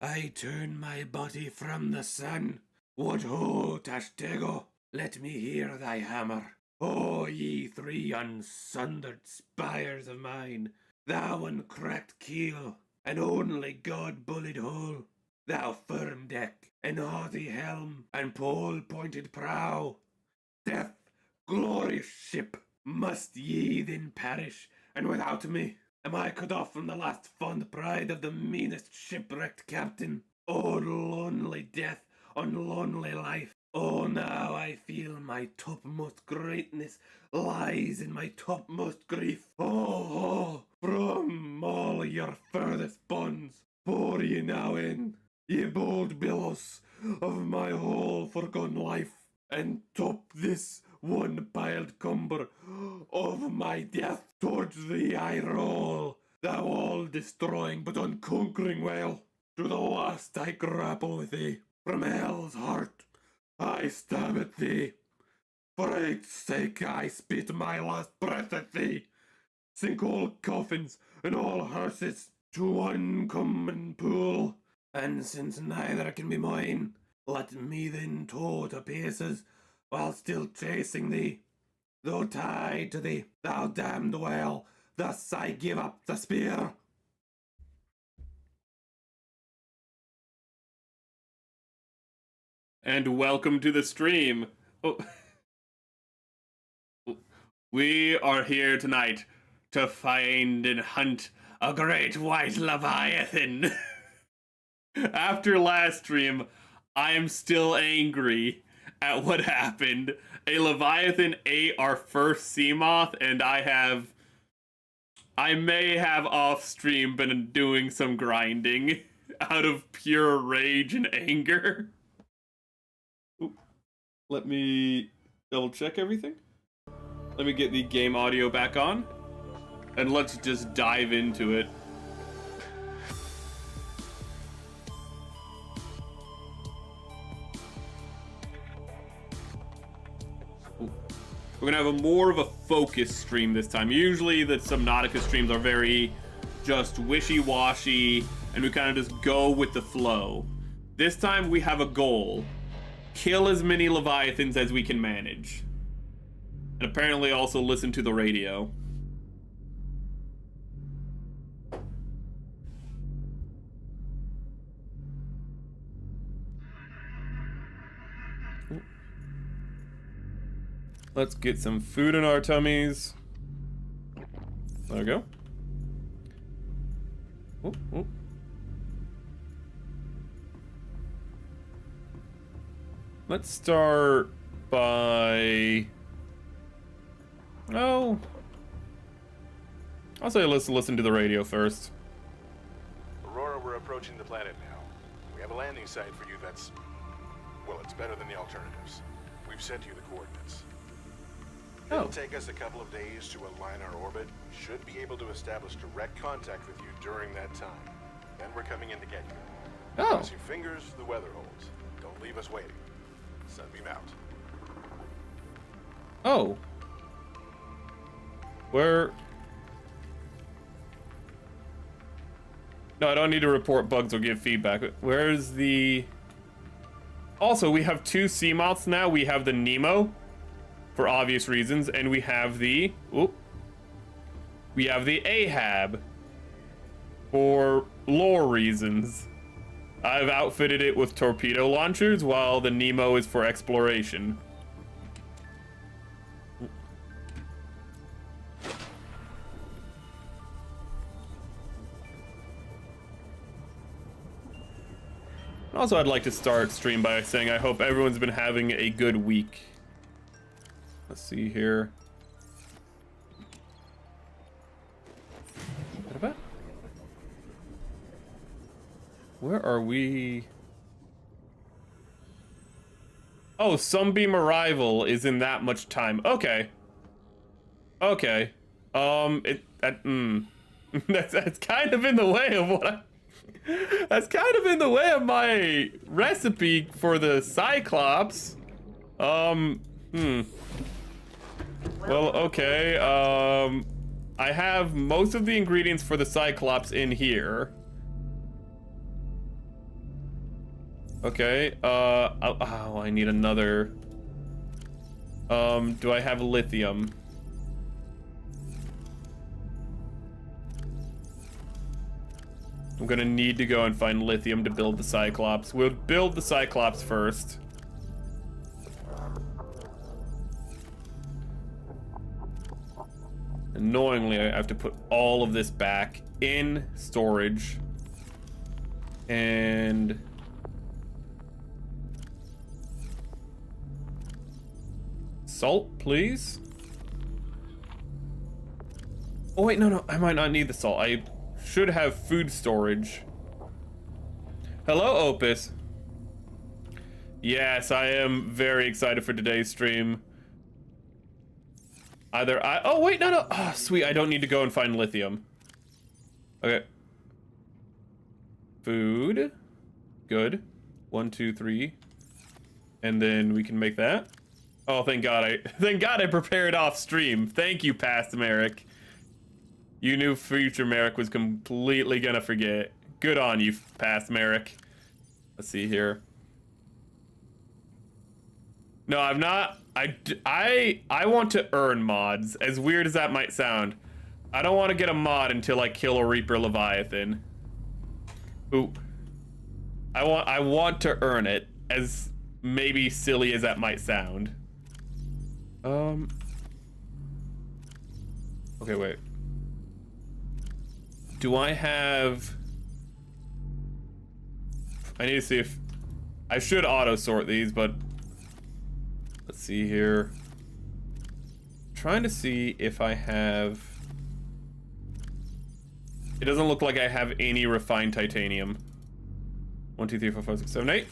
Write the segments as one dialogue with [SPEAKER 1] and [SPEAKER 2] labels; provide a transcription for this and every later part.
[SPEAKER 1] I turn my body from the sun. What ho, Tashtego, let me hear thy hammer. O ye three unsundered spires of mine, thou uncracked keel, and only god-bullied hull, thou firm deck, and haughty helm, and pole-pointed prow. Death, glorious ship, must ye then perish, and without me am I cut off from the last fond pride of the meanest shipwrecked captain? O lonely death on lonely life! Oh, now I feel my topmost greatness lies in my topmost grief. Oh, from all your furthest bonds pour ye now in, ye bold billows of my whole foregone life, and top this one piled cumber of my death. Towards thee I roll, thou all-destroying but unconquering whale. To the last I grapple with thee, from hell's heart I stab at thee. For eight's sake I spit my last breath at thee. Sink all coffins and all hearses to one common pool. And since neither can be mine, let me then tow to pieces while still chasing thee. Though tied to thee, thou damned whale, thus I give up the spear.
[SPEAKER 2] And welcome to the stream. Oh. We are here tonight to find and hunt a great white leviathan. After last stream, I am still angry at what happened. A leviathan ate our first sea moth, and I may have off stream been doing some grinding out of pure rage and anger. Let me double check everything. Let me get the game audio back on, and let's just dive into it. We're gonna have more of a focused stream this time. Usually the Subnautica streams are very just wishy-washy, and we kind of just go with the flow. This time we have a goal. Kill as many leviathans as we can manage. And apparently also listen to the radio. Let's get some food in our tummies. There we go. Ooh, ooh. Let's start by... Oh. I'll say let's listen to the radio first.
[SPEAKER 3] Aurora, we're approaching the planet now. We have a landing site for you that's... well, it's better than the alternatives. We've sent you the coordinates. It'll take us a couple of days to align our orbit. Should be able to establish direct contact with you during that time. Then we're coming in to get you. Cross your fingers, the weather holds. Don't leave us waiting. Sunbeam out.
[SPEAKER 2] Oh. Where? No, I don't need to report bugs or give feedback. Where's the... Also, we have two sea moths now. We have the Nemo, for obvious reasons, and we have the... Oop. We have the Ahab, for lore reasons. I've outfitted it with torpedo launchers, while the Nemo is for exploration. Also, I'd like to start stream by saying I hope everyone's been having a good week. Let's see here. What about? Where are we? Oh, Sunbeam arrival is in that much time. Okay. Okay. That's kind of in the way of what I... That's kind of in the way of my recipe for the Cyclops. Well, okay. I have most of the ingredients for the Cyclops in here. Okay, oh, I need another. Do I have lithium? I'm gonna need to go and find lithium to build the Cyclops. We'll build the Cyclops first. Annoyingly, I have to put all of this back in storage. And... salt, please? Oh wait, no, I might not need the salt. I should have food storage. Hello, Opus. Yes, I am very excited for today's stream. Oh wait, no. Oh, sweet, I don't need to go and find lithium. Okay. Food. Good. 1, 2, 3. And then we can make that. Oh, thank God I prepared off stream. Thank you, past Merrick. You knew future Merrick was completely gonna forget. Good on you, past Merrick. Let's see here. No, I'm not. I want to earn mods, as weird as that might sound. I don't want to get a mod until I kill a Reaper Leviathan. Ooh. I want to earn it, as maybe silly as that might sound. Okay, wait. Do I have... I need to see if... I should auto-sort these, but... Let's see here. I'm trying to see if I have... It doesn't look like I have any refined titanium. 1, 2, 3, 4, 5, 6, 7, 8.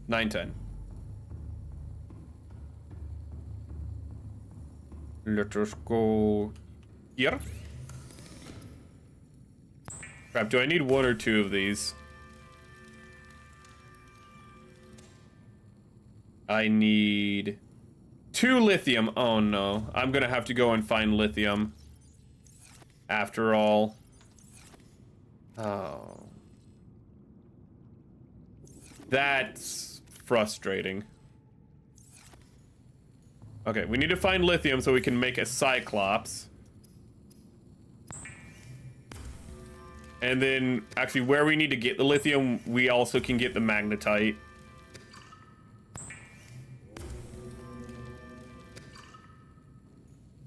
[SPEAKER 2] 9, 10. Let us go here. Crap, do I need 1 or 2 of these? I need 2 lithium. Oh no, I'm gonna have to go and find lithium. After all. Oh. That's frustrating. Okay, we need to find lithium so we can make a Cyclops. And then, actually, where we need to get the lithium, we also can get the magnetite.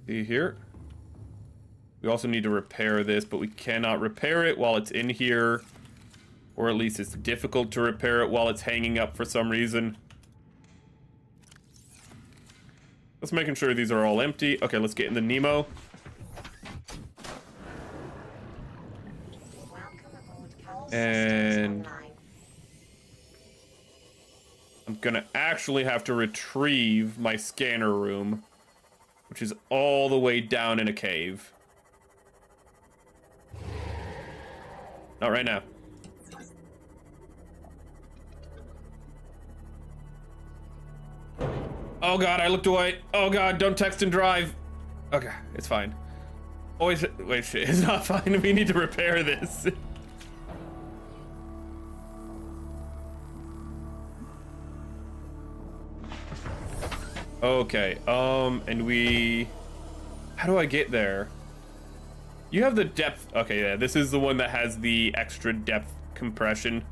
[SPEAKER 2] See here? We also need to repair this, but we cannot repair it while it's in here. Or at least it's difficult to repair it while it's hanging up for some reason. Let's making sure these are all empty. Okay, let's get in the Nemo. And I'm gonna actually have to retrieve my scanner room, which is all the way down in a cave. Not right now. Oh God, I looked away. Oh God, don't text and drive. Okay, it's fine. Always, wait, shit, it's not fine. We need to repair this. Okay, and we... How do I get there? You have the depth... Okay, yeah, this is the one that has the extra depth compression.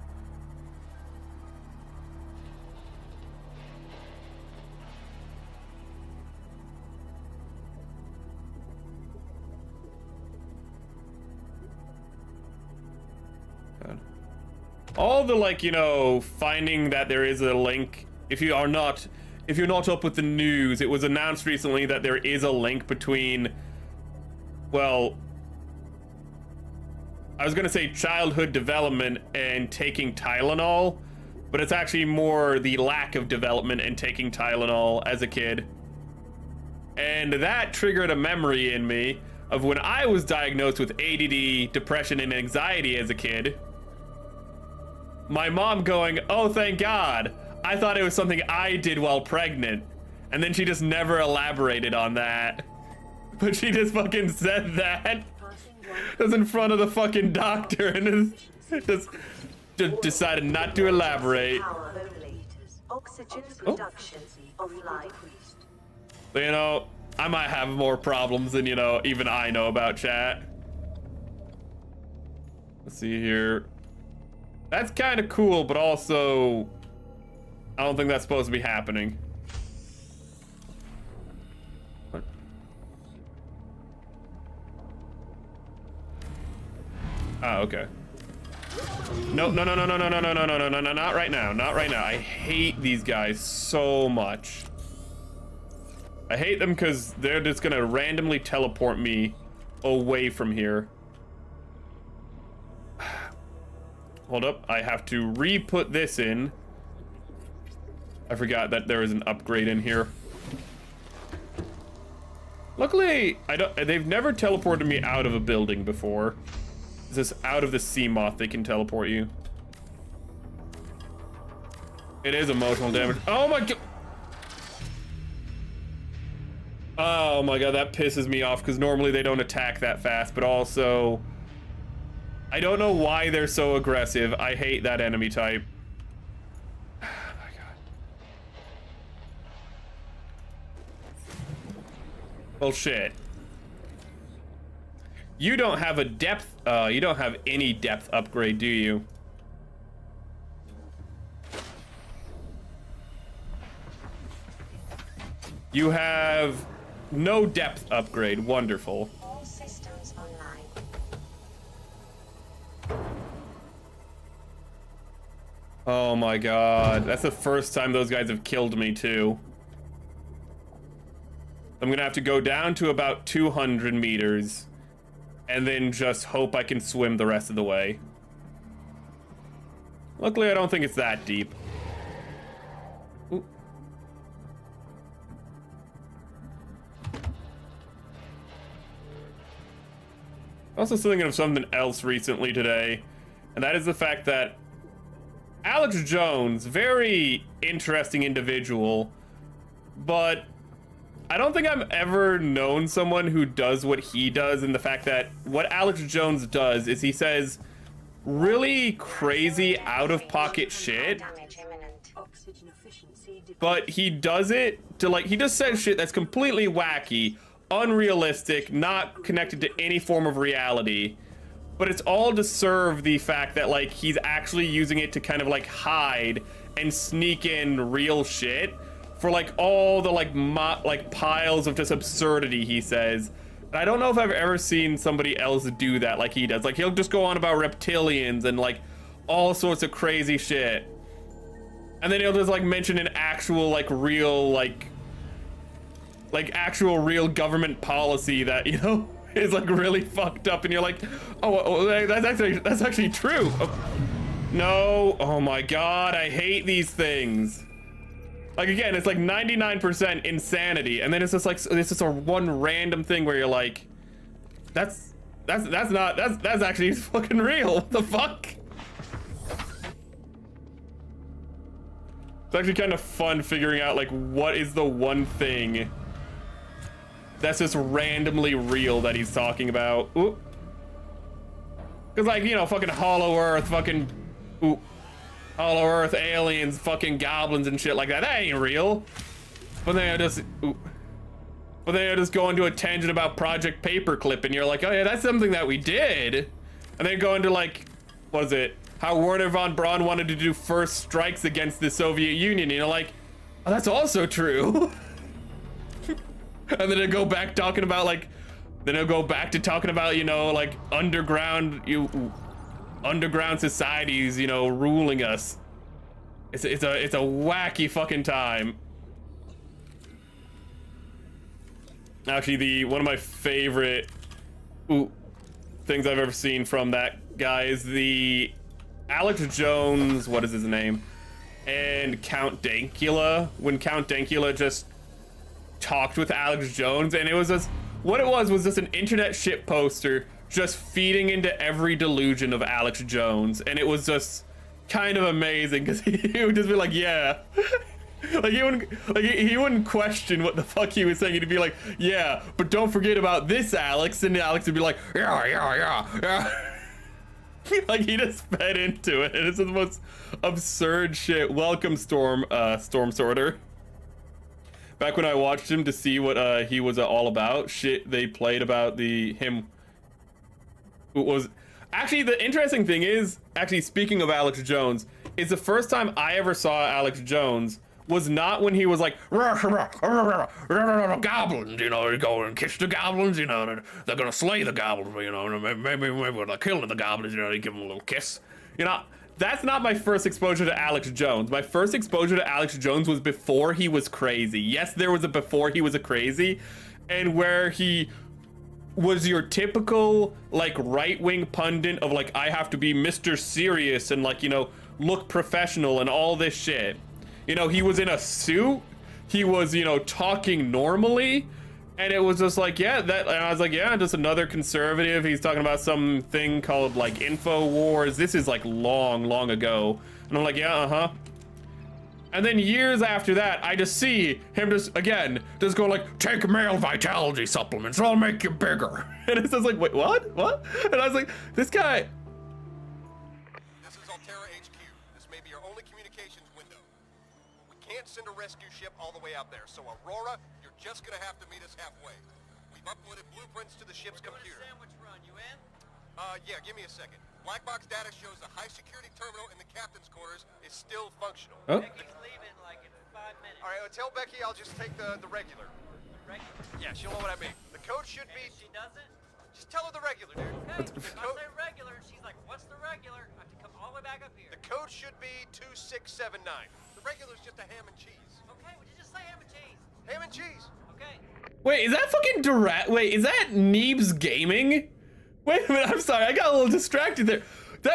[SPEAKER 2] God. All the, like, you know, finding that there is a link, if you're not up with the news, it was announced recently that there is a link between, well, I was gonna say childhood development and taking Tylenol, but it's actually more the lack of development and taking Tylenol as a kid. And that triggered a memory in me of when I was diagnosed with ADD, depression, and anxiety as a kid. My mom going, "Oh, thank God. I thought it was something I did while pregnant." And then she just never elaborated on that. But she just fucking said that. It was in front of the fucking doctor and it's just... decided not to elaborate.
[SPEAKER 4] Oxygen production offline.
[SPEAKER 2] So, you know, I might have more problems than, you know, even I know about, chat. Let's see here. That's kind of cool, but also I don't think that's supposed to be happening. What? Oh, okay. No, no, no, no, no, no, no, no, no, no, no, no, no, not right now, not right now. I hate these guys so much. I hate them because they're just gonna randomly teleport me away from here. Hold up, I have to re-put this in. I forgot that there is an upgrade in here. Luckily, they've never teleported me out of a building before. Is this out of the sea moth they can teleport you? It is emotional damage. Oh my god! Oh my god, that pisses me off because normally they don't attack that fast, but also I don't know why they're so aggressive. I hate that enemy type. Oh my god. Well, shit. You don't have a depth, you don't have any depth upgrade, do you? You have no depth upgrade. Wonderful.
[SPEAKER 4] All systems online.
[SPEAKER 2] Oh my god. That's the first time those guys have killed me, too. I'm gonna have to go down to about 200 meters and then just hope I can swim the rest of the way. Luckily, I don't think it's that deep. Ooh. Also thinking of something else recently today, and that is the fact that Alex Jones, very interesting individual, but I don't think I've ever known someone who does what he does, and the fact that what Alex Jones does is he says really crazy out-of-pocket shit, but he does it to, like, he just says shit that's completely wacky, unrealistic, not connected to any form of reality, but it's all to serve the fact that, like, he's actually using it to kind of, like, hide and sneak in real shit for, like, all the, like, piles of just absurdity he says. And I don't know if I've ever seen somebody else do that like he does. Like, he'll just go on about reptilians and, like, all sorts of crazy shit. And then he'll just, like, mention an actual, like, real, like actual real government policy that, you know, is, like, really fucked up. And you're like, oh, that's actually true. Oh, no, oh my god, I hate these things. Like, again, it's like 99% insanity, and then it's just like, it's just a one random thing where you're like, that's actually fucking real. What the fuck? It's actually kind of fun figuring out, like, what is the one thing that's just randomly real that he's talking about. Ooh. Cause, like, you know, fucking Hollow Earth, fucking, ooh. Hollow Earth, aliens, fucking goblins and shit like that. That ain't real. But then I just, ooh. But then I just go into a tangent about Project Paperclip, and you're like, oh yeah, that's something that we did. And then go into, like, what is it? How Werner von Braun wanted to do first strikes against the Soviet Union. And you're like, oh, that's also true. And then I go back talking about, like, then I'll go back to talking about, you know, like, underground societies, you know, ruling us. It's a wacky fucking time. Actually, one of my favorite things I've ever seen from that guy is the Alex Jones, what is his name? And Count Dankula, when Count Dankula just talked with Alex Jones, and it was just, what it was just an internet shit poster just feeding into every delusion of Alex Jones, and it was just kind of amazing because he would just be like, yeah. Like, he wouldn't question what the fuck he was saying. He'd be like, yeah, but don't forget about this, Alex. And Alex would be like, yeah. Like he just fed into it, and it's the most absurd shit. Welcome, Storm Sorter. Back when I watched him to see what he was all about, shit they played about him. Who was actually the interesting thing is, actually speaking of Alex Jones, is the first time I ever saw Alex Jones was not when he was like goblins, you know, go and kiss the goblins, you know, they're gonna slay the goblins, you know, maybe when they're killing the goblins, you know, you give them a little kiss, you know. That's not my first exposure to Alex Jones. My first exposure to Alex Jones was before he was crazy. Yes, there was a before he was a crazy, and where he was your typical like right-wing pundit of like, I have to be Mr. Serious and like, you know, look professional and all this shit. You know, he was in a suit, he was, you know, talking normally, and it was just like, yeah, and I was like, yeah, just another conservative. He's talking about something called like InfoWars. This is like long ago. And I'm like, yeah, uh-huh. And then years after that, I just see him just go like, take male vitality supplements, I'll make you bigger. And it's just like, wait, what? And I was like, this guy.
[SPEAKER 5] This is Altera HQ. This may be your only communications window. We can't send a rescue ship all the way out there, so Aurora, you're just gonna have to meet us halfway. We've uploaded blueprints to the ship's computer.
[SPEAKER 6] Sandwich run, you in?
[SPEAKER 5] Yeah, give me a second. Black box data shows the high security terminal in the captain's quarters is still functional.
[SPEAKER 2] Oh.
[SPEAKER 6] Becky's leaving like in 5 minutes.
[SPEAKER 5] All right, well, tell Becky I'll just take the regular.
[SPEAKER 6] Regular.
[SPEAKER 5] Yeah, she'll know what I mean. The code should
[SPEAKER 6] And
[SPEAKER 5] be...
[SPEAKER 6] if she doesn't,
[SPEAKER 5] Just tell her the regular, dude.
[SPEAKER 6] okay. If I say regular, and she's like, what's the regular? I have to come all the way back up here.
[SPEAKER 5] The code should be 2679. The regular's just a ham and cheese.
[SPEAKER 6] Okay, would you just say ham and cheese?
[SPEAKER 5] Ham and cheese.
[SPEAKER 6] Okay.
[SPEAKER 2] Wait, is that fucking is that Neebs Gaming? Wait a minute, I'm sorry, I got a little distracted there.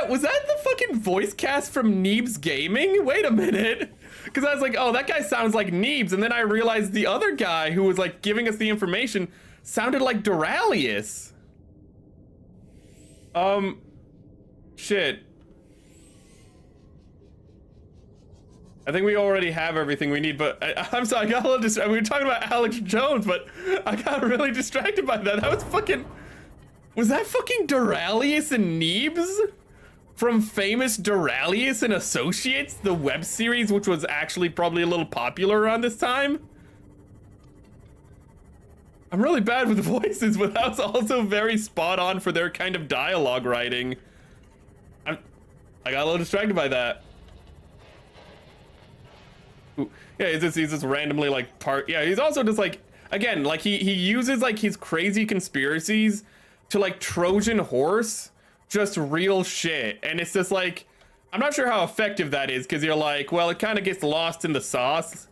[SPEAKER 2] Was that the fucking voice cast from Neebs Gaming? Wait a minute. Because I was like, oh, that guy sounds like Neebs, and then I realized the other guy who was like giving us the information sounded like Duralius. Shit. I think we already have everything we need, but I'm sorry, I got a little distracted. We were talking about Alex Jones, but I got really distracted by that. That was fucking... Was that fucking Duralius and Neebs? From famous Duralius and Associates, the web series, which was actually probably a little popular around this time? I'm really bad with voices, but that was also very spot on for their kind of dialogue writing. I got a little distracted by that. Ooh. Yeah, he's just randomly like yeah, he's also just like, again, like he uses like his crazy conspiracies to like Trojan horse just real shit, and it's just like, I'm not sure how effective that is, because you're like, well, it kind of gets lost in the sauce,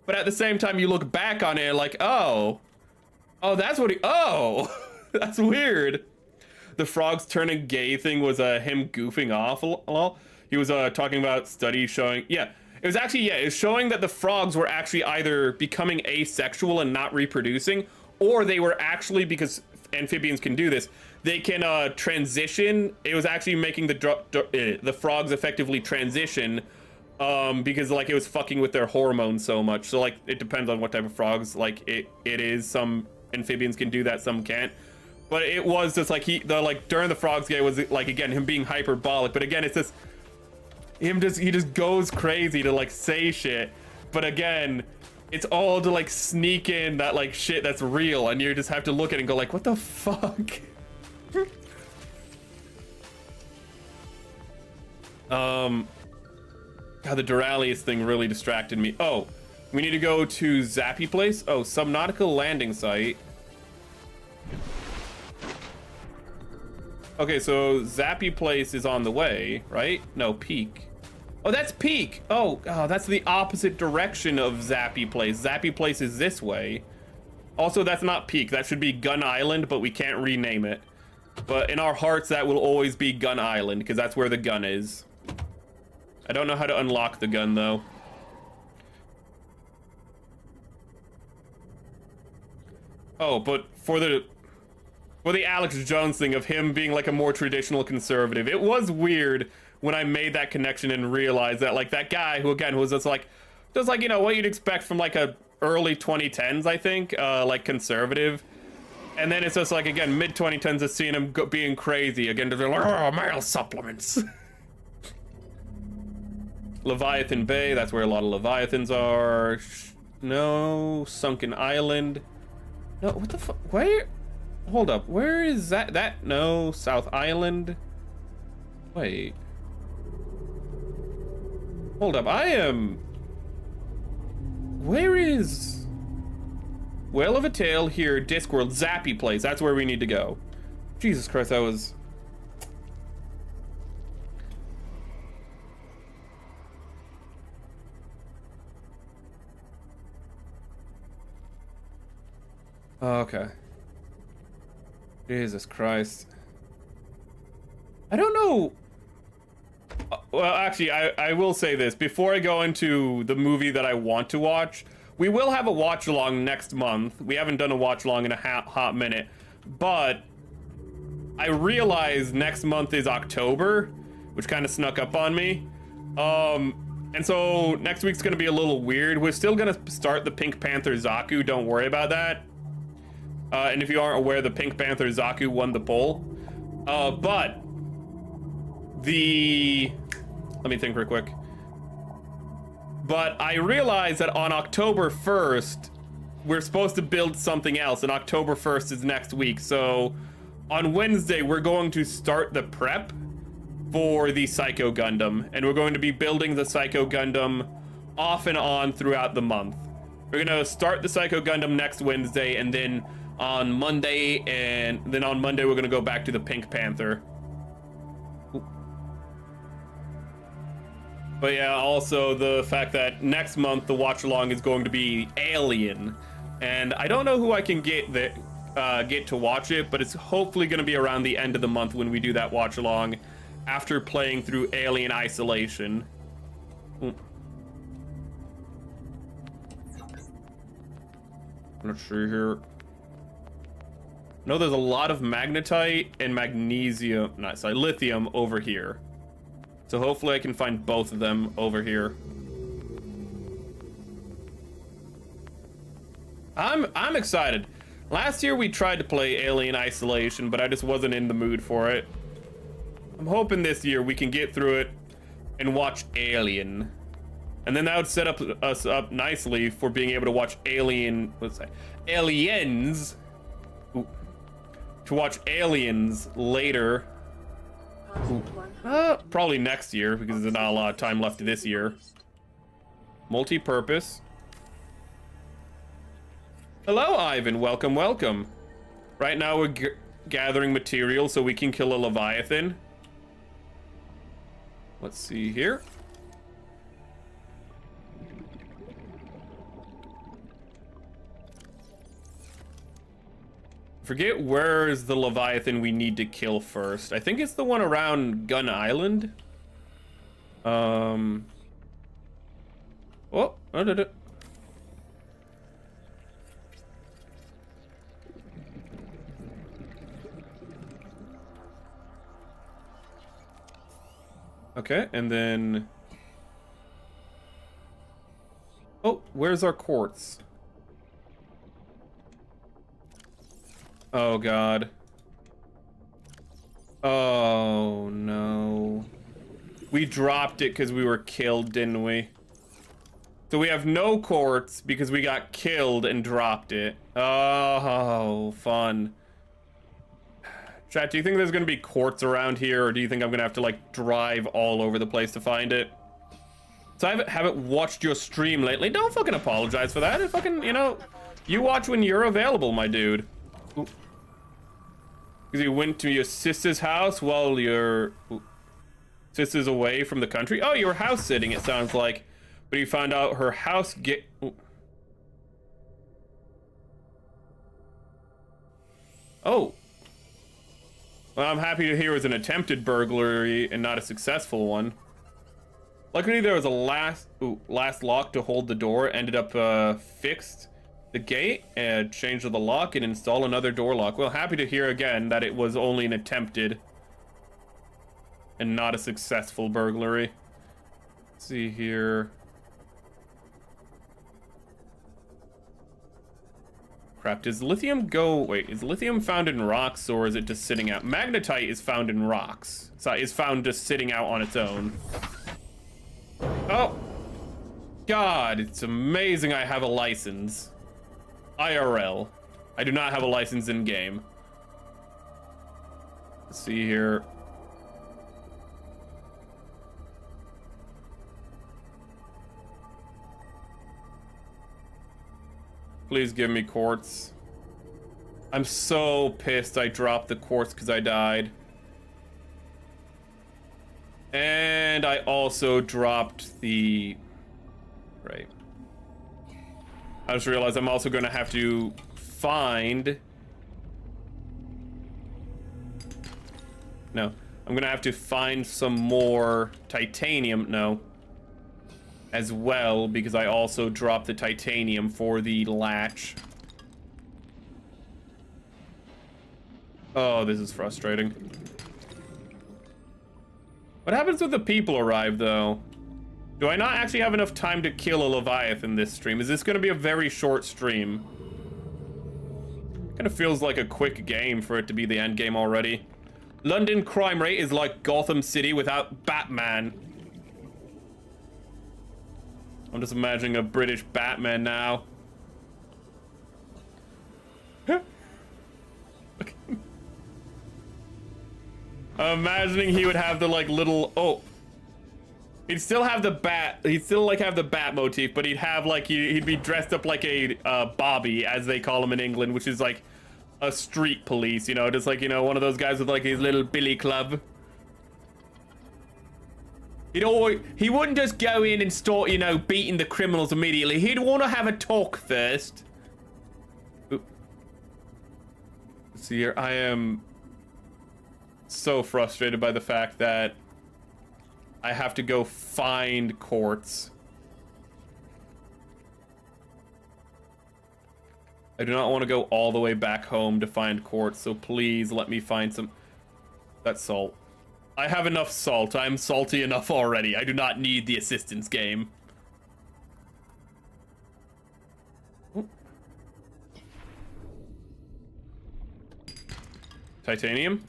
[SPEAKER 2] but at the same time you look back on it like, oh that's what that's weird. The frogs turning gay thing was him goofing off a lot. He was talking about studies showing, it was showing that the frogs were actually either becoming asexual and not reproducing, or they were actually, because amphibians can do this, they can transition. It was actually making the frogs effectively transition, because like it was fucking with their hormones so much. So like it depends on what type of frogs like it is. Some amphibians can do that, some can't. But it was just like during the frogs game was like, again, him being hyperbolic. But again, it's just he just goes crazy to like say shit. But again, it's all to like sneak in that like shit that's real, and you just have to look at it and go like, what the fuck? God, the Duralius thing really distracted me. Oh, we need to go to Zappy Place. Oh, Subnautica landing site. Okay, so Zappy Place is on the way, right? No, Peak. Oh, that's Peak. Oh, that's the opposite direction of Zappy Place. Zappy Place is this way. Also, that's not Peak. That should be Gun Island, but we can't rename it. But in our hearts, that will always be Gun Island, because that's where the gun is. I don't know how to unlock the gun, though. Oh, but for the Alex Jones thing of him being like a more traditional conservative, it was weird when I made that connection and realized that like that guy who again was just like you know what you'd expect from like a early 2010s, I think, like conservative, And then it's just like, again, mid-2010s of seeing him being crazy. Again, they're like, oh, male supplements. Leviathan Bay, that's where a lot of Leviathans are. No, Sunken Island. No, what the fuck? Where? Hold up, where is that? No, South Island. Wait. Hold up, where is... Whale of a Tale here, Discworld, Zappy Place. That's where we need to go. Jesus Christ, that was... Okay. Jesus Christ. I don't know... Well, actually, I will say this. Before I go into the movie that I want to watch... We will have a watch-along next month. We haven't done a watch-along in a hot minute. But I realize next month is October, which kind of snuck up on me. And so next week's going to be a little weird. We're still going to start the Pink Panther Zaku. Don't worry about that. And if you aren't aware, the Pink Panther Zaku won the poll. But the... Let me think real quick. But I realized that on October 1st, we're supposed to build something else, and October 1st is next week. So on Wednesday, we're going to start the prep for the Psycho Gundam, and we're going to be building the Psycho Gundam off and on throughout the month. We're going to start the Psycho Gundam next Wednesday, and then on Monday, we're going to go back to the Pink Panther. But yeah, also the fact that next month the watch along is going to be Alien, and I don't know who I can get to watch it, but it's hopefully going to be around the end of the month when we do that watch along, after playing through Alien Isolation. Let's see here. No, there's a lot of magnetite and magnesium, lithium over here. So hopefully I can find both of them over here. I'm excited. Last year we tried to play Alien Isolation, but I just wasn't in the mood for it. I'm hoping this year we can get through it and watch Alien. And then that would set us up nicely for being able to watch Aliens. Ooh. To watch Aliens later. Probably next year, because there's not a lot of time left this year. Multi-purpose. Hello, Ivan. Welcome, welcome. Right now we're gathering material so we can kill a Leviathan. Let's see here. Forget where's the Leviathan we need to kill first. I think it's the one around Gun Island. Oh, I did it. Okay, and then... Oh, where's our quartz? Oh, God. Oh, no. We dropped it because we were killed, didn't we? So we have no quartz because we got killed and dropped it. Oh, fun. Chat, do you think there's going to be quartz around here, or do you think I'm going to have to, like, drive all over the place to find it? So I haven't watched your stream lately. Don't fucking apologize for that. Fucking, you know, you watch when you're available, my dude. Because you went to your sister's house while your sister's away from the country. Oh, you were house sitting, it sounds like. But you found out her house Oh. Well, I'm happy to hear it was an attempted burglary and not a successful one. Luckily, there was a last lock to hold the door. Ended up fixed the gate and change the lock and install another door lock. Well, happy to hear again that it was only an attempted and not a successful burglary. Let's see here. Crap, does lithium go... Wait, is lithium found in rocks or is it just sitting out? Magnetite is found in rocks. So is found just sitting out on its own. Oh! God, it's amazing I have a license. IRL. I do not have a license in game. Let's see here. Please give me quartz. I'm so pissed I dropped the quartz because I died. And I also dropped the... Right. I just realized I'm also going to have to find... No. I'm going to have to find some more titanium. No. As well, because I also dropped the titanium for the latch. Oh, this is frustrating. What happens when the people arrive, though? Do I not actually have enough time to kill a Leviathan this stream? Is this going to be a very short stream? Kind of feels like a quick game for it to be the end game already. London crime rate is like Gotham City without Batman. I'm just imagining a British Batman now. I'm imagining he would have the like little he'd still have the bat. He'd still like have the bat motif, but he'd have like he'd be dressed up like a Bobby, as they call him in England, which is like a street police. You know, just like one of those guys with like his little billy club. He wouldn't just go in and start, beating the criminals immediately. He'd want to have a talk first. Oop. Let's see here. I am so frustrated by the fact that I have to go find quartz. I do not want to go all the way back home to find quartz, so please let me find some... That's salt. I have enough salt. I'm salty enough already. I do not need the assistance game. Ooh. Titanium.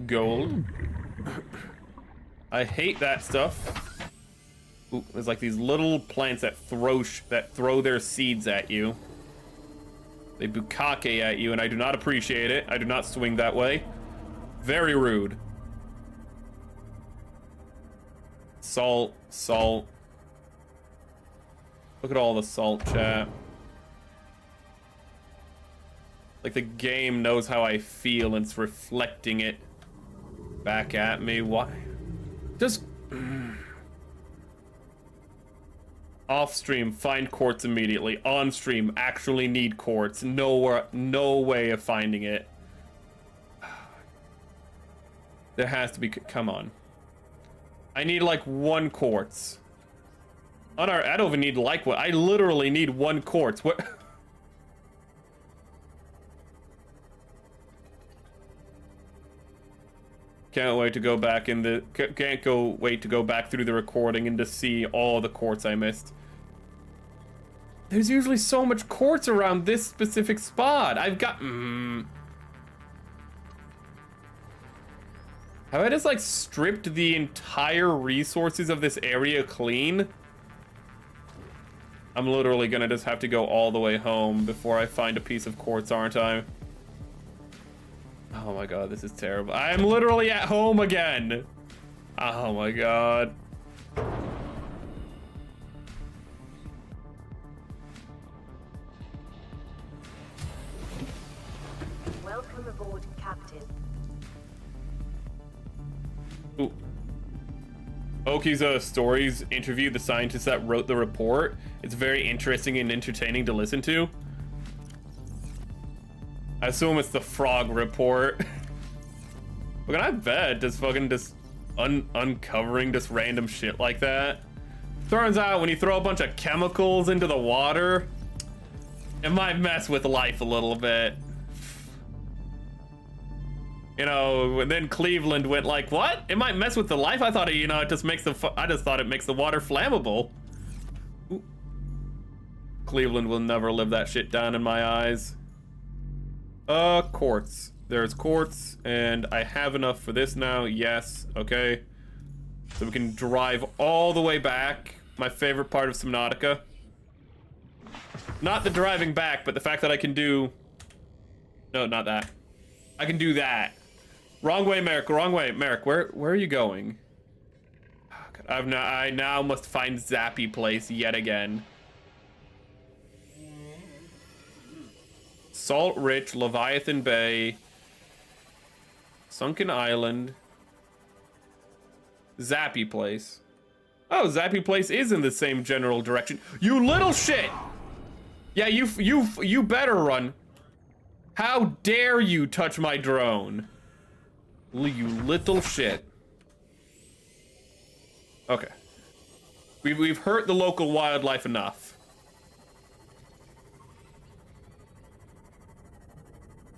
[SPEAKER 2] Gold. I hate that stuff. Ooh, there's like these little plants that throw their seeds at you. They bukkake at you, and I do not appreciate it. I do not swing that way. Very rude. Salt, salt. Look at all the salt, chat. Like the game knows how I feel and it's reflecting it back at me. Why? Just... Off stream, find quartz immediately. On stream, actually need quartz. No way of finding it. There has to be... Come on. I need like 1 quartz. Oh no, I don't even need like what. I literally need 1 quartz. What? Can't wait to go back in the... wait to go back through the recording and to see all the quartz I missed. There's usually so much quartz around this specific spot. I've got... Have I just like stripped the entire resources of this area clean? I'm literally gonna just have to go all the way home before I find a piece of quartz, aren't I? Oh my god, this is terrible. I'm literally at home again. Oh my god.
[SPEAKER 4] Welcome aboard, Captain.
[SPEAKER 2] Ooh. Oki's stories interviewed the scientist that wrote the report. It's very interesting and entertaining to listen to. I assume it's the frog report. Look, I bet just fucking uncovering just random shit like that. Turns out when you throw a bunch of chemicals into the water, it might mess with life a little bit. And then Cleveland went like, what? It might mess with the life? I thought it just makes I just thought it makes the water flammable. Ooh. Cleveland will never live that shit down in my eyes. Quartz. There's quartz, and I have enough for this now. Yes, okay. So we can drive all the way back. My favorite part of Subnautica. Not the driving back, but the fact that I can do... No, not that. I can do that. Wrong way, Merrick, wrong way. Merrick, where are you going? Oh, God. I now must find Zappy Place yet again. Salt Rich, Leviathan Bay, Sunken Island, Zappy Place. Oh, Zappy Place is in the same general direction. You little shit! Yeah, you better run. How dare you touch my drone? You little shit. Okay. We've hurt the local wildlife enough.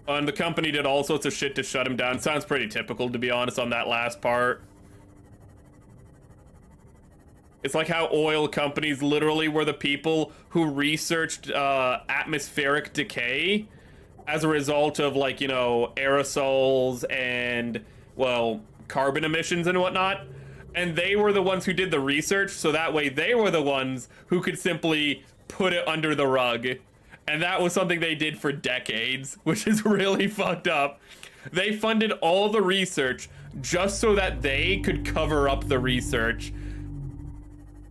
[SPEAKER 2] And the company did all sorts of shit to shut him down. Sounds pretty typical, to be honest, on that last part. It's like how oil companies literally were the people who researched atmospheric decay as a result of, like, you know, aerosols and, well, carbon emissions and whatnot. And they were the ones who did the research, so that way they were the ones who could simply put it under the rug. And that was something they did for decades, which is really fucked up. They funded all the research just so that they could cover up the research.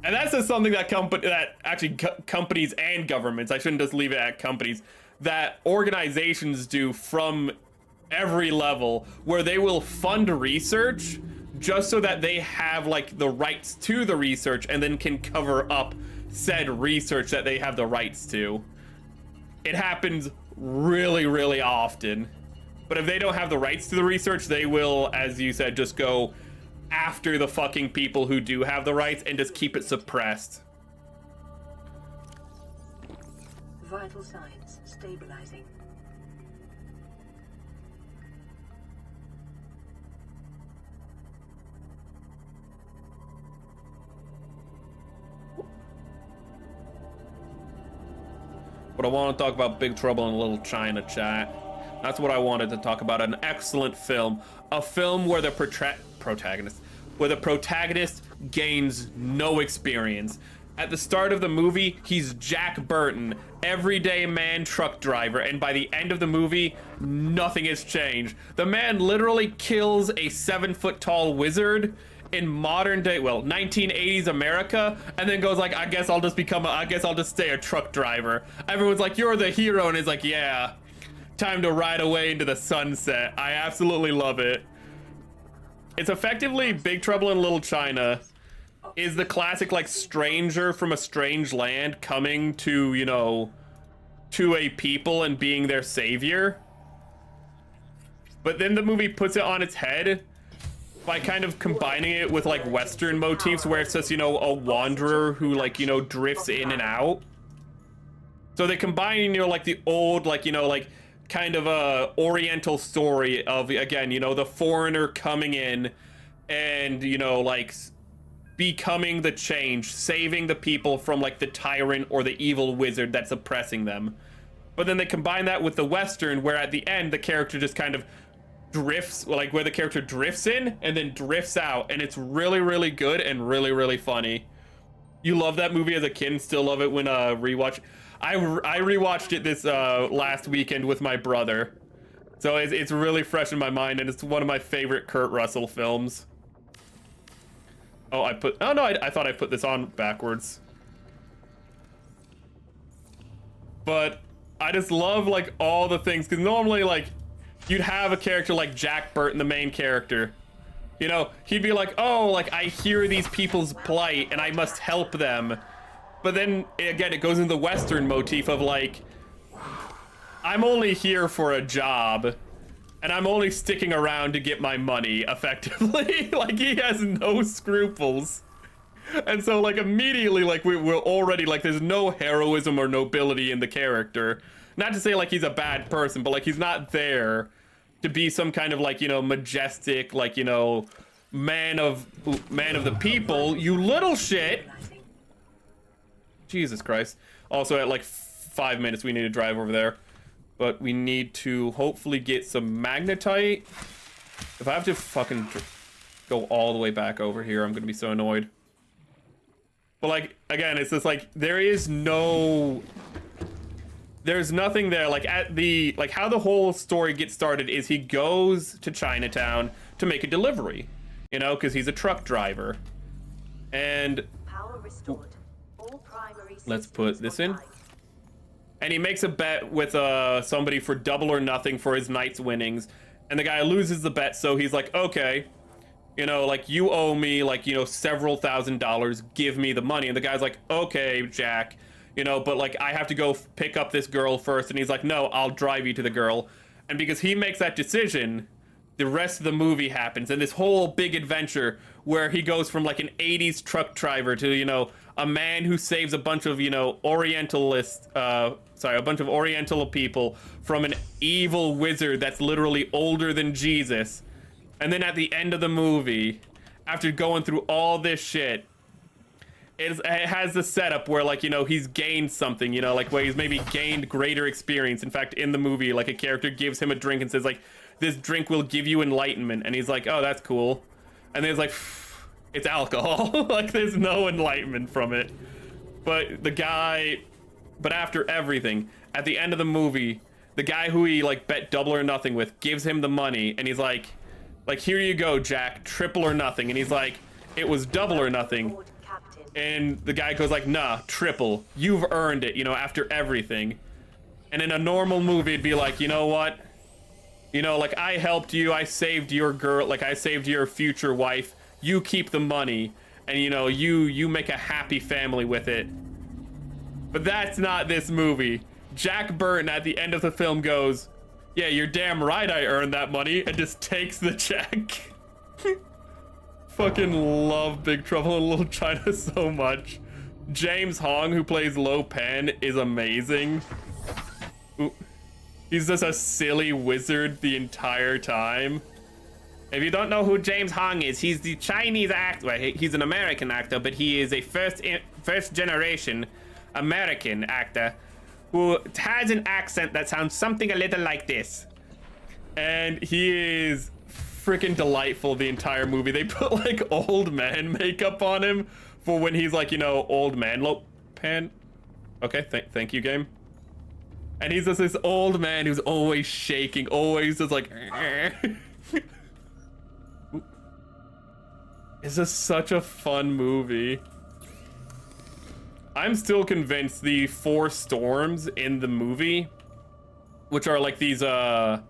[SPEAKER 2] And that's just something that companies and governments, I shouldn't just leave it at companies, that organizations do from every level, where they will fund research just so that they have, like, the rights to the research and then can cover up said research that they have the rights to. It happens really, really often. But if they don't have the rights to the research, they will, as you said, just go after the fucking people who do have the rights and just keep it suppressed.
[SPEAKER 4] Vital signs stabilizing.
[SPEAKER 2] But I want to talk about Big Trouble in Little China, chat. That's what I wanted to talk about. An excellent film. A film where the protagonist gains no experience. At the start of the movie, he's Jack Burton, everyday man truck driver, and by the end of the movie, nothing has changed. The man literally kills a 7-foot-tall wizard in modern day, well, 1980s America, and then goes like, I guess I'll just stay a truck driver. Everyone's like, you're the hero, and he's like, yeah, time to ride away into the sunset. I absolutely love it. It's effectively Big Trouble in Little China is the classic, like, stranger from a strange land coming to, you know, to a people and being their savior. But then the movie puts it on its head by kind of combining it with, like, Western motifs where it's just, you know, a wanderer who, like, you know, drifts in and out. So they combine, you know, like, the old, like, you know, like, kind of a oriental story of, again, you know, the foreigner coming in and, you know, like, becoming the change, saving the people from, like, the tyrant or the evil wizard that's oppressing them. But then they combine that with the Western, where at the end the character just kind of drifts, like, where the character drifts in and then drifts out, and it's really, really good and really, really funny. You love that movie as a kid and still love it when rewatch. I rewatched it this last weekend with my brother, so it's really fresh in my mind, and it's one of my favorite Kurt Russell films. Oh, I thought I put this on backwards. But I just love, like, all the things, because normally, like, you'd have a character like Jack Burton, the main character. You know, he'd be like, oh, like, I hear these people's plight and I must help them. But then, again, it goes into the Western motif of, like, I'm only here for a job and I'm only sticking around to get my money, effectively. Like, he has no scruples. And so, like, immediately, like, we're already, like, there's no heroism or nobility in the character. Not to say, like, he's a bad person, but, like, he's not there to be some kind of, like, you know, majestic, like, you know, man of the people. You little shit. Jesus Christ. Also, at like 5 minutes, we need to drive over there. But we need to hopefully get some magnetite. If I have to fucking go all the way back over here, I'm gonna be so annoyed. But like, again, it's just like, there's nothing there. Like how the whole story gets started is he goes to Chinatown to make a delivery, you know, because he's a truck driver. And
[SPEAKER 4] Power restored. All primary
[SPEAKER 2] let's
[SPEAKER 4] systems
[SPEAKER 2] put this in.
[SPEAKER 4] online.
[SPEAKER 2] And he makes a bet with somebody for double or nothing for his night's winnings. And the guy loses the bet, so he's like, okay, you know, like, you owe me, like, you know, several $1,000s, give me the money. And the guy's like, okay, Jack, you know, but like, I have to go pick up this girl first. And he's like, no, I'll drive you to the girl. And because he makes that decision, the rest of the movie happens. And this whole big adventure where he goes from like an 80s truck driver to, you know, a man who saves a bunch of, you know, a bunch of Oriental people from an evil wizard that's literally older than Jesus. And then at the end of the movie, after going through all this shit, it has the setup where, like, you know, he's gained something, you know, like where he's maybe gained greater experience. In fact, in the movie, like, a character gives him a drink and says, like, this drink will give you enlightenment. And he's like, oh, that's cool. And then he's like, it's alcohol. Like, there's no enlightenment from it. But after everything, at the end of the movie, the guy who he, like, bet double or nothing with gives him the money. And he's like, here you go, Jack, triple or nothing. And he's like, it was double or nothing. And the guy goes like, nah, triple. You've earned it, you know, after everything. And in a normal movie, it'd be like, you know what? You know, like, I helped you, I saved your girl, like, I saved your future wife. You keep the money, and, you know, you make a happy family with it. But that's not this movie. Jack Burton at the end of the film goes, yeah, you're damn right I earned that money, and just takes the check. Fucking love Big Trouble in Little China so much. James Hong, who plays Lo Pan, is amazing. Ooh. He's just a silly wizard the entire time. If you don't know who James Hong is, he's the Chinese actor. Well, he's an American actor, but he is a first generation American actor who has an accent that sounds something a little like this. And he is freaking delightful the entire movie. They put like old man makeup on him for when he's like, you know, old man Lo Pan. Okay, thank you, game. And he's just this old man who's always shaking, always just like. It's just such a fun movie. I'm still convinced the 4 storms in the movie, which are like these, trying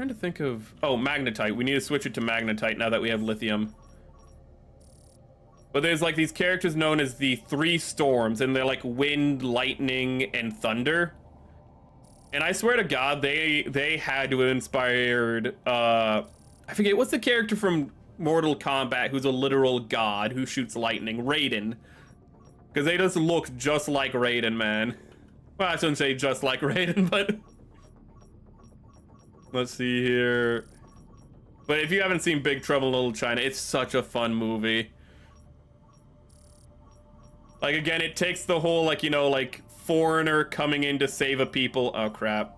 [SPEAKER 2] to think of, oh, magnetite. We need to switch it to magnetite now that we have lithium. But there's like these characters known as the 3 storms, and they're like wind, lightning, and thunder. And I swear to God, they had to have inspired, I forget, what's the character from Mortal Kombat who's a literal god who shoots lightning? Raiden. Because they just look just like Raiden, man. Well, I shouldn't say just like Raiden, but... Let's see here. But if you haven't seen Big Trouble in Little China, it's such a fun movie. Like, again, it takes the whole, like, you know, like, foreigner coming in to save a people. Oh, crap.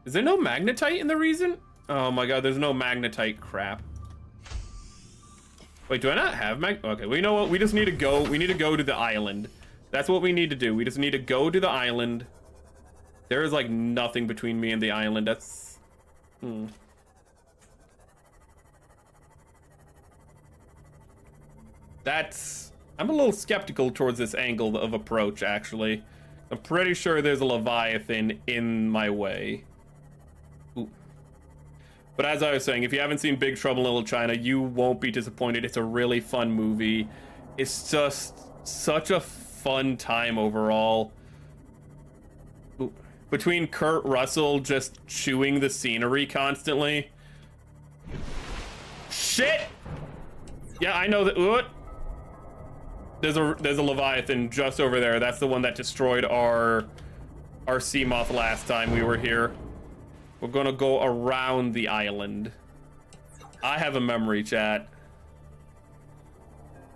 [SPEAKER 2] Is there no magnetite in the reason? Oh my God, there's no magnetite. Crap. Wait, do I not have okay, well, you know what? We just need to go. We need to go to the island. That's what we need to do. We just need to go to the island. There is, like, nothing between me and the island. That's... That's... I'm a little skeptical towards this angle of approach, actually. I'm pretty sure there's a Leviathan in my way. Ooh. But as I was saying, if you haven't seen Big Trouble in Little China, you won't be disappointed. It's a really fun movie. It's just such a fun time overall. Ooh. Between Kurt Russell just chewing the scenery constantly. Shit! Yeah, I know that. What? There's a Leviathan just over there. That's the one that destroyed our sea moth last time we were here. We're gonna go around the island. I have a memory, chat.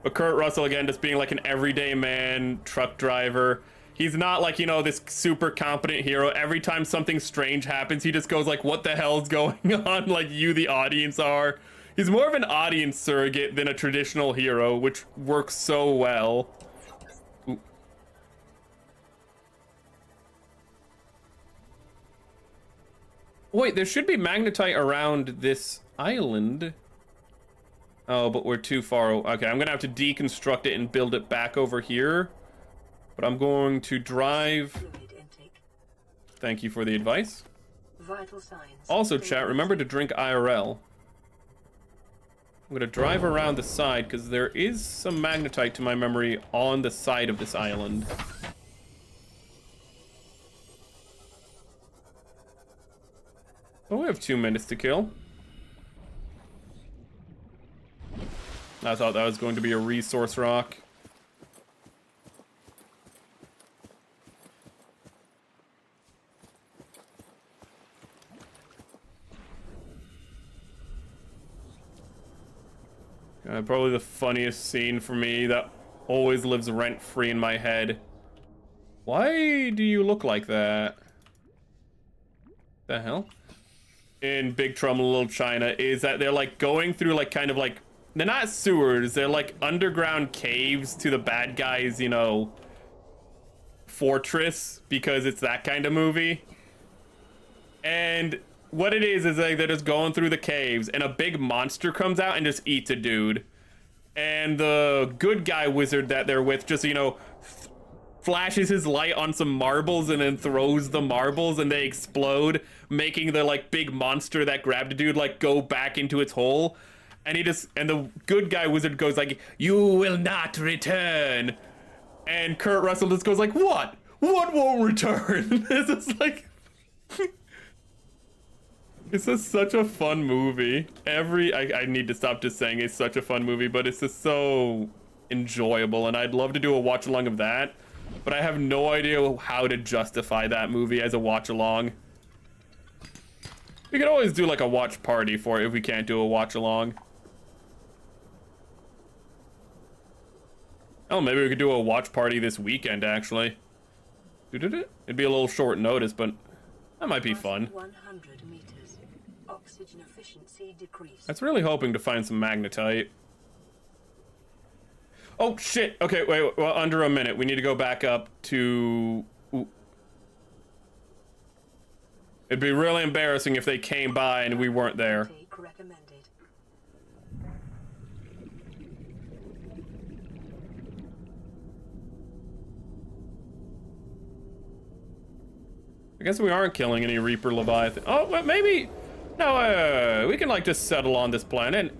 [SPEAKER 2] But Kurt Russell, again, just being like an everyday man, truck driver. He's not like, you know, this super competent hero. Every time something strange happens, he just goes like, what the hell's going on? Like you, the audience, are. He's more of an audience surrogate than a traditional hero, which works so well. Ooh. Wait, there should be magnetite around this island. Oh, but we're too far. Okay, I'm gonna have to deconstruct it and build it back over here. But I'm going to drive. Thank you for the advice.
[SPEAKER 4] Vital signs.
[SPEAKER 2] Also, chat, remember to drink IRL. I'm gonna drive around the side because there is some magnetite to my memory on the side of this island. Oh, we have 2 minutes to kill. I thought that was going to be a resource rock. Probably the funniest scene for me that always lives rent-free in my head. Why do you look like that? The hell? In Big Trouble in Little China is that they're like going through like kind of like, they're not sewers, they're like underground caves to the bad guys, you know, fortress, because it's that kind of movie. And what it is like they're just going through the caves and a big monster comes out and just eats a dude. And the good guy wizard that they're with just, you know, flashes his light on some marbles and then throws the marbles and they explode, making the like big monster that grabbed a dude like go back into its hole. And the good guy wizard goes like, "You will not return." And Kurt Russell just goes like, "What? What won't return?" This is like, it's just such a fun movie. I need to stop just saying it's such a fun movie, but it's just so enjoyable, and I'd love to do a watch along of that, but I have no idea how to justify that movie as a watch along. We could always do like a watch party for it if we can't do a watch along. Oh, maybe we could do a watch party this weekend, actually. It'd be a little short notice, but that might be fun.
[SPEAKER 4] 100 meters. Oxygen efficiency decreased.
[SPEAKER 2] I was really hoping to find some magnetite. Oh, shit. Okay, wait, well, under a minute. We need to go back up to... Ooh. It'd be really embarrassing if they came by and we weren't there.
[SPEAKER 4] Take recommended.
[SPEAKER 2] I guess we aren't killing any Reaper Leviathan. Oh, well, maybe... No, we can, like, just settle on this planet.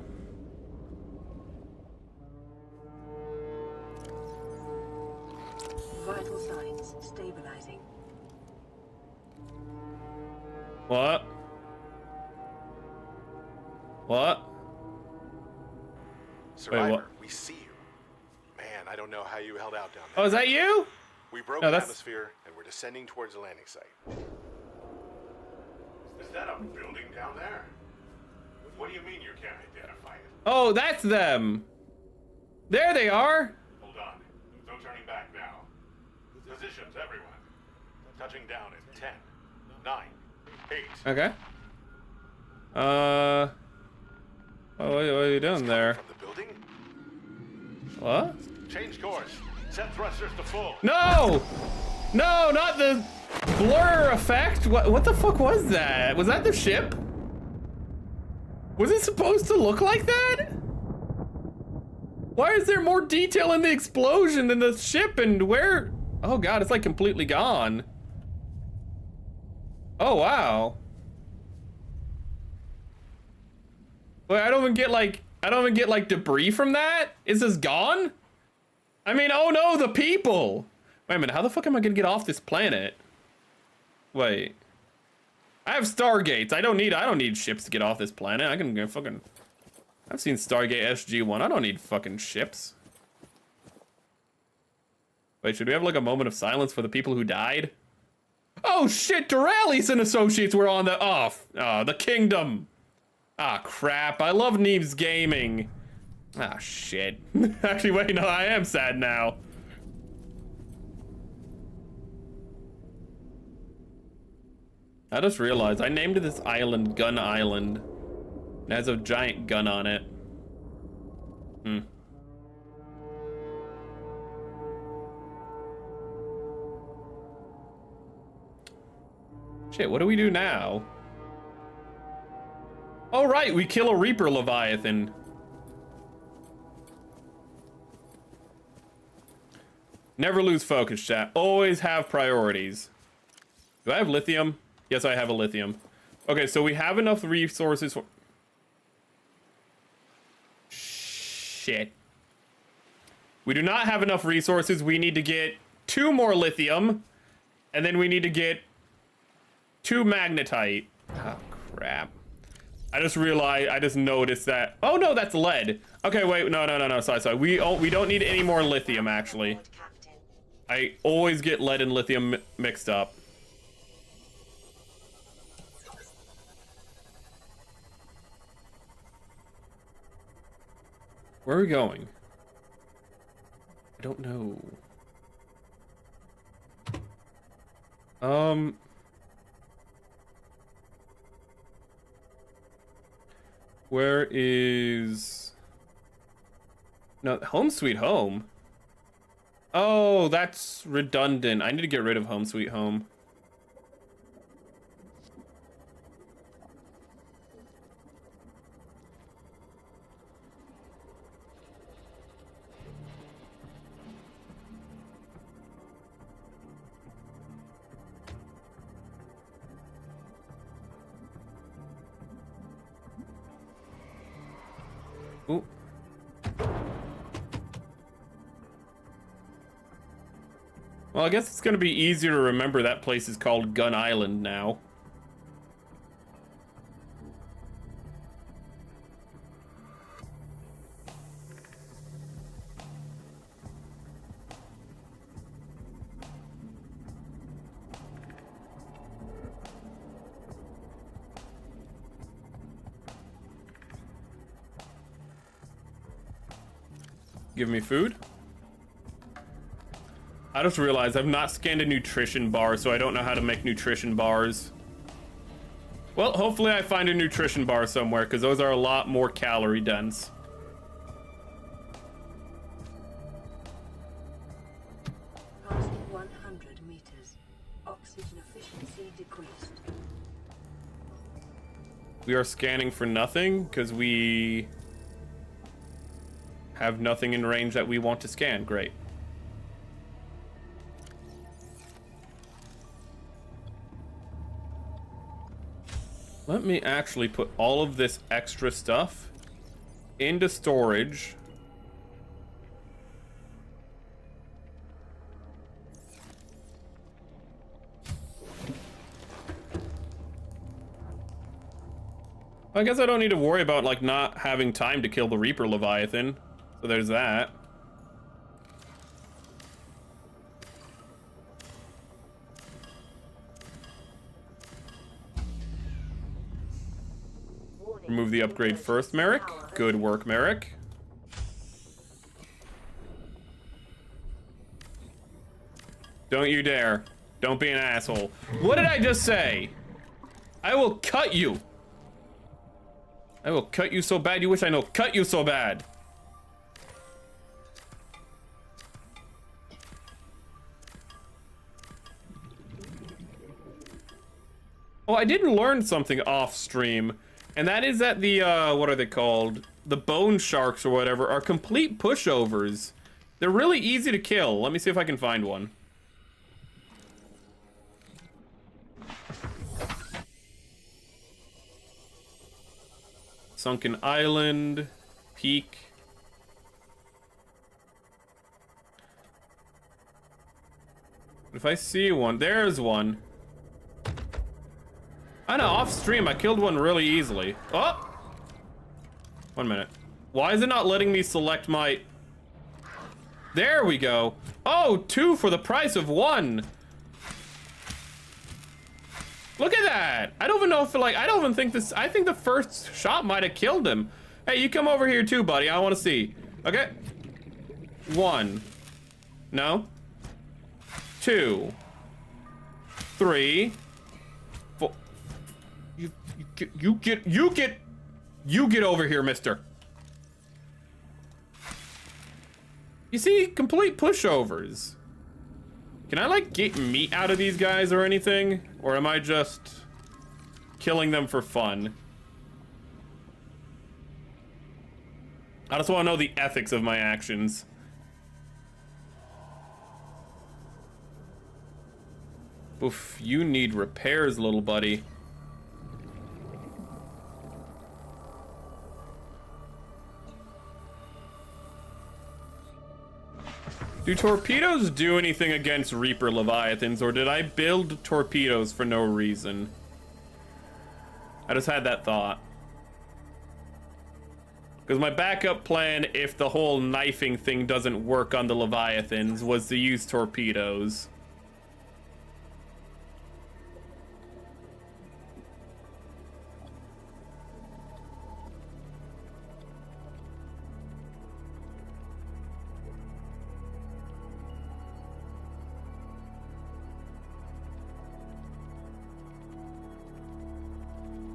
[SPEAKER 4] Vital signs stabilizing.
[SPEAKER 2] What? What?
[SPEAKER 3] Survivor,
[SPEAKER 2] what?
[SPEAKER 3] we see you. Man, I don't know how you held out down there.
[SPEAKER 2] Oh, is that you?
[SPEAKER 3] We broke
[SPEAKER 2] No,
[SPEAKER 3] the
[SPEAKER 2] that's-
[SPEAKER 3] atmosphere and we're descending towards the landing site. Is that a building down there? What do you mean you can't identify it?
[SPEAKER 2] Oh, that's them. There they are.
[SPEAKER 3] Hold on. No turning back now. Positions, everyone. Touching down in 10, 9, 8.
[SPEAKER 2] Okay. What are you doing there?
[SPEAKER 3] From the building?
[SPEAKER 2] What?
[SPEAKER 3] Change course. Set thrusters to full.
[SPEAKER 2] No! No, not the blur effect. What the fuck was that? Was that the ship? Was it supposed to look like that? Why is there more detail in the explosion than the ship, and where? Oh god, it's like completely gone. Oh wow. Wait, I don't even get like debris from that? Is this gone? I mean, oh no, the people! Wait a minute, how the fuck am I gonna get off this planet? Wait. I have Stargates. I don't need ships to get off this planet. I can go fucking... I've seen Stargate SG-1. I don't need fucking ships. Wait, should we have like a moment of silence for the people who died? Oh shit, Doralis and Associates were on the... the Kingdom. Ah, crap. I love Neves Gaming. Ah, shit. Actually, wait, no, I am sad now. I just realized I named this island Gun Island. It has a giant gun on it. Shit, what do we do now? Oh, right, we kill a Reaper Leviathan. Never lose focus, chat. Always have priorities. Do I have lithium? Yes, I have a lithium. Okay, so we have enough resources for... Shit. We do not have enough resources. We need to get 2 more lithium. And then we need to get 2 magnetite. Oh, crap. I just realized, I just noticed that. Oh, no, that's lead. Okay, wait, no, sorry. We don't need any more lithium, actually. I always get lead and lithium mixed up. Where are we going? I don't know. Where is... No, Home Sweet Home? Oh, that's redundant. I need to get rid of Home Sweet Home. Ooh. Well, I guess it's gonna be easier to remember that place is called Gun Island now. Give me food. I just realized I've not scanned a nutrition bar, so I don't know how to make nutrition bars. Well, hopefully I find a nutrition bar somewhere, because those are a lot more calorie dense.
[SPEAKER 4] Passing 100 meters. Oxygen efficiency decreased.
[SPEAKER 2] We are scanning for nothing, because we have nothing in range that we want to scan. Great. Let me actually put all of this extra stuff into storage. I guess I don't need to worry about, like, not having time to kill the Reaper Leviathan. So there's that. Remove the upgrade first, Merrick. Good work, Merrick. Don't you dare. Don't be an asshole. What did I just say? I will cut you. I will cut you so bad you wish I know cut you so bad. Oh, I did learn something off stream, and that is that the, what are they called? The bone sharks or whatever are complete pushovers. They're really easy to kill. Let me see if I can find one. Sunken Island, Peak. If I see one, there's one. I know, off stream, I killed one really easily. Oh! 1 minute. Why is it not letting me select my... There we go. Oh, 2 for the price of 1. Look at that. I don't even know if, like, I don't even think this... I think the first shot might have killed him. Hey, you come over here too, buddy. I want to see. Okay. 1. No. 2. 3. 4. You get over here, mister. You see, complete pushovers. Can I, like, get meat out of these guys or anything? Or am I just killing them for fun? I just want to know the ethics of my actions. Oof, you need repairs, little buddy. Do torpedoes do anything against Reaper Leviathans, or did I build torpedoes for no reason? I just had that thought. Because my backup plan, if the whole knifing thing doesn't work on the Leviathans, was to use torpedoes.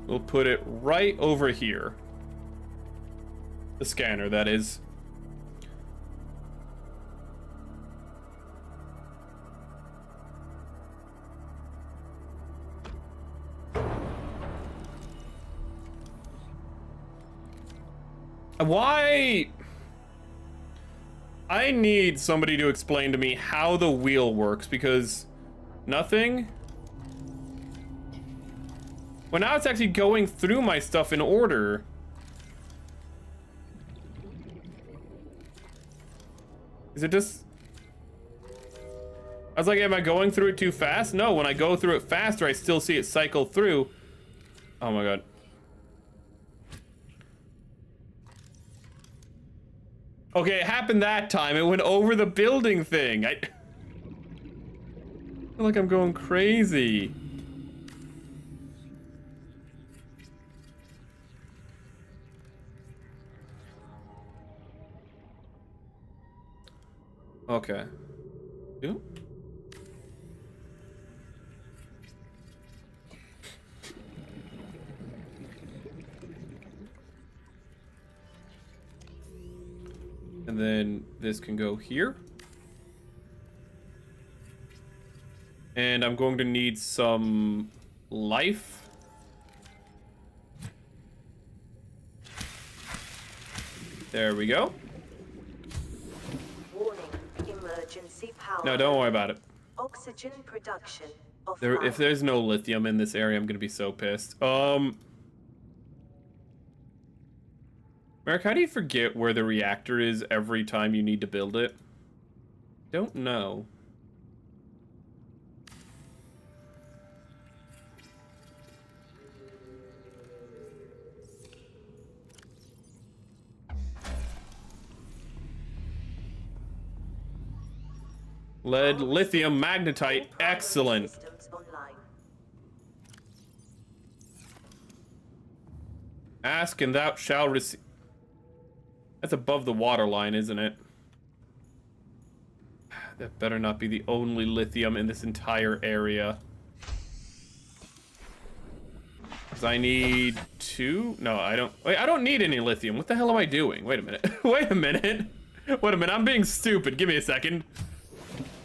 [SPEAKER 2] We'll put it right over here. The scanner, that is. Why? I need somebody to explain to me how the wheel works, because nothing. Well, now it's actually going through my stuff in order. Is it just... I was like, am I going through it too fast? No, when I go through it faster, I still see it cycle through. Oh my god. Okay, it happened that time. It went over the building thing. I feel like I'm going crazy. Okay. Yep. And then this can go here. And I'm going to need some life. There we go.
[SPEAKER 4] Emergency power.
[SPEAKER 2] No, don't worry about it.
[SPEAKER 4] Oxygen production.
[SPEAKER 2] If there's no lithium in this area, I'm gonna be so pissed. Merrick, how do you forget where the reactor is every time you need to build it? Don't know. Lead, lithium, magnetite, excellent. Ask and thou shalt receive. That's above the water line, isn't it? That better not be the only lithium in this entire area. Because I need 2? No, I don't. Wait, I don't need any lithium. What the hell am I doing? Wait a minute. Wait a minute. Wait a minute. I'm being stupid. Give me a second.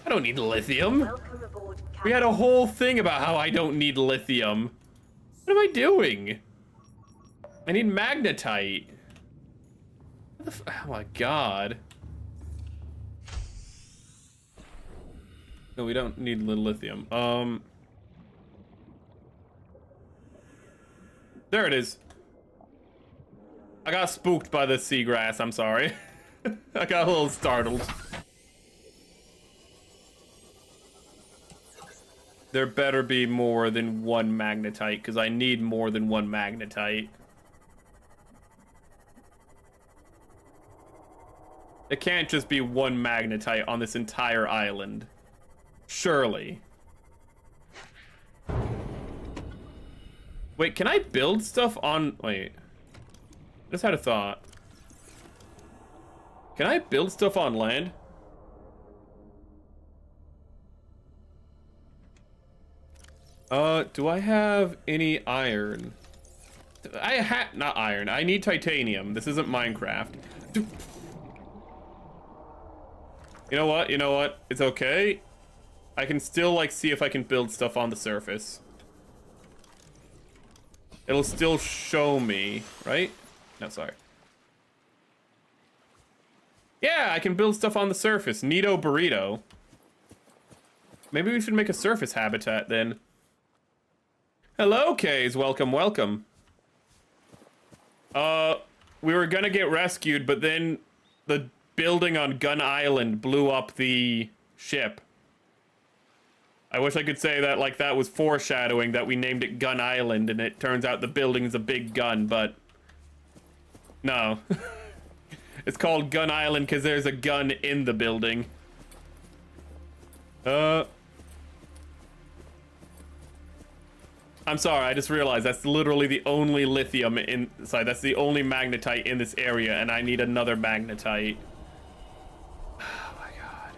[SPEAKER 2] I don't need lithium. We had a whole thing about how I don't need lithium. What am I doing? I need magnetite. What the oh my god. No, we don't need lithium. There it is. I got spooked by the seagrass, I'm sorry. I got a little startled. There better be more than 1 magnetite, because I need more than 1 magnetite. It can't just be 1 magnetite on this entire island. Surely. Wait, can I build stuff on... Wait. Just had a thought. Can I build stuff on land? Do I have any iron? Not iron. I need titanium. This isn't Minecraft. You know what? You know what? It's okay. I can still, like, see if I can build stuff on the surface. It'll still show me, right? No, sorry. Yeah, I can build stuff on the surface. Neato burrito. Maybe we should make a surface habitat then. Hello, Kays. Welcome, welcome. We were gonna get rescued, but then the building on Gun Island blew up the ship. I wish I could say that like that was foreshadowing that we named it Gun Island and it turns out the building's a big gun, but no. It's called Gun Island because there's a gun in the building. I'm sorry, I just realized that's literally the only lithium that's the only magnetite in this area, and I need another magnetite. Oh my god.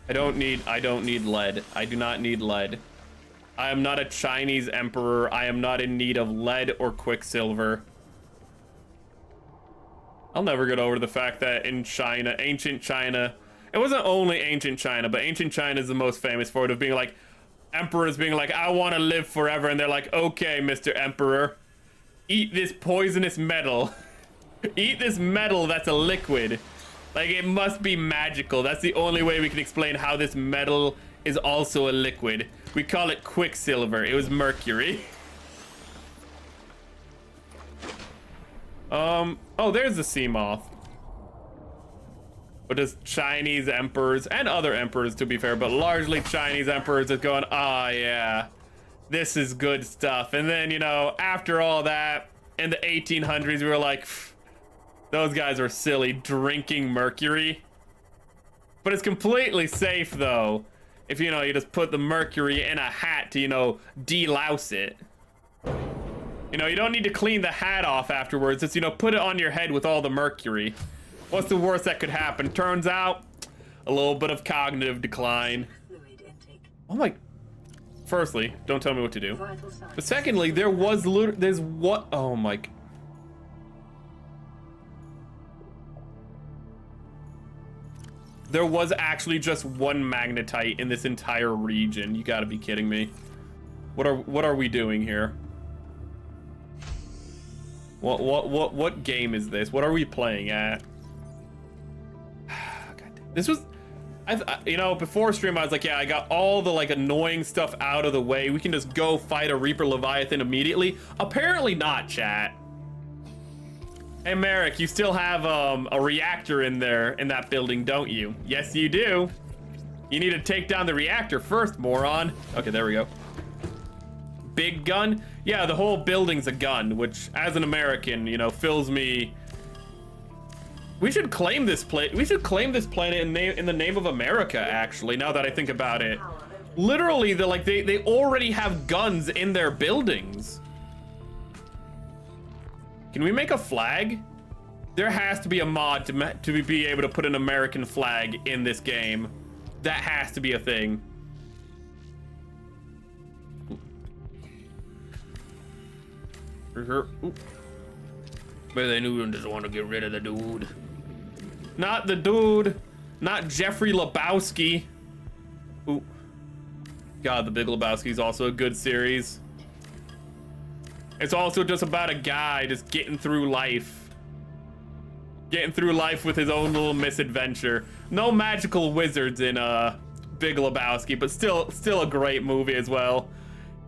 [SPEAKER 2] I don't need lead. I do not need lead. I am not a Chinese emperor. I am not in need of lead or quicksilver. I'll never get over the fact that in China, ancient China, it wasn't only ancient China, but ancient China is the most famous for it, of being like, emperors being like, I want to live forever, and they're like, okay, Mr. Emperor, eat this poisonous metal. Eat this metal that's a liquid. Like, it must be magical. That's the only way we can explain how this metal is also a liquid. We call it quicksilver. It was mercury. Oh, there's the sea moth. But just Chinese emperors, and other emperors to be fair, but largely Chinese emperors is going, ah, yeah, this is good stuff. And then, you know, after all that, in the 1800s, we were like, those guys were silly, drinking mercury. But it's completely safe, though, if, you know, you just put the mercury in a hat to, you know, delouse it. You know, you don't need to clean the hat off afterwards. Just, you know, put it on your head with all the mercury. What's the worst that could happen? Turns out, a little bit of cognitive decline. Oh my... Firstly, don't tell me what to do. But secondly, there's what... Oh my... There was actually just one magnetite in this entire region. You gotta be kidding me. What are we doing here? What game is this? What are we playing at? This was, you know, before stream I was like, yeah, I got all the like annoying stuff out of the way. We can just go fight a Reaper Leviathan immediately. Apparently not, chat. Hey Merrick, you still have a reactor in there in that building, don't you? Yes, you do. You need to take down the reactor first, moron. Okay, there we go. Big gun? Yeah, the whole building's a gun, which as an American, you know, fills me. We should claim this planet. We should claim this planet in the name of America, actually, now that I think about it. Literally, they already have guns in their buildings. Can we make a flag? There has to be a mod to be able to put an American flag in this game. That has to be a thing. But they knew just want to get rid of the dude. Not the dude. Not Jeffrey Lebowski. Ooh. God, The Big Lebowski is also a good series. It's also just about a guy just getting through life. Getting through life with his own little misadventure. No magical wizards in Big Lebowski, but still a great movie as well.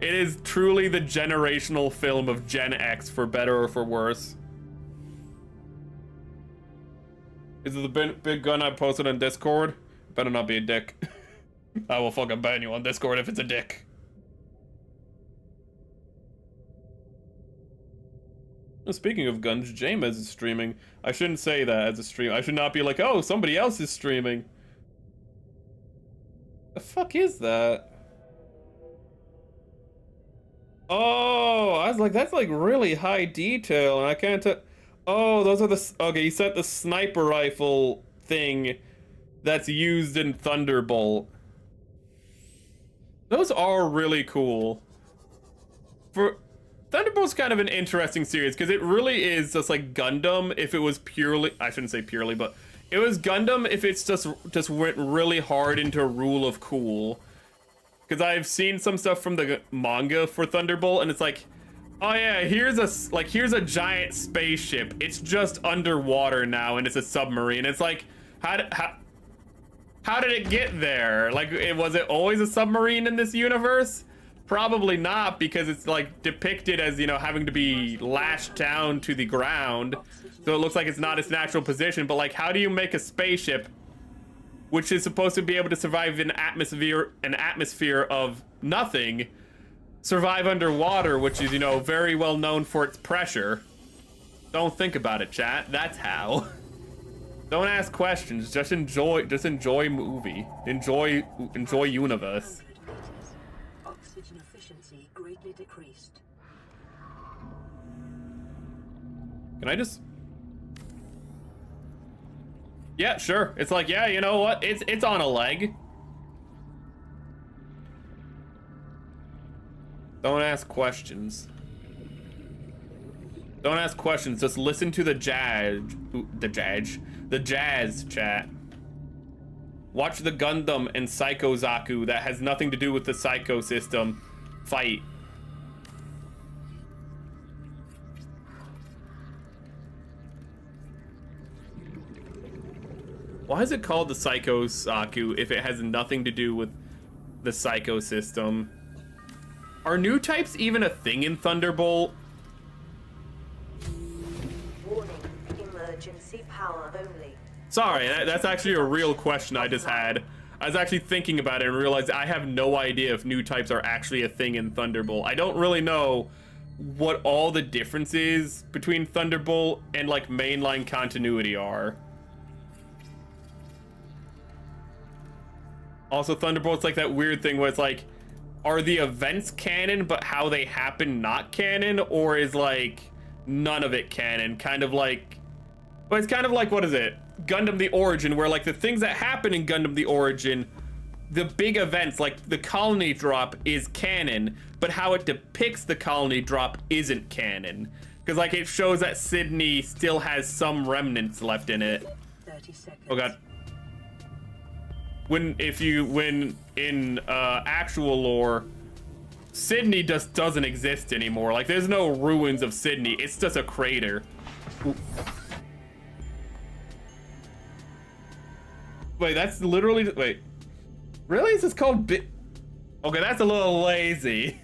[SPEAKER 2] It is truly the generational film of Gen X, for better or for worse. Is it the big gun I posted on Discord? Better not be a dick. I will fucking ban you on Discord if it's a dick. Speaking of guns, James is streaming. I shouldn't say that as a stream. I should not be like, oh, somebody else is streaming. The fuck is that? Oh, I was like, that's like really high detail, and I can't. Oh, those are the. Okay, you set the sniper rifle thing that's used in Thunderbolt. Those are really cool. For Thunderbolt's kind of an interesting series because it really is just like Gundam if it was purely. I shouldn't say purely, but it was Gundam if it's just went really hard into rule of cool. Because I've seen some stuff from the manga for Thunderbolt, and it's like, oh yeah, here's a giant spaceship. It's just underwater now, and it's a submarine. It's like, how did it get there? Like, was it always a submarine in this universe? Probably not, because it's like depicted as, you know, having to be lashed down to the ground, so it looks like it's not its natural position. But like, how do you make a spaceship which is supposed to be able to survive an atmosphere of nothing, survive underwater, which is, you know, very well known for its pressure? Don't think about it, chat. That's how. Don't ask questions. Just enjoy movie. Enjoy universe.
[SPEAKER 4] Oxygen efficiency greatly decreased.
[SPEAKER 2] Can I just? Yeah, sure. It's like, yeah, you know what? It's on a leg. Don't ask questions. Don't ask questions. Just listen to the jazz chat. Watch the Gundam and Psycho Zaku that has nothing to do with the Psycho system fight. Why is it called the Psycho Zaku if it has nothing to do with the Psycho system? Are new types even a thing in Thunderbolt?
[SPEAKER 4] Warning, emergency power only.
[SPEAKER 2] Sorry, that's actually a real question I just had. I was actually thinking about it and realized I have no idea if new types are actually a thing in Thunderbolt. I don't really know what all the differences between Thunderbolt and like mainline continuity are. Also, Thunderbolt's like that weird thing where it's like, are the events canon but how they happen not canon, or is like none of it canon? Kind of like, well, it's kind of like, what is it? Gundam the Origin, where like the things that happen in Gundam the Origin, the big events like the colony drop is canon, but how it depicts the colony drop isn't canon. Because like it shows that Sydney still has some remnants left in it.
[SPEAKER 4] 30 seconds.
[SPEAKER 2] Oh god. When in actual lore, Sydney just doesn't exist anymore. Like there's no ruins of Sydney. It's just a crater. Ooh. Wait, that's literally, wait. Really? Is this called Okay, that's a little lazy.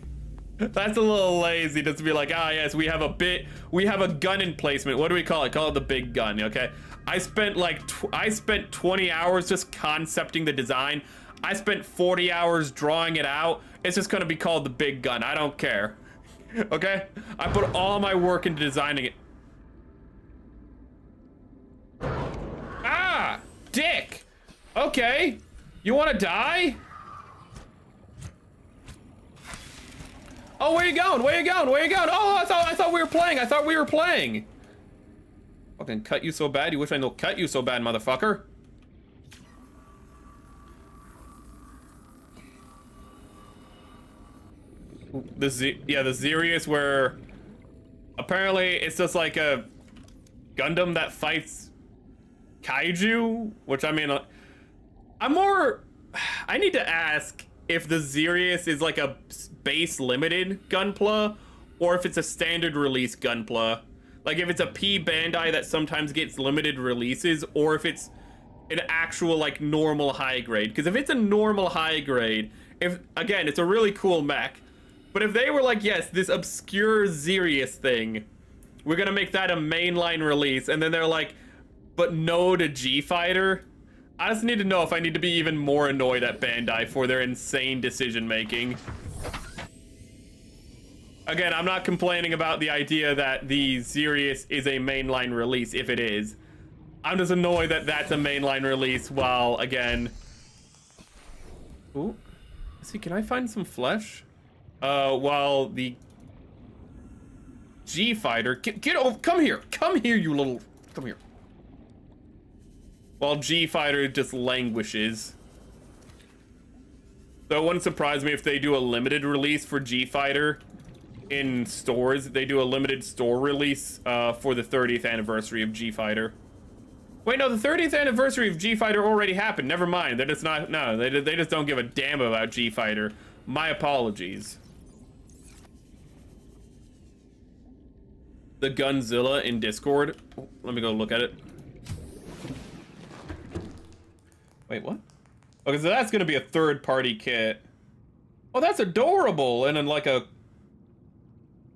[SPEAKER 2] That's a little lazy just to be like, ah, yes, we have a gun emplacement. What do we call it? Call it the big gun, okay? I spent like, I spent 20 hours just concepting the design. I spent 40 hours drawing it out. It's just gonna be called the big gun. I don't care, okay? I put all my work into designing it. Ah, dick. Okay, you wanna die? Oh, where you going? Where you going? Where you going? Oh, I thought we were playing. I thought we were playing. Fucking cut you so bad. You wish I know cut you so bad, motherfucker. The Xerius, where apparently it's just like a Gundam that fights kaiju, which I mean, I need to ask if the Xerius is like a base limited Gunpla, or if it's a standard release Gunpla. Like if it's a P Bandai that sometimes gets limited releases, or if it's an actual like normal high grade. Because if it's a normal high grade, again, it's a really cool mech. But if they were like, yes, this obscure Xerius thing, we're gonna make that a mainline release, and then they're like, but no to G Fighter. I just need to know if I need to be even more annoyed at Bandai for their insane decision making. Again, I'm not complaining about the idea that the Xerius is a mainline release, if it is. I'm just annoyed that that's a mainline release while, again... Ooh. Let's see, can I find some flesh? While the G fighter. Get over. Come here. Come here, you little. Come here. While G fighter just languishes. So it wouldn't surprise me if they do a limited release for G fighter in stores. They do a limited store release for the 30th anniversary of G fighter. Wait, no, the 30th anniversary of G fighter already happened. Never mind. They're just not. No, they just don't give a damn about G fighter. My apologies. The Gunzilla in Discord. Let me go look at it. Wait, what? Okay, so that's gonna be a third-party kit. Oh, that's adorable, and in like a,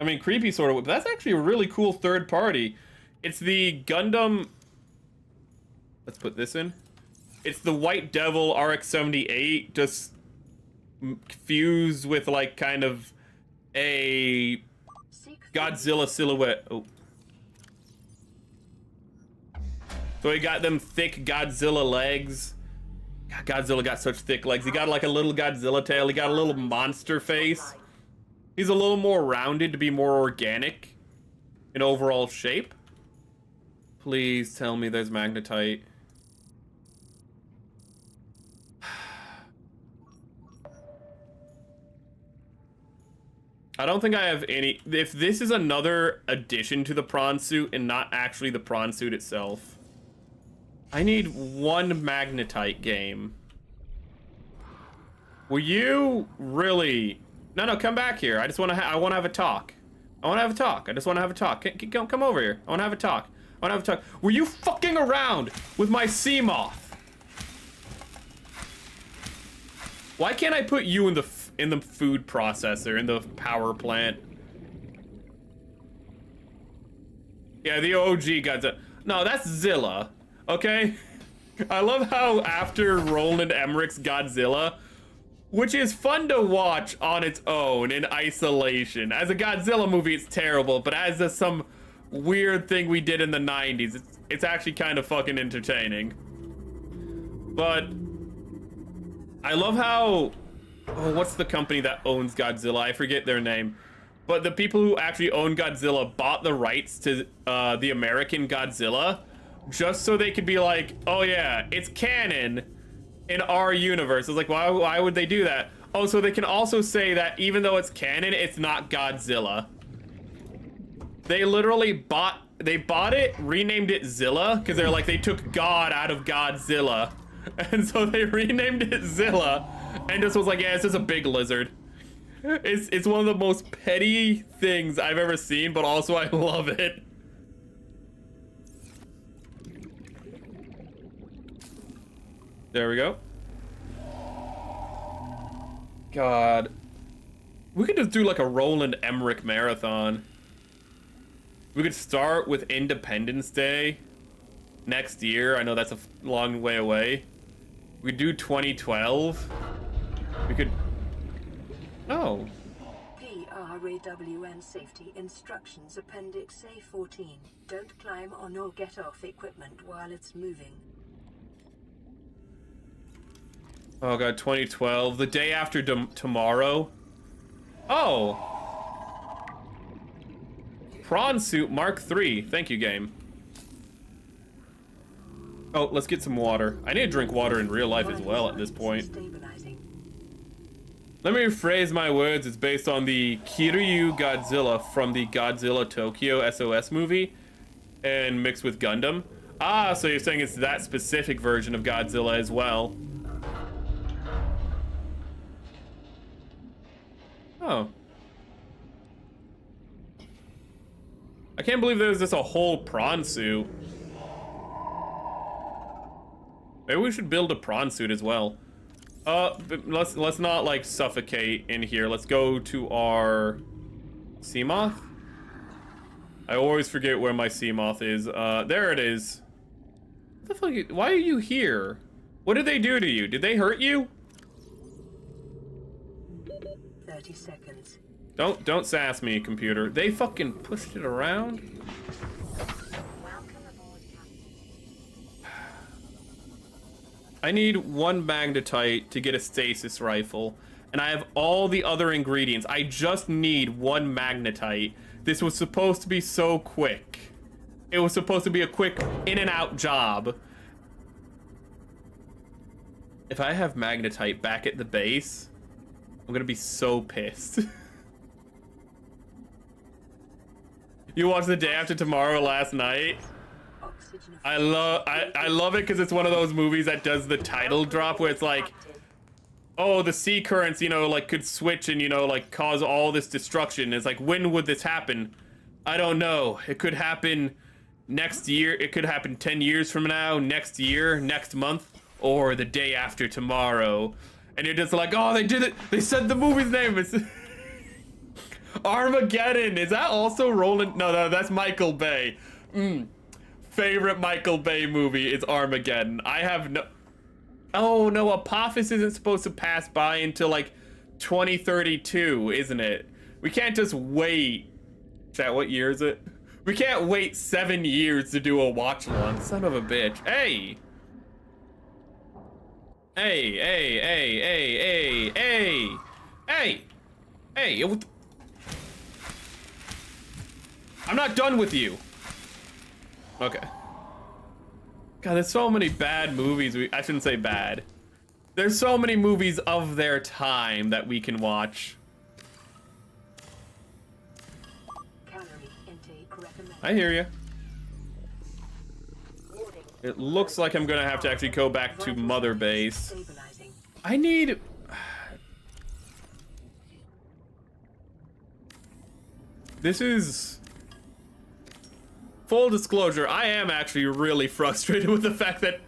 [SPEAKER 2] I mean, creepy sort of. But that's actually a really cool third-party. It's the Gundam. Let's put this in. It's the White Devil RX-78, just fused with like kind of a Godzilla silhouette. Oh. So he got them thick Godzilla legs. God, Godzilla got such thick legs. He got like a little Godzilla tail. He got a little monster face. He's a little more rounded to be more organic in overall shape. Please tell me there's magnetite. I don't think I have any. If this is another addition to the prawn suit and not actually the prawn suit itself, I need one magnetite game. Will you really? No, come back here. I just want to. I want to have a talk. I want to have a talk. I just want to have a talk. Come over here. I want to have a talk. I want to have a talk. Were you fucking around with my sea moth? Why can't I put you in the food processor, in the power plant? Yeah, the OG Godzilla. No, that's Zilla. Okay? I love how after Roland Emmerich's Godzilla, which is fun to watch on its own in isolation. As a Godzilla movie, it's terrible, but as some weird thing we did in the 90s, it's actually kind of fucking entertaining. But I love how, oh, what's the company that owns Godzilla? I forget their name. But the people who actually own Godzilla bought the rights to the American Godzilla just so they could be like, oh yeah, it's canon in our universe. It's like, why would they do that? Oh, so they can also say that even though it's canon, it's not Godzilla. They literally bought it, renamed it Zilla, because they're like, they took God out of Godzilla. And so they renamed it Zilla, and just was like, yeah, it's just a big lizard. It's one of the most petty things I've ever seen, but also I love it. There we go. God. We could just do like a Roland Emmerich marathon. We could start with Independence Day next year. I know that's a long way away. We could do 2012. We could... Oh.
[SPEAKER 4] PRAWN Safety Instructions Appendix A14. Don't climb on or get off equipment while it's moving.
[SPEAKER 2] Oh god, 2012. The day after tomorrow. Oh. Prawn Suit Mark III. Thank you, game. Oh, let's get some water. I need to drink water in real life as well at this point. Let me rephrase my words. It's based on the Kiryu Godzilla from the Godzilla Tokyo SOS movie and mixed with Gundam. Ah, so you're saying it's that specific version of Godzilla as well. Oh. I can't believe there's just a whole prawn suit. Maybe we should build a prawn suit as well. But let's not like suffocate in here. Let's go to our Seamoth. I always forget where my Seamoth is. There it is. What the fuck? Why are you here? What did they do to you? Did they hurt you?
[SPEAKER 4] 30 seconds.
[SPEAKER 2] Don't sass me, computer. They fucking pushed it around. I need one magnetite to get a stasis rifle, and I have all the other ingredients. I just need one magnetite This was supposed to be so quick. It was supposed to be a quick in and out job. If I have magnetite back at the base, I'm gonna be so pissed. You watched The Day After Tomorrow last night? I love it because it's one of those movies that does the title drop where it's like, oh, the sea currents, you know, like could switch and, you know, like cause all this destruction. It's like, when would this happen? I don't know. It could happen next year. It could happen 10 years from now, next year, next month, or the day after tomorrow. And you're just like, oh, they did it. They said the movie's name. It's Armageddon. Is that also Roland? No, that's Michael Bay. Favorite Michael Bay movie is Armageddon. I have no... Oh, no, Apophis isn't supposed to pass by until, like, 2032, isn't it? We can't just wait. Chat, what year is it? We can't wait 7 years to do a watch-along. Son of a bitch. Hey! Hey, hey, hey, hey, hey, hey! Hey! Hey! I'm not done with you! Okay. God, there's so many bad movies. I shouldn't say bad. There's so many movies of their time that we can watch. I hear you. It looks like I'm gonna have to actually go back to Mother Base. I need... This is... Full disclosure, I am actually really frustrated with the fact that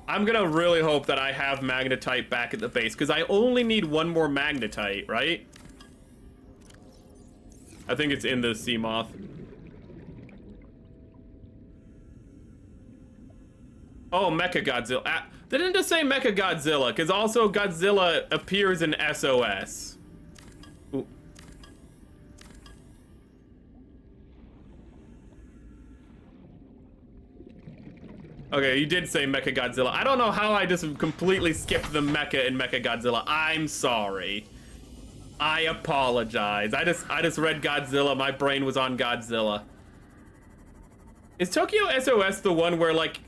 [SPEAKER 2] I'm gonna really hope that I have magnetite back at the base, because I only need one more magnetite, right? I think it's in the sea moth. Oh, Mechagodzilla. They didn't just say Mechagodzilla, because also Godzilla appears in SOS. Ooh. Okay, you did say Mechagodzilla. I don't know how I just completely skipped the mecha in Mechagodzilla. I'm sorry. I apologize. I just read Godzilla. My brain was on Godzilla. Is Tokyo SOS the one where, like,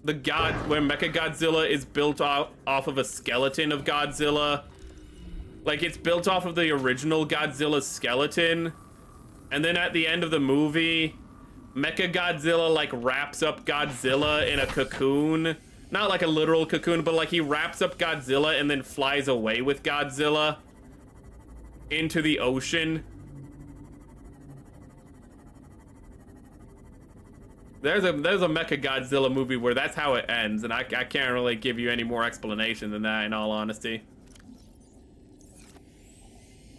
[SPEAKER 2] where Mechagodzilla is built off of a skeleton of Godzilla? Like, it's built off of the original Godzilla skeleton, and then at the end of the movie, Mechagodzilla, like, wraps up Godzilla in a cocoon. Not like a literal cocoon, but like he wraps up Godzilla and then flies away with Godzilla into the ocean. There's a Mechagodzilla movie where that's how it ends, and I can't really give you any more explanation than that, in all honesty.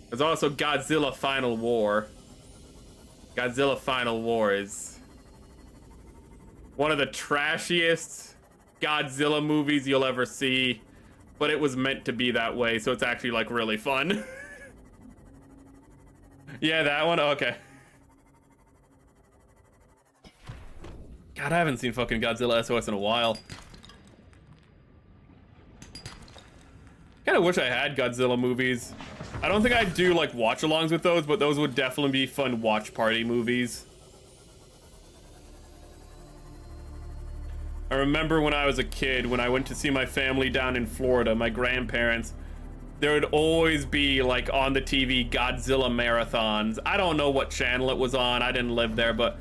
[SPEAKER 2] There's also Godzilla Final War. Godzilla Final War is one of the trashiest Godzilla movies you'll ever see, but it was meant to be that way, so it's actually, like, really fun. Yeah, that one? Okay. God, I haven't seen fucking Godzilla SOS in a while. Kinda wish I had Godzilla movies. I don't think I'd do, like, watch-alongs with those, but those would definitely be fun watch party movies. I remember when I was a kid, when I went to see my family down in Florida, my grandparents, there would always be, like, on the TV, Godzilla marathons. I don't know what channel it was on, I didn't live there, but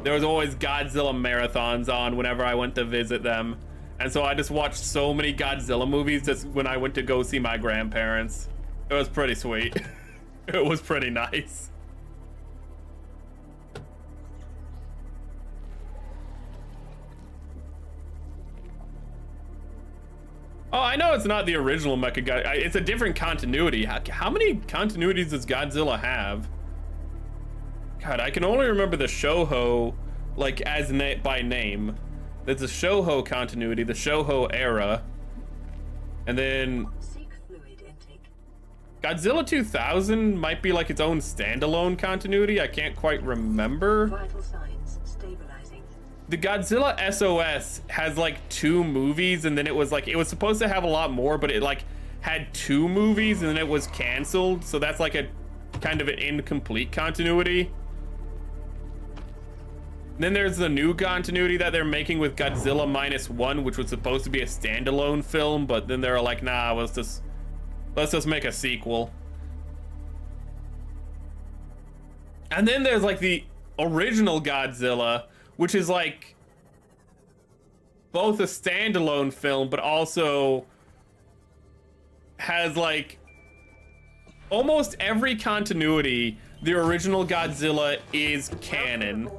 [SPEAKER 2] there was always Godzilla marathons on whenever I went to visit them. And so I just watched so many Godzilla movies just when I went to go see my grandparents. It was pretty sweet. It was pretty nice. Oh, I know it's not the original Mechagodzilla. It's a different continuity. How many continuities does Godzilla have? God, I can only remember the Shoujo, like, by name. There's the Shoujo continuity, the Shoujo era. And then Godzilla 2000 might be like its own standalone continuity. I can't quite remember.
[SPEAKER 4] Vital signs stabilizing.
[SPEAKER 2] The Godzilla SOS has like 2 movies, and then it was supposed to have a lot more, but it like had 2 movies and then it was canceled. So that's like a kind of an incomplete continuity. Then there's the new continuity that they're making with Godzilla -1, which was supposed to be a standalone film, but then they're like, nah, let's just make a sequel. And then there's like the original Godzilla, which is like both a standalone film, but also has like almost every continuity. The original Godzilla is canon.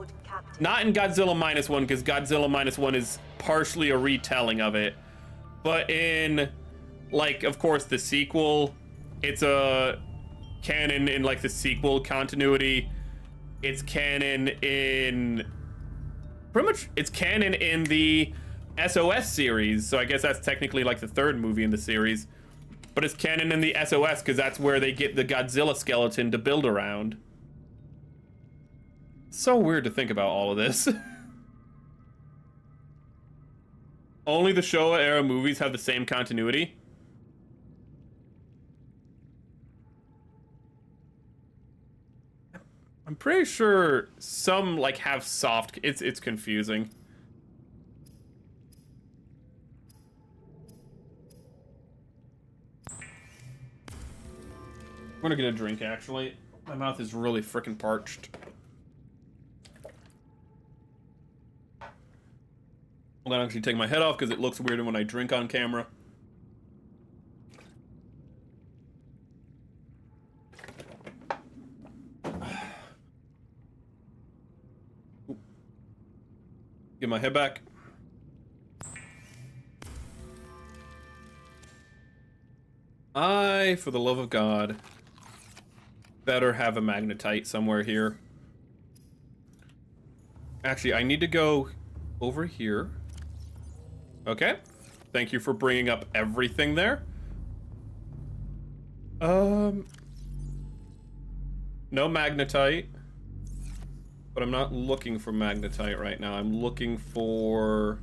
[SPEAKER 2] Not in Godzilla -1, because Godzilla -1 is partially a retelling of it. But in, like, of course, the sequel, it's a canon in, like, the sequel continuity. It's canon in... Pretty much, it's canon in the SOS series. So I guess that's technically, like, the third movie in the series. But it's canon in the SOS, because that's where they get the Godzilla skeleton to build around. So weird to think about all of this. Only the Showa era movies have the same continuity. I'm pretty sure some like have soft. It's confusing. I'm gonna get a drink actually. My mouth is really freaking parched. I'm gonna actually take my head off because it looks weird when I drink on camera. Get my head back. I, for the love of God, better have a magnetite somewhere here. Actually, I need to go over here. Okay. Thank you for bringing up everything there. No magnetite. But I'm not looking for magnetite right now. I'm looking for...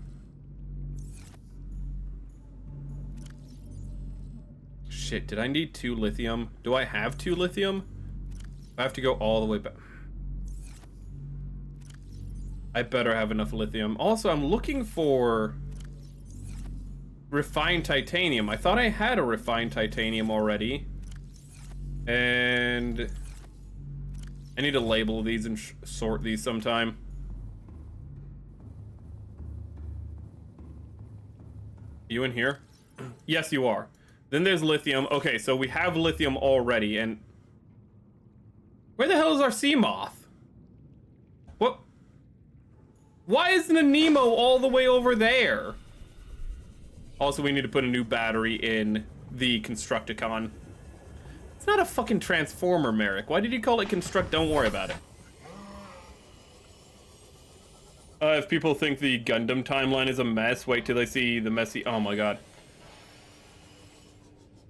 [SPEAKER 2] Shit, did I need 2 lithium? Do I have 2 lithium? I have to go all the way back. I better have enough lithium. Also, I'm looking for refined titanium. I thought I had a refined titanium already. And I need to label these and sort these sometime. You in here? Yes, you are. Then there's lithium. Okay, so we have lithium already, and where the hell is our sea moth? What? Why isn't a Nemo all the way over there? Also, we need to put a new battery in the Constructicon. It's not a fucking transformer, Merrick. Why did you call it Construct? Don't worry about it. If people think the Gundam timeline is a mess, wait till they see the messy... Oh my god.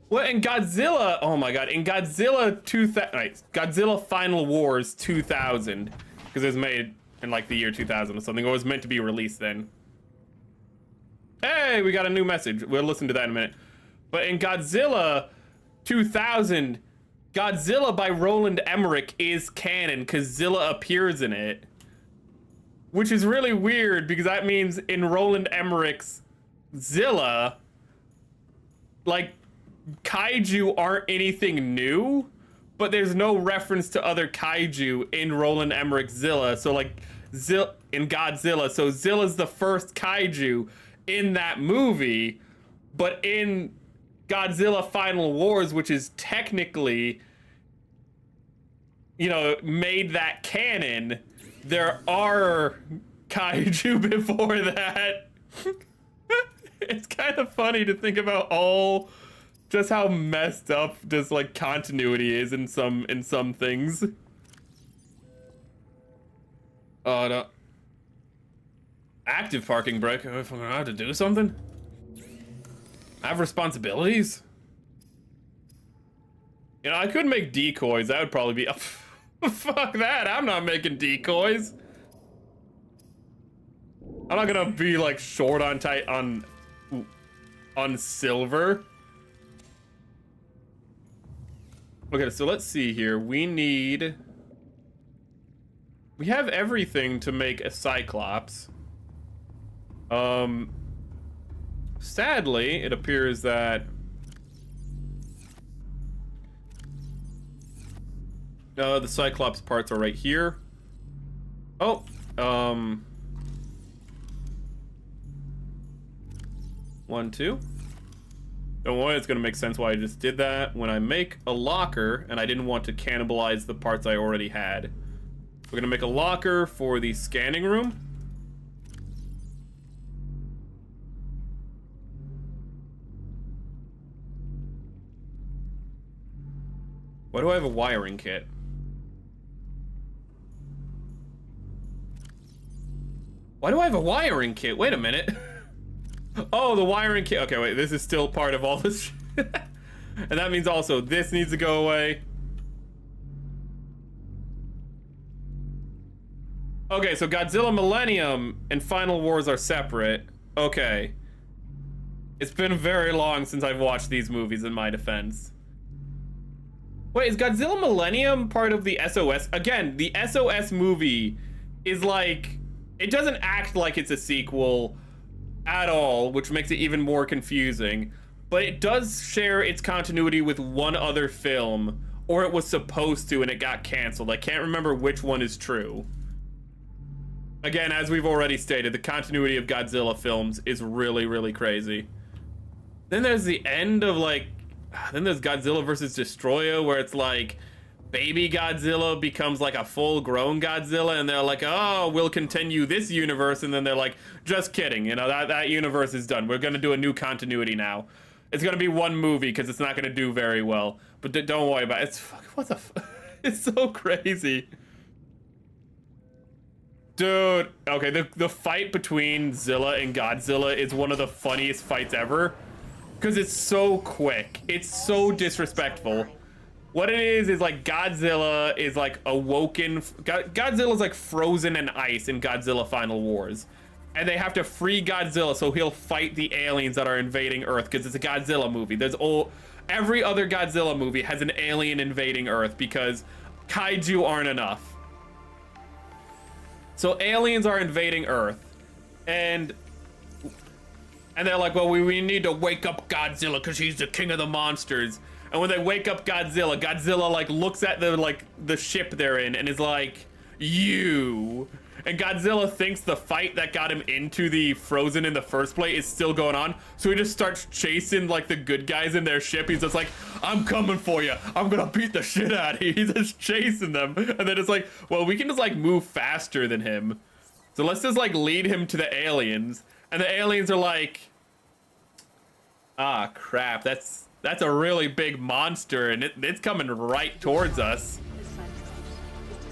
[SPEAKER 2] What, in Godzilla... Oh my god, in Godzilla 2000... Right, Godzilla Final Wars 2000, because it was made in like the year 2000 or something, or it was meant to be released then. Hey, we got a new message. We'll listen to that in a minute. But in Godzilla 2000, Godzilla by Roland Emmerich is canon because Zilla appears in it. Which is really weird because that means in Roland Emmerich's Zilla, like, kaiju aren't anything new, but there's no reference to other kaiju in Roland Emmerich's Zilla. So like, in Godzilla, so Zilla's the first kaiju in that movie, but in Godzilla Final Wars, which is technically, you know, made that canon, there are kaiju before that. It's kind of funny to think about all just how messed up just like continuity is in some things. Oh no. Active parking brake. If I'm gonna have to do something, I have responsibilities. You know, I could make decoys. That would probably be... Fuck that. I'm not making decoys. I'm not gonna be like short on on silver. Okay, so let's see here. We have everything to make a Cyclops. Sadly, it appears that the Cyclops parts are right here. Oh, 1, 2. Don't worry, it's gonna make sense why I just did that. When I make a locker, and I didn't want to cannibalize the parts I already had. We're gonna make a locker for the scanning room. Why do I have a wiring kit? Why do I have a wiring kit? Wait a minute. Oh, the wiring kit. Okay, wait, this is still part of all this shit. And that means also this needs to go away. Okay, so Godzilla Millennium and Final Wars are separate. Okay. It's been very long since I've watched these movies, in my defense. Wait, is Godzilla Millennium part of the SOS? Again, the SOS movie is like... It doesn't act like it's a sequel at all, which makes it even more confusing. But it does share its continuity with one other film, or it was supposed to and it got canceled. I can't remember which one is true. Again, as we've already stated, the continuity of Godzilla films is really, really crazy. Then there's the end of like... Then there's Godzilla vs. Destroyer, where it's like... Baby Godzilla becomes like a full-grown Godzilla, and they're like, oh, we'll continue this universe, and then they're like, just kidding, you know, that universe is done. We're gonna do a new continuity now. It's gonna be one movie, because it's not gonna do very well. But don't worry about it. It's... What the f... It's so crazy. Dude, okay, the fight between Zilla and Godzilla is one of the funniest fights ever. Because it's so quick. It's so disrespectful. What it is like Godzilla is like awoken. Godzilla's like frozen in ice in Godzilla Final Wars. And they have to free Godzilla so he'll fight the aliens that are invading Earth, because it's a Godzilla movie. Every other Godzilla movie has an alien invading Earth because kaiju aren't enough. So aliens are invading Earth. And they're like, well, we need to wake up Godzilla because he's the king of the monsters. And when they wake up Godzilla, Godzilla like looks at the ship they're in and is like, you. And Godzilla thinks the fight that got him into the Frozen in the first place is still going on. So he just starts chasing like the good guys in their ship. He's just like, I'm coming for you. I'm gonna beat the shit out of you. He's just chasing them. And then it's like, well, we can just like move faster than him. So let's just like lead him to the aliens. And the aliens are like, ah, crap, that's a really big monster, and it's coming right towards us.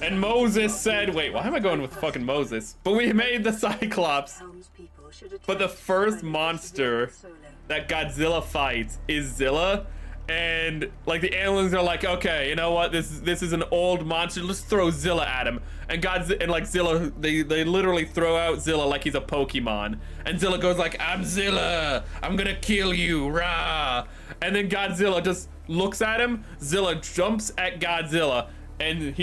[SPEAKER 2] And Moses said, wait, why am I going with fucking Moses? But we made the Cyclops. But the first monster that Godzilla fights is Zilla. And like the aliens are like, okay, you know what? This is an old monster. Let's throw Zilla at him. And Zilla, they literally throw out Zilla like he's a Pokemon. And Zilla goes like, I'm Zilla. I'm gonna kill you, rah. And then Godzilla just looks at him. Zilla jumps at Godzilla, and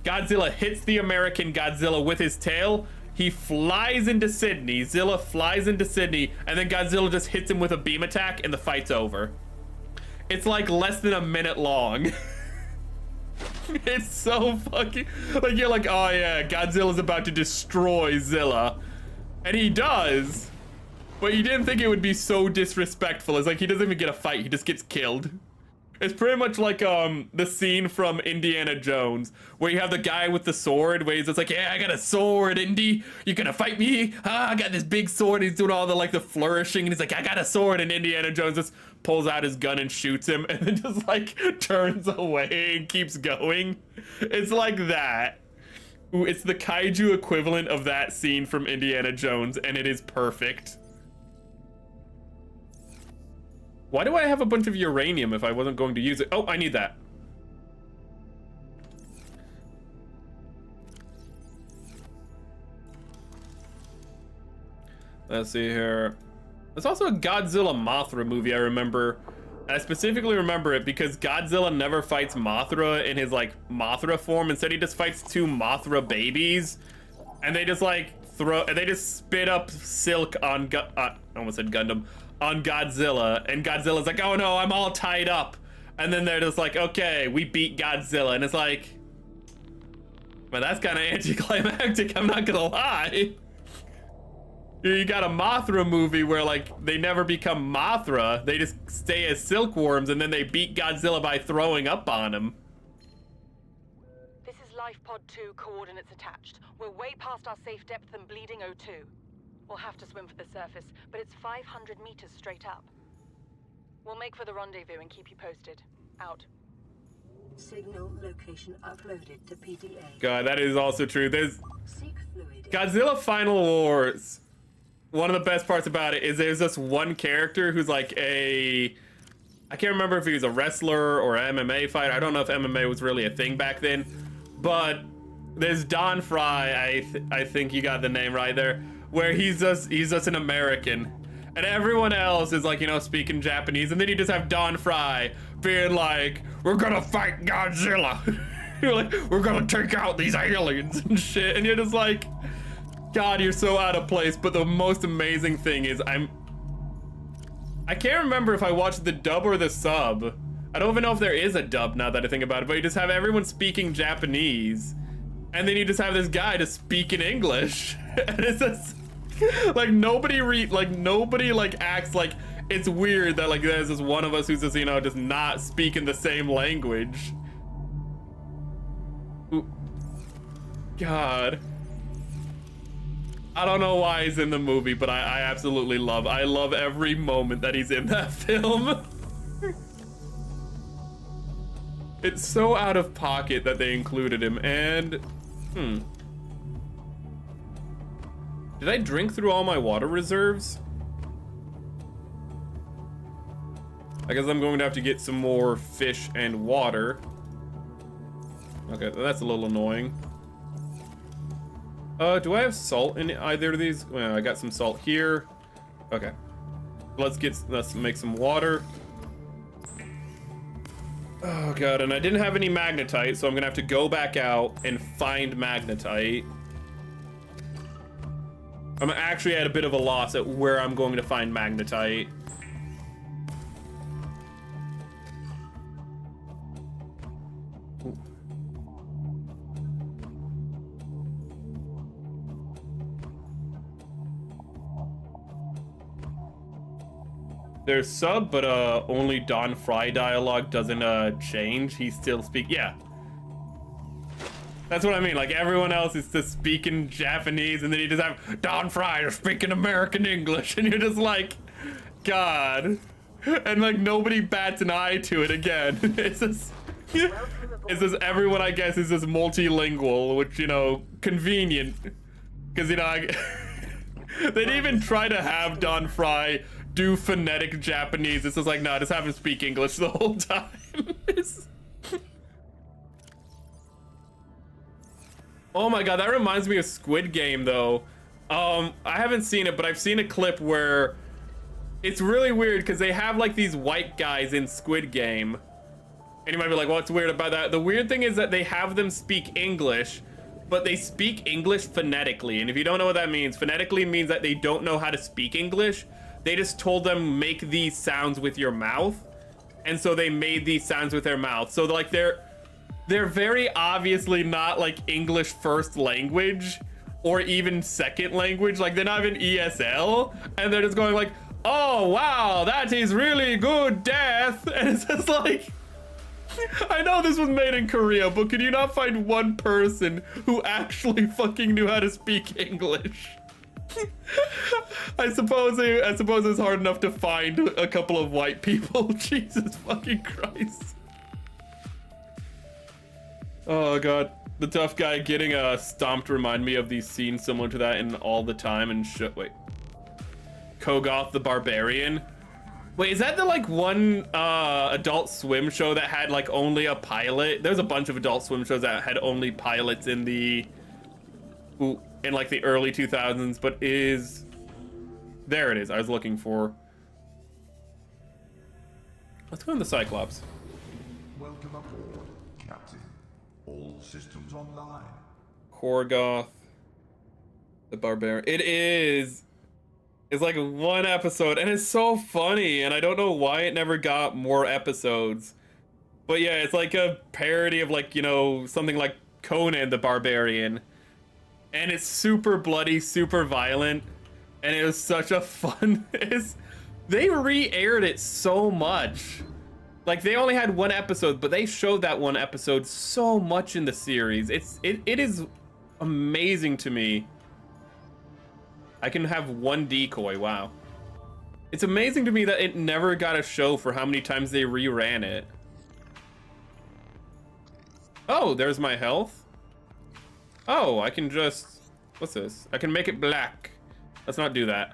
[SPEAKER 2] Godzilla hits the American Godzilla with his tail. He flies into Sydney. Zilla flies into Sydney, and then Godzilla just hits him with a beam attack, and the fight's over. It's like less than a minute long. It's so fucking... Like, you're like, oh yeah, Godzilla's about to destroy Zilla. And he does. But you didn't think it would be so disrespectful. It's like he doesn't even get a fight, he just gets killed. It's pretty much like the scene from Indiana Jones, where you have the guy with the sword, where he's just like, yeah, I got a sword, Indy. You gonna fight me? Ah, I got this big sword. He's doing all the flourishing, and he's like, I got a sword, and Indiana Jones just pulls out his gun and shoots him, and then just like turns away and keeps going. It's like that. Ooh, it's the kaiju equivalent of that scene from Indiana Jones, and it is perfect. Why do I have a bunch of uranium if I wasn't going to use it? Oh, I need that. Let's see here. There's also a Godzilla Mothra movie I remember I specifically remember it because Godzilla never fights Mothra in his like Mothra form. Instead, he just fights two Mothra babies, and they just like they just spit up silk on I almost said Gundam, on Godzilla, and Godzilla's like, oh no, I'm all tied up. And then they're just like, okay, we beat Godzilla. And it's like, man, that's kind of anticlimactic, I'm not gonna lie. You got a Mothra movie where like they never become Mothra, they just stay as silkworms, and then they beat Godzilla by throwing up on him.
[SPEAKER 7] This is Life Pod 2, coordinates attached. We're way past our safe depth and bleeding O2. We'll have to swim for the surface, but it's 500 meters straight up. We'll make for the rendezvous and keep you posted. Out.
[SPEAKER 4] Signal location uploaded to PDA.
[SPEAKER 2] God, that is also true. There's
[SPEAKER 4] Seek fluid.
[SPEAKER 2] Godzilla Final Wars. One of the best parts about it is there's this one character who's like I can't remember if he was a wrestler or an MMA fighter. I don't know if MMA was really a thing back then, but there's Don Fry. I think you got the name right there, where he's just an American, and everyone else is like, you know, speaking Japanese, and then you just have Don Fry being like, we're gonna fight Godzilla. You're like, we're gonna take out these aliens and shit, and you're just like, God, you're so out of place. But the most amazing thing is I can't remember if I watched the dub or the sub. I don't even know if there is a dub now that I think about it, but you just have everyone speaking Japanese, and then you just have this guy just speaking English. And it's just like nobody acts like it's weird that like there's this one of us who's just, you know, just not speaking the same language. Ooh. God. I don't know why he's in the movie, but I absolutely love every moment that he's in that film. It's so out of pocket that they included him, and did I drink through all my water reserves? I guess I'm going to have to get some more fish and water. Okay, that's a little annoying. Do I have salt in either of these? Well, I got some salt here. Okay. Let's make some water. Oh god, and I didn't have any magnetite, so I'm gonna have to go back out and find magnetite. I'm actually at a bit of a loss at where I'm going to find magnetite. There's sub, but only Don Fry dialogue doesn't change. He still speaks. Yeah. That's what I mean. Like everyone else is just speaking Japanese, and then you just have Don Fry speaking American English, and you're just like, God. And like nobody bats an eye to it again. It's just everyone, I guess, is just multilingual, which, you know, convenient. Because, you know, they'd even try to have Don Fry do phonetic Japanese. It's just like, no, just have him speak English the whole time. Oh my god, that reminds me of Squid Game, though. I haven't seen it, but I've seen a clip where it's really weird because they have like these white guys in Squid Game. And you might be like, what's weird about that? The weird thing is that they have them speak English, but they speak English phonetically. And if you don't know what that means, phonetically means that they don't know how to speak English. They just told them make these sounds with your mouth, and so they made these sounds with their mouth. So like they're very obviously not like English first language or even second language. Like they're not even ESL, and they're just going like, oh wow, that is really good death. And it's just like, I know this was made in Korea, but could you not find one person who actually fucking knew how to speak English? I suppose it's hard enough to find a couple of white people. Jesus fucking Christ. Oh god. The tough guy getting stomped remind me of these scenes similar to that in All the Time and shit. Wait. Kogoth the Barbarian. Wait, is that the like one Adult Swim show that had like only a pilot? There's a bunch of Adult Swim shows that had only pilots in the in like the early 2000s, but there it is. I was looking for Let's go in the Cyclops.
[SPEAKER 8] Welcome aboard, Captain. All systems online.
[SPEAKER 2] Korgoth, the Barbarian. It is. It's like one episode, and it's so funny, and I don't know why it never got more episodes. But yeah, it's like a parody of, like, you know, something like Conan the Barbarian. And it's super bloody, super violent, and it was such a fun... They re-aired it so much. Like, they only had one episode, but they showed that one episode so much in the series. It is amazing to me. I can have one decoy, wow. It's amazing to me that it never got a show for how many times they reran it. Oh, there's my health. Oh, I can just... What's this? I can make it black. Let's not do that.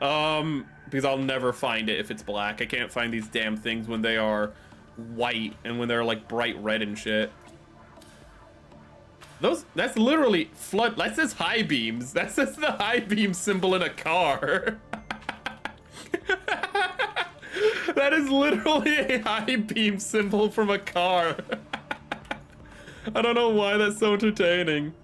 [SPEAKER 2] Because I'll never find it if it's black. I can't find these damn things when they are white and when they're like bright red and shit. That's literally flood. That's just high beams. That's just the high beam symbol in a car. That is literally a high beam symbol from a car. I don't know why that's so entertaining.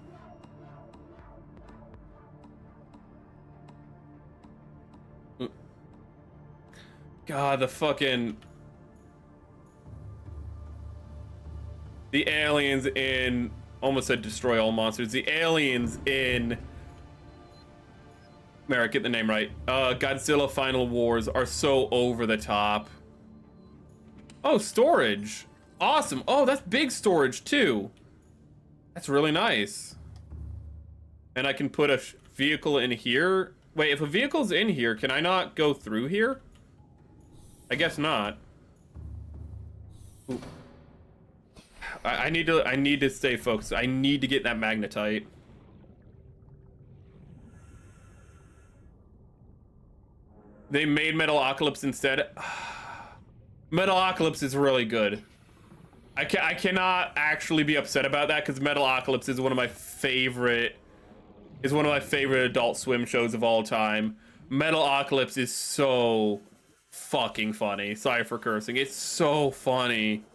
[SPEAKER 2] God, the aliens in... Almost said destroy all monsters. The aliens in... Merrick, get the name right. Godzilla Final Wars are so over the top. Oh, storage. Awesome. Oh, that's big storage too. That's really nice. And I can put a vehicle in here. Wait, if a vehicle's in here, can I not go through here? I guess not. Ooh. I need to stay focused. I need to get that magnetite. They made Metalocalypse instead. Metalocalypse is really good. I cannot actually be upset about that because Metalocalypse is one of my favorite Adult Swim shows of all time. Metalocalypse is so fucking funny. Sorry for cursing. It's so funny.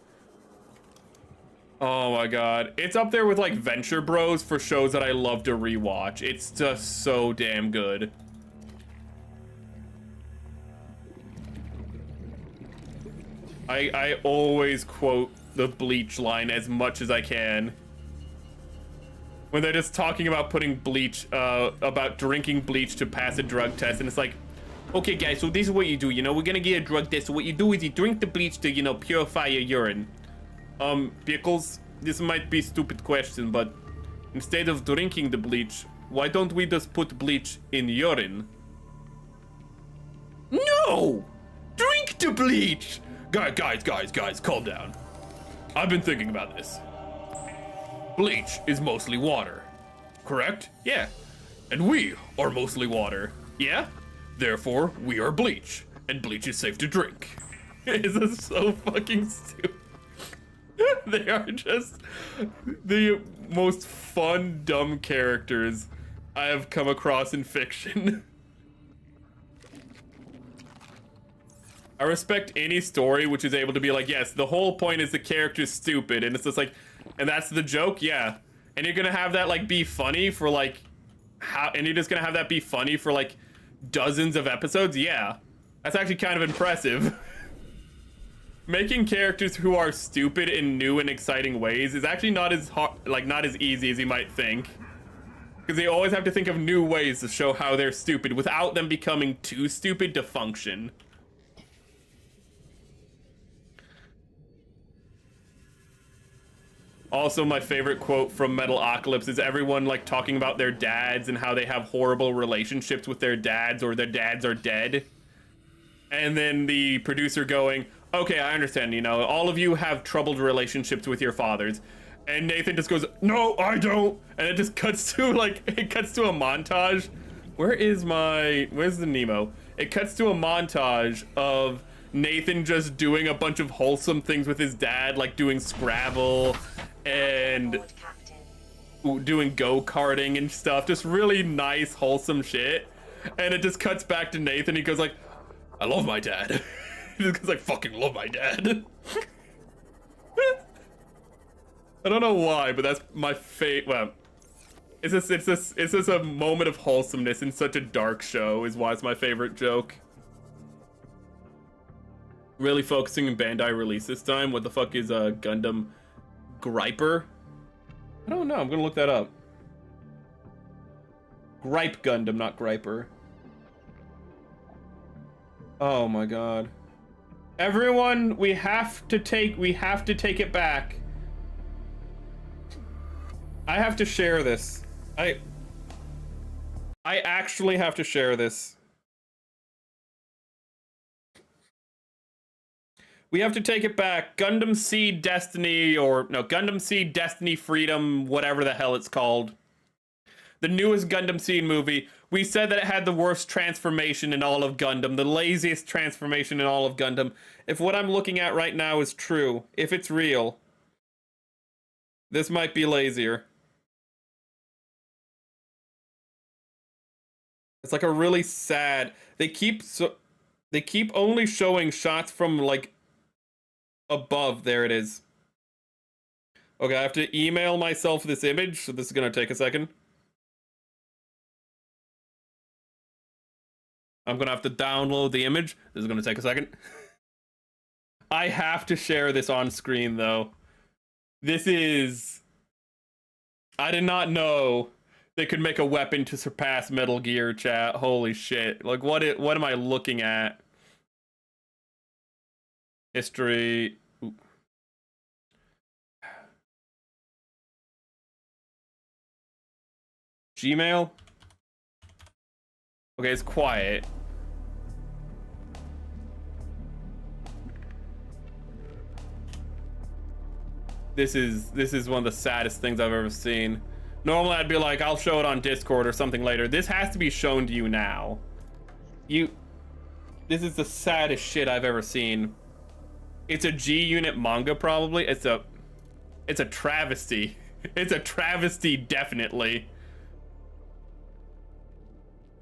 [SPEAKER 2] Oh my god. It's up there with like Venture Bros for shows that I love to rewatch. It's just so damn good. I always quote the Bleach line as much as I can. When they're just talking about putting bleach, about drinking bleach to pass a drug test, and it's like, okay guys, so this is what you do, you know, we're gonna get a drug test, so what you do is you drink the bleach to, you know, purify your urine. Pickles, this might be a stupid question, but instead of drinking the bleach, why don't we just put bleach in urine? No! Drink the bleach! Guys, calm down. I've been thinking about this. Bleach is mostly water, correct? Yeah. And we are mostly water, yeah? Therefore, we are bleach, and bleach is safe to drink. This is so fucking stupid. They are just the most fun, dumb characters I have come across in fiction. I respect any story which is able to be like, yes, the whole point is the character's stupid, and it's just like, and that's the joke, yeah. And you're gonna have that like be funny for like, and you're just gonna have that be funny for like dozens of episodes, yeah. That's actually kind of impressive. Making characters who are stupid in new and exciting ways is actually not as hard, like not as easy as you might think. Because they always have to think of new ways to show how they're stupid without them becoming too stupid to function. Also, my favorite quote from Metalocalypse is everyone like talking about their dads and how they have horrible relationships with their dads or their dads are dead. And then the producer going, okay, I understand, you know, all of you have troubled relationships with your fathers. And Nathan just goes, no, I don't. And it just cuts to like, it cuts to a montage. Where's the Nemo? It cuts to a montage of Nathan just doing a bunch of wholesome things with his dad, like doing Scrabble and doing go-karting and stuff. Just really nice, wholesome shit. And it just cuts back to Nathan. He goes like, I love my dad. Just because I fucking love my dad. I don't know why, but that's my fate. Well, it's just a moment of wholesomeness in such a dark show is why it's my favorite joke. Really focusing on Bandai release this time. What the fuck is Gundam Griper? I don't know. I'm gonna look that up. Gripe Gundam, not Griper. Oh my god. Everyone, we have to take it back. I have to share this. I actually have to share this. We have to take it back. Gundam Seed Destiny, or no, Gundam Seed Destiny Freedom, whatever the hell it's called. The newest Gundam Seed movie. We said that it had the worst transformation in all of Gundam, the laziest transformation in all of Gundam. If what I'm looking at right now is true, if it's real, this might be lazier. It's like a really sad. They keep only showing shots from like above. There it is. Okay, I have to email myself this image, so this is gonna take a second. I'm gonna have to download the image. This is gonna take a second. I have to share this on screen though. This is... I did not know they could make a weapon to surpass Metal Gear, chat. Holy shit. Like, what am I looking at? History. Ooh. Gmail? Okay, it's quiet. This is one of the saddest things I've ever seen. Normally I'd be like, I'll show it on Discord or something later. This has to be shown to you now. This is the saddest shit I've ever seen. It's a G-Unit manga, probably. It's a travesty. It's a travesty, definitely.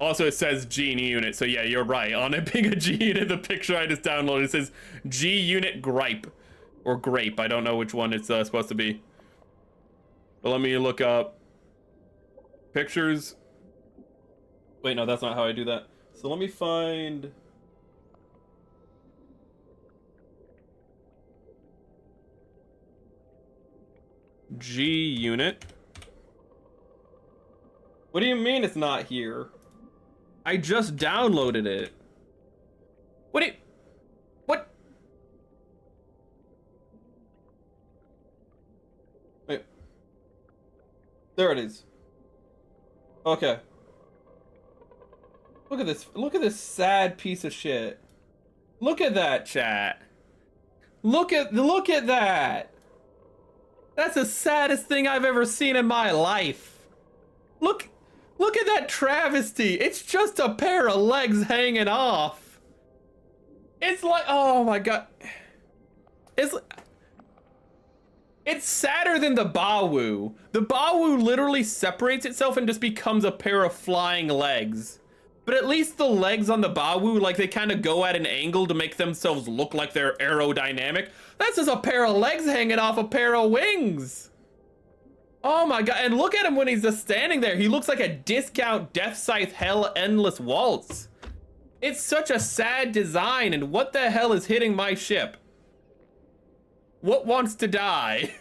[SPEAKER 2] Also, it says G-Unit, so yeah, you're right. On it being a G-Unit, the picture I just downloaded, it says G-Unit Gripe. Or Grape, I don't know which one it's supposed to be. But let me look up pictures. Wait, no, that's not how I do that. So let me find... G-Unit. What do you mean it's not here? I just downloaded it. What do you... What? Wait. There it is. Okay. Look at this. Look at this sad piece of shit. Look at that, chat. Look at that. That's the saddest thing I've ever seen in my life. Look at that travesty. It's just a pair of legs hanging off. It's like, oh my god. It's sadder than the Bawu. The Bawu literally separates itself and just becomes a pair of flying legs. But at least the legs on the Bawu, like, they kind of go at an angle to make themselves look like they're aerodynamic. That's just a pair of legs hanging off a pair of wings. Oh my god, and look at him when he's just standing there. He looks like a discount Death Scythe Hell Endless Waltz. It's such a sad design, and what the hell is hitting my ship? What wants to die?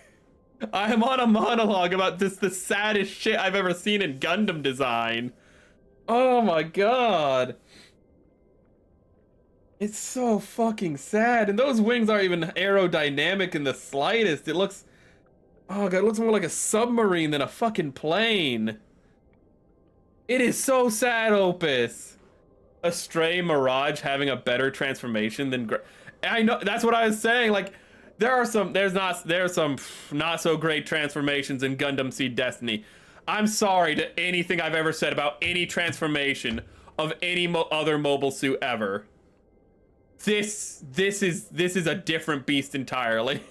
[SPEAKER 2] I am on a monologue about this, the saddest shit I've ever seen in Gundam design. Oh my god. It's so fucking sad, and those wings aren't even aerodynamic in the slightest. It looks... Oh god, it looks more like a submarine than a fucking plane. It is so sad, Opus. A Stray Mirage having a better transformation than... I know, that's what I was saying, like... There's some not so great transformations in Gundam Seed Destiny. I'm sorry to anything I've ever said about any transformation of any other mobile suit ever. This is a different beast entirely.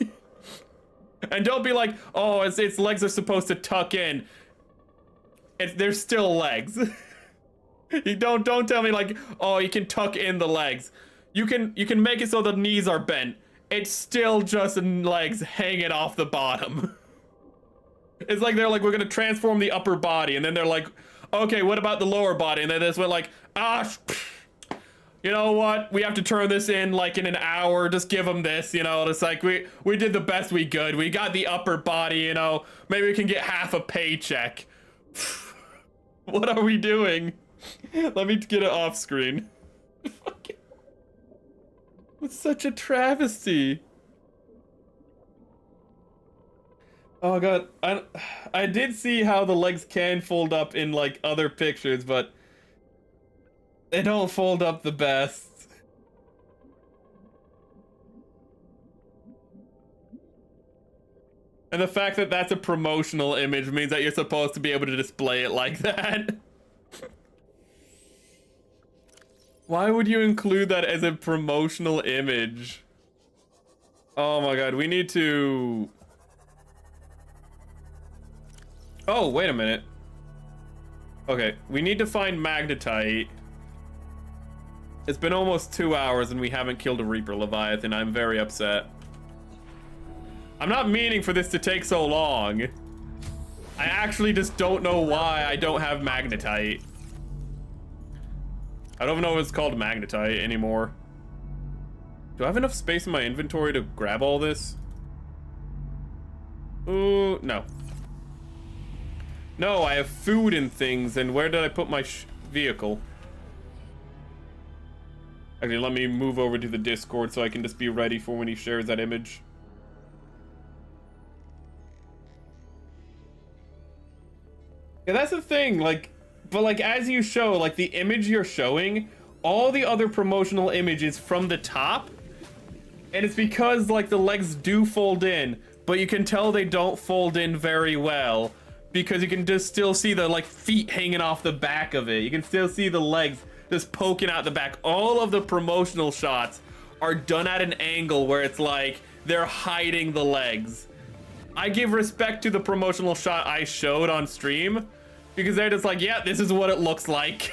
[SPEAKER 2] And don't be like, oh, its legs are supposed to tuck in. There's still legs. You don't tell me like, oh, you can tuck in the legs. you can make it so the knees are bent. It's still just legs hanging off the bottom. It's like they're like, we're gonna transform the upper body, and then they're like, okay, what about the lower body? And then they just went like, you know what? We have to turn this in like in an hour. Just give them this, you know. It's like we did the best we could. We got the upper body, you know. Maybe we can get half a paycheck. What are we doing? Let me get it off screen. It's such a travesty. Oh god, I did see how the legs can fold up in like other pictures, but they don't fold up the best. And the fact that that's a promotional image means that you're supposed to be able to display it like that. Why would you include that as a promotional image? Oh my god, we need to... Oh, wait a minute. Okay, we need to find magnetite. It's been almost 2 hours and we haven't killed a Reaper Leviathan. I'm very upset. I'm not meaning for this to take so long. I actually just don't know why I don't have magnetite. I don't know if it's called magnetite anymore. Do I have enough space in my inventory to grab all this? Ooh, no. No, I have food and things, and where did I put my vehicle? Actually, let me move over to the Discord so I can just be ready for when he shares that image. Yeah, that's the thing, like, but like as you show, like the image you're showing, all the other promotional images from the top, and it's because like the legs do fold in, but you can tell they don't fold in very well. Because you can just still see the like feet hanging off the back of it. You can still see the legs just poking out the back. All of the promotional shots are done at an angle where it's like they're hiding the legs. I give respect to the promotional shot I showed on stream because they're just like, yeah, this is what it looks like.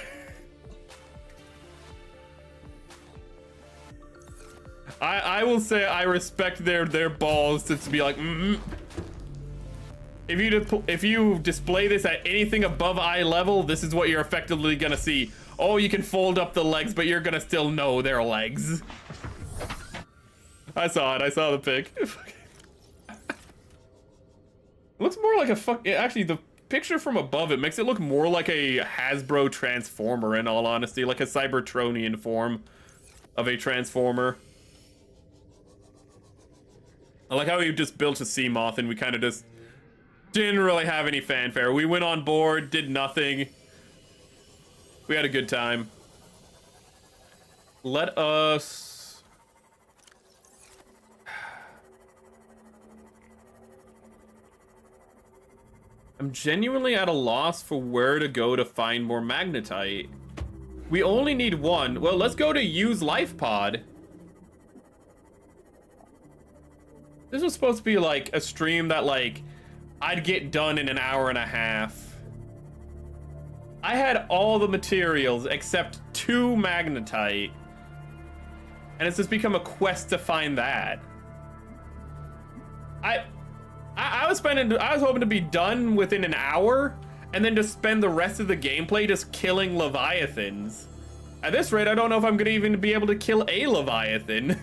[SPEAKER 2] I will say I respect their balls to be like, If you display this at anything above eye level, this is what you're effectively gonna see. Oh, you can fold up the legs, but you're gonna still know they're legs. I saw it. I saw the pic. Looks more like a actually, the picture from above it makes it look more like a Hasbro Transformer, in all honesty. Like a Cybertronian form of a Transformer. I like how we just built a sea moth and we kind of just didn't really have any fanfare. We went on board, did nothing. We had a good time. Let us... I'm genuinely at a loss for where to go to find more magnetite. We only need one. Well, let's go to use life pod. This was supposed to be like a stream that like I'd get done in an hour and a half. I had all the materials except 2 magnetite. And it's just become a quest to find that. I was hoping to be done within an hour and then just spend the rest of the gameplay just killing Leviathans. At this rate, I don't know if I'm gonna even be able to kill a Leviathan.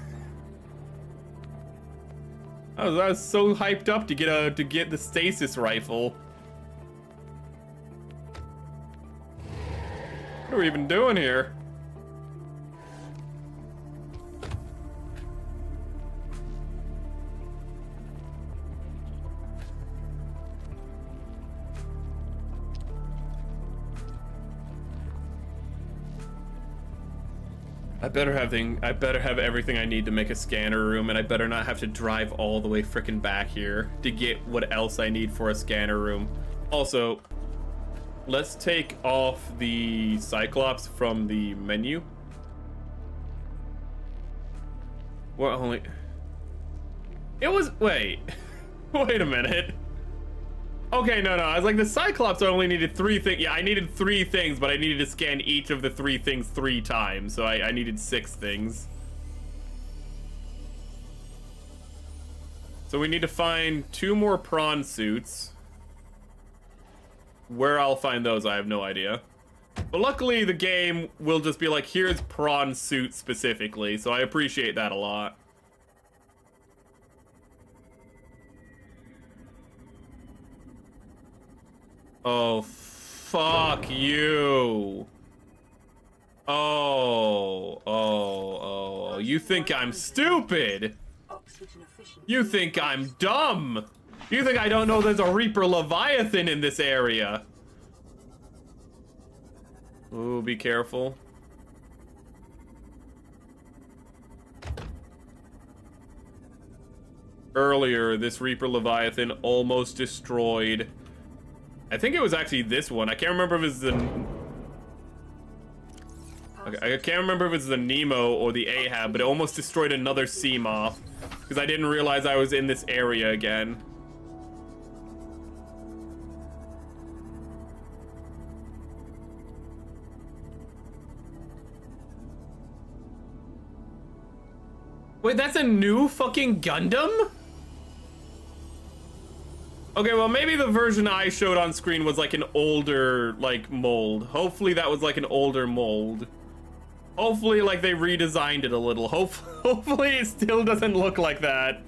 [SPEAKER 2] I was so hyped up to get the stasis rifle. What are we even doing here? I better have everything I need to make a scanner room, and I better not have to drive all the way frickin' back here to get what else I need for a scanner room. Also, let's take off the Cyclops from the menu. Well, only... It was... Wait. Wait a minute. Okay, no. I was like, the Cyclops I only needed 3 things. Yeah, I needed 3 things, but I needed to scan each of the 3 things 3 times. So I needed 6 things. So we need to find 2 more prawn suits. Where I'll find those, I have no idea. But luckily, the game will just be like, here's prawn suit specifically, so I appreciate that a lot. Oh, fuck you. Oh, you think I'm stupid? You think I'm dumb? You think I don't know there's a Reaper Leviathan in this area? Ooh, be careful. Earlier, this Reaper Leviathan almost destroyed... I think it was actually this one. I can't remember if it's the... Okay, I can't remember if it's the Nemo or the Ahab, but it almost destroyed another Seamoth. Because I didn't realize I was in this area again. Wait, that's a new fucking Gundam? Okay, well, maybe the version I showed on screen was like an older, like, mold. Hopefully that was like an older mold. Hopefully, like, they redesigned it a little. Hopefully it still doesn't look like that.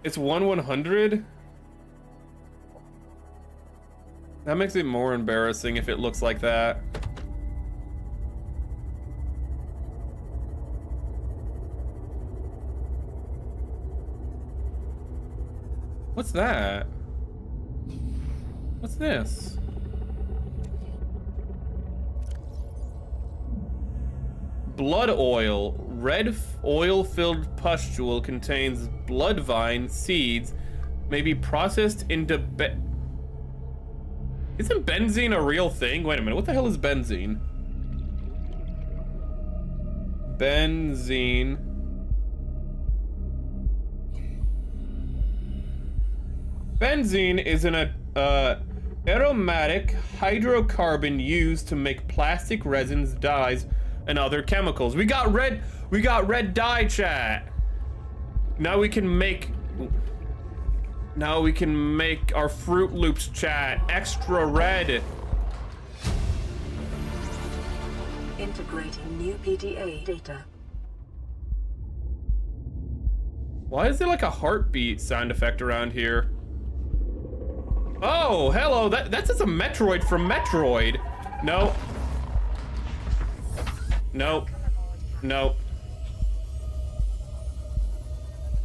[SPEAKER 2] It's 1/100? That makes it more embarrassing if it looks like that. What's that? What's this? Blood oil. Red oil-filled pustule contains blood vine seeds. May be processed into Isn't benzene a real thing? Wait a minute, what the hell is benzene? Benzene. Benzene is an aromatic hydrocarbon used to make plastic resins, dyes, and other chemicals. We got red dye, chat. Now we can make our Fruit Loops, chat, extra red.
[SPEAKER 4] Integrating new PDA data.
[SPEAKER 2] Why is there like a heartbeat sound effect around here? Oh, hello, that's just a Metroid from Metroid. No. Nope. Nope.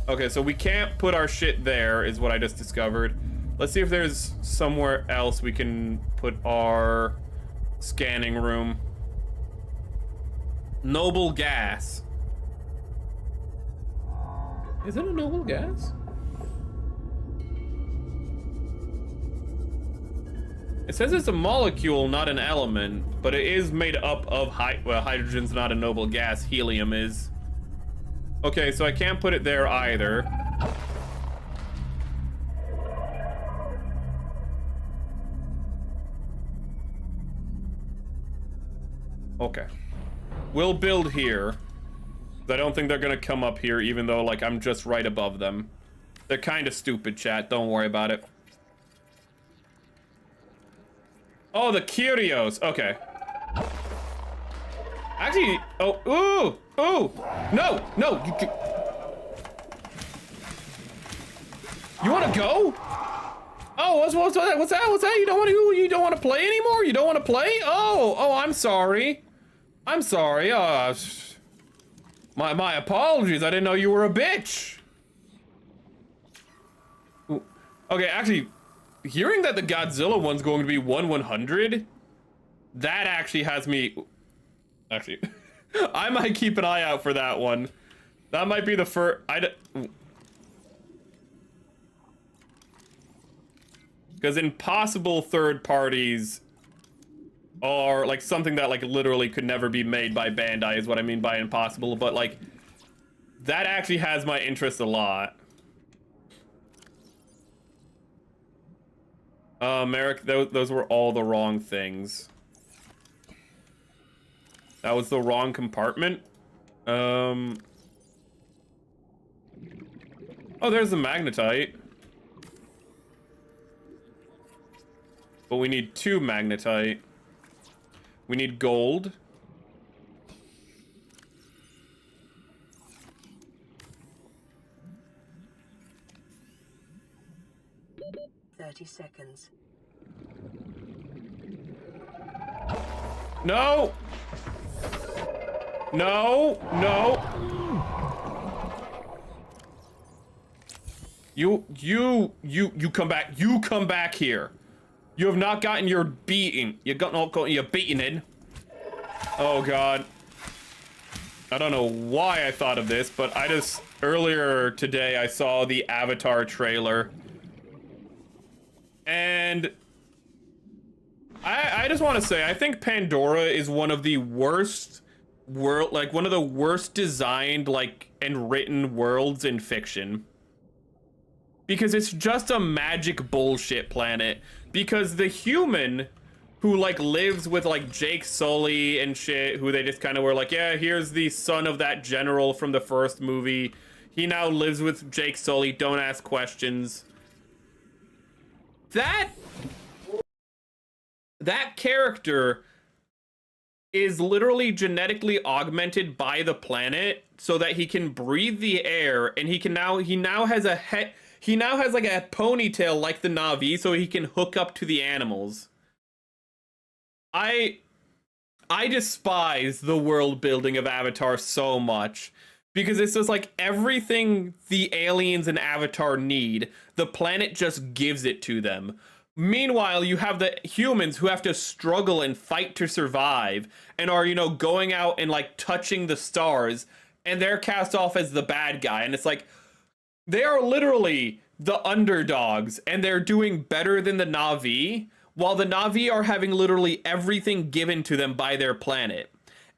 [SPEAKER 2] Okay, so we can't put our shit there, is what I just discovered. Let's see if there's somewhere else we can put our scanning room. Noble gas. Is it a noble gas? It says it's a molecule, not an element, but it is made up of well, hydrogen's not a noble gas, helium is. Okay, so I can't put it there either. Okay. We'll build here. I don't think they're gonna come up here, even though, like, I'm just right above them. They're kind of stupid, chat. Don't worry about it. Oh, the curios. Okay. Actually, oh, ooh, no, you want to go? Oh, what's that? You don't want to play anymore? You don't want to play? Oh, I'm sorry. I'm sorry. My apologies. I didn't know you were a bitch. Ooh. Okay, actually, hearing that the Godzilla one's going to be 1/100, that actually has me. Actually, I might keep an eye out for that one. That might be the first. Because impossible third parties are like something that like literally could never be made by Bandai is what I mean by impossible, but like that actually has my interest a lot. Merrick, those were all the wrong things. That was the wrong compartment. Oh, there's the magnetite. But we need 2 magnetite. We need gold.
[SPEAKER 4] seconds.
[SPEAKER 2] No! No! No! You come back. You come back here. You have not gotten your beating. You got not gotten your beating in. Oh god. I don't know why I thought of this, but I just earlier today I saw the Avatar trailer. And I just want to say I think Pandora is one of the worst one of the worst designed and written worlds in fiction. Because it's just a magic bullshit planet. Because the human who lives with Jake Sully and shit, who they just kind of were like, yeah, here's the son of that general from the first movie. He now lives with Jake Sully, don't ask questions. That character is literally genetically augmented by the planet so that he can breathe the air, and he now has a ponytail like the Na'vi so he can hook up to the animals. I despise the world building of Avatar so much because it's just everything the aliens in Avatar need, the planet just gives it to them. Meanwhile, you have the humans who have to struggle and fight to survive and are, going out and touching the stars, and they're cast off as the bad guy. And it's they are literally the underdogs, and they're doing better than the Na'vi, while the Na'vi are having literally everything given to them by their planet.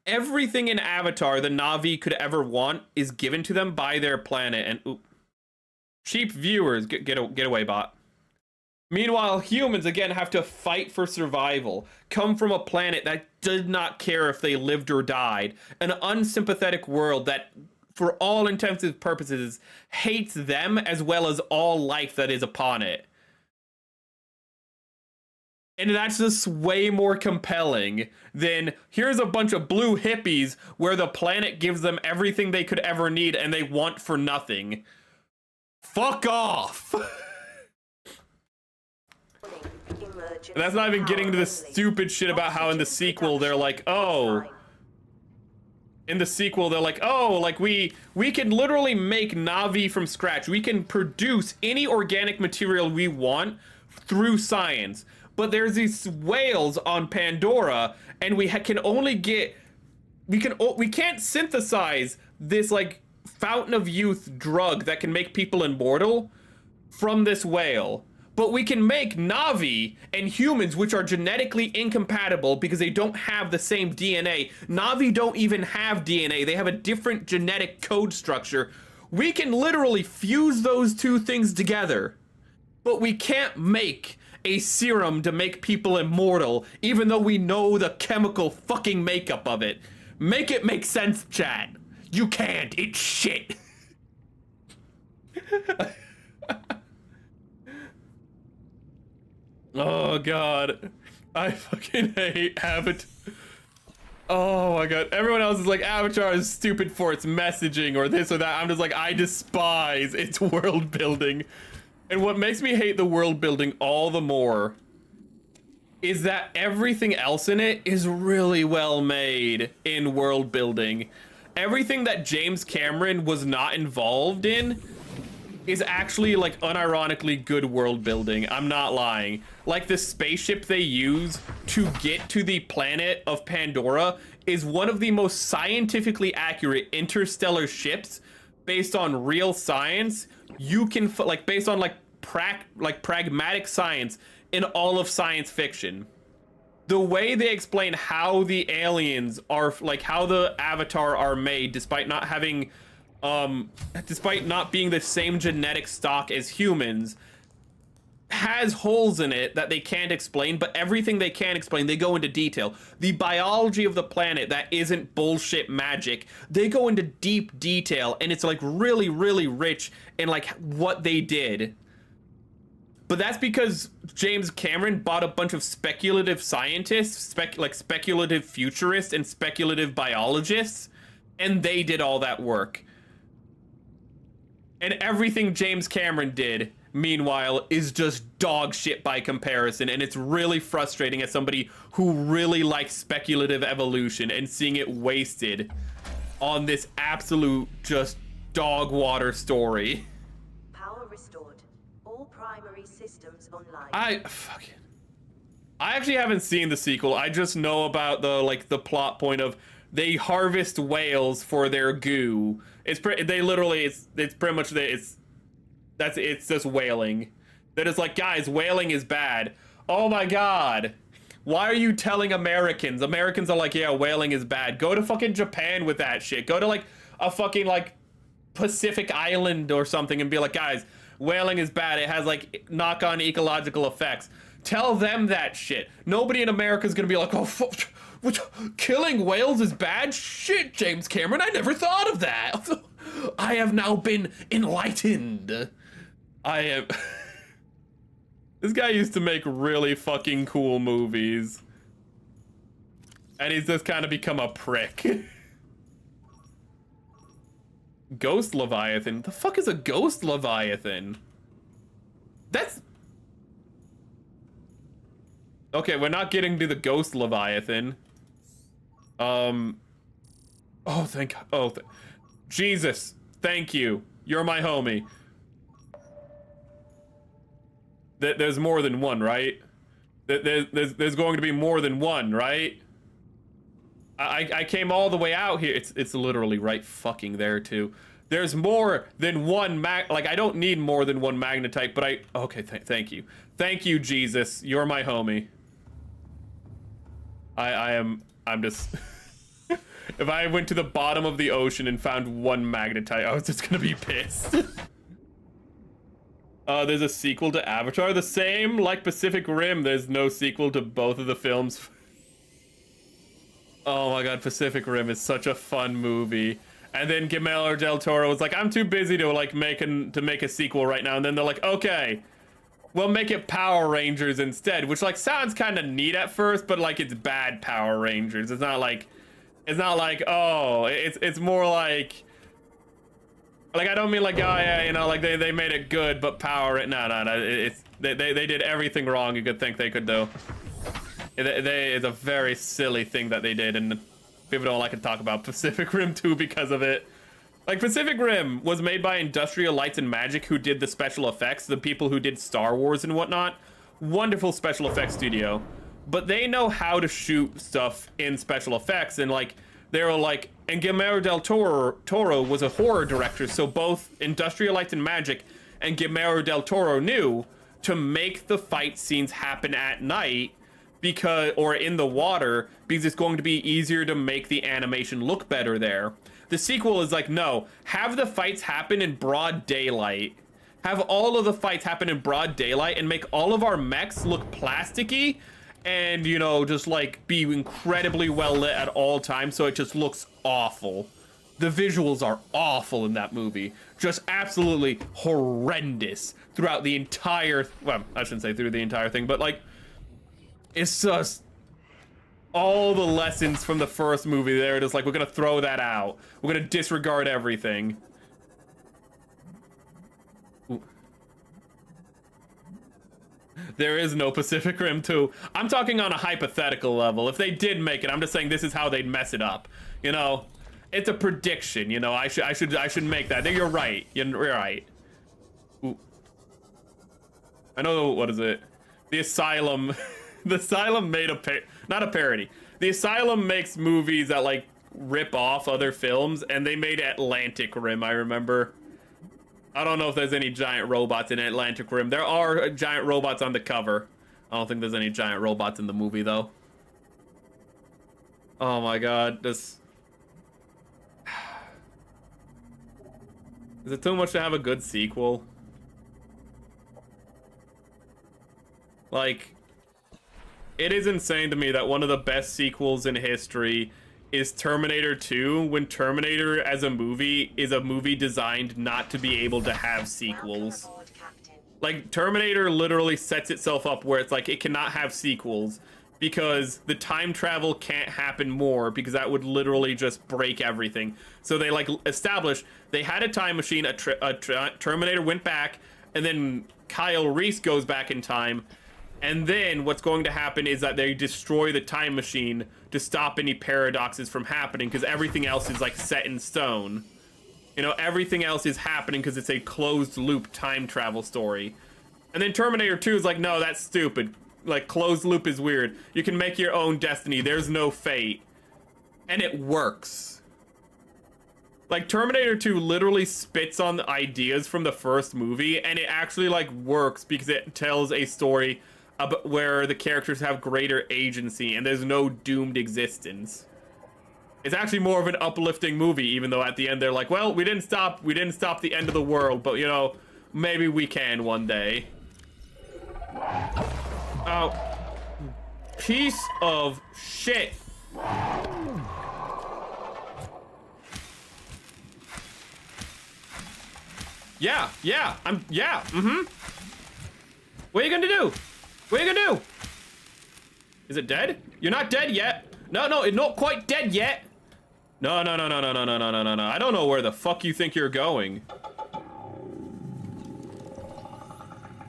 [SPEAKER 2] Everything in Avatar the Na'vi could ever want is given to them by their planet. And cheap viewers, get away, bot. Meanwhile, humans again have to fight for survival, come from a planet that did not care if they lived or died, an unsympathetic world that, for all intents and purposes, hates them as well as all life that is upon it. And that's just way more compelling than here's a bunch of blue hippies where the planet gives them everything they could ever need and they want for nothing. Fuck off! And that's not even getting to the stupid shit about how in the sequel they're we can literally make Na'vi from scratch. We can produce any organic material we want through science. But there's these whales on Pandora, and we can't synthesize this fountain of youth drug that can make people immortal from this whale. But we can make Na'vi and humans, which are genetically incompatible because they don't have the same DNA. Na'vi don't even have DNA. They have a different genetic code structure. We can literally fuse those two things together. But we can't make a serum to make people immortal, even though we know the chemical fucking makeup of it. Make it make sense, chat. You can't. It's shit. Oh god, I fucking hate Avatar. Oh my god, everyone else is Avatar is stupid for its messaging or this or that. I'm just I despise its world building. And what makes me hate the world building all the more is that everything else in it is really well made in world building. Everything that James Cameron was not involved in is actually unironically good world building. I'm not lying. The spaceship they use to get to the planet of Pandora is one of the most scientifically accurate interstellar ships based on real science. You can based on pragmatic science in all of science fiction. The way they explain how the aliens are how the Avatar are made, despite not having despite not being the same genetic stock as humans, has holes in it that they can't explain, but everything they can explain, they go into detail. The biology of the planet that isn't bullshit magic, they go into deep detail, and it's like really, really rich in like what they did. But that's because James Cameron bought a bunch of speculative scientists, speculative futurists and speculative biologists, and they did all that work. And everything James Cameron did, meanwhile, is just dog shit by comparison, and it's really frustrating as somebody who really likes speculative evolution and seeing it wasted on this absolute just dog water story.
[SPEAKER 9] Power restored. All primary systems online.
[SPEAKER 2] I actually haven't seen the sequel. I just know about the plot point of they harvest whales for their goo. It's pretty much it's just whaling. That is like, guys, whaling is bad. Oh my god. Why are you telling Americans? Americans are like, yeah, whaling is bad. Go to fucking Japan with that shit. Go to like a fucking like Pacific island or something and be like, guys, whaling is bad. It has like knock-on ecological effects. Tell them that shit. Nobody in America is gonna be like, oh, killing whales is bad? Shit, James Cameron, I never thought of that. I have now been enlightened. I am... This guy used to make really fucking cool movies. And he's just kind of become a prick. Ghost Leviathan? The fuck is a Ghost Leviathan? That's... Okay, we're not getting to the Ghost Leviathan. Oh, thank God. Oh, Jesus. Thank you. You're my homie. There's more than one, right? There's going to be more than one, right? I came all the way out here. It's literally right fucking there, too. There's more than one like, I don't need more than one magnetite, but okay, thank you. Thank you, Jesus. You're my homie. I'm just... If I went to the bottom of the ocean and found one magnetite, I was just gonna be pissed. There's a sequel to Avatar. The same like Pacific Rim, there's no sequel to both of the films. Oh my god, Pacific Rim is such a fun movie. And then Guillermo del Toro was like, I'm too busy to like make a sequel right now. And then they're like, okay, we'll make it Power Rangers instead, which like sounds kind of neat at first, but like it's bad Power Rangers. It's not like, oh, it's more like I don't mean like, oh yeah, you know, like they made it good, but power, no, they did everything wrong you could think they could do. It's a very silly thing that they did, and people don't like to talk about Pacific Rim 2 because of it. Like, Pacific Rim was made by Industrial Light and Magic, who did the special effects, the people who did Star Wars and whatnot. Wonderful special effects studio. But they know how to shoot stuff in special effects, and like, they were like, and Guillermo del Toro was a horror director, so both Industrial Light and Magic and Guillermo del Toro knew to make the fight scenes happen at night, or in the water, because it's going to be easier to make the animation look better there. The sequel is like, no, have the fights happen in broad daylight. Have all of the fights happen in broad daylight and make all of our mechs look plasticky and, you know, just like be incredibly well lit at all times, so it just looks awful. The visuals are awful in that movie. Just absolutely horrendous throughout the entire, well, I shouldn't say through the entire thing, but like, it's just all the lessons from the first movie there. Just like, we're gonna throw that out. We're gonna disregard everything. Ooh. There is no Pacific Rim 2. I'm talking on a hypothetical level. If they did make it, I'm just saying this is how they'd mess it up. You know, it's a prediction. You know, I should make that. You're right. You're right. Ooh. I know. What is it? The Asylum. The Asylum made not a parody. The Asylum makes movies that like rip off other films, and they made Atlantic Rim, I remember. I don't know if there's any giant robots in Atlantic Rim. There are giant robots on the cover. I don't think there's any giant robots in the movie though. Oh my god, this... Is it too much to have a good sequel? Like, it is insane to me that one of the best sequels in history is Terminator 2, when Terminator as a movie is a movie designed not to be able to have sequels. Like, Terminator literally sets itself up where it's like it cannot have sequels because the time travel can't happen more, because that would literally just break everything. So they like established they had a time machine, Terminator went back, and then Kyle Reese goes back in time. And then what's going to happen is that they destroy the time machine to stop any paradoxes from happening, because everything else is like set in stone. You know, everything else is happening because it's a closed loop time travel story. And then Terminator 2 is like, no, that's stupid. Like, closed loop is weird. You can make your own destiny. There's no fate. And it works. Like, Terminator 2 literally spits on the ideas from the first movie, and it actually like works because it tells a story where the characters have greater agency and there's no doomed existence. It's actually more of an uplifting movie, even though at the end they're like, well, we didn't stop the end of the world, but you know, maybe we can one day. Oh, piece of shit. Yeah, What are you gonna do? What are you gonna do? Is it dead? You're not dead yet. No, it's not quite dead yet. No. I don't know where the fuck you think you're going.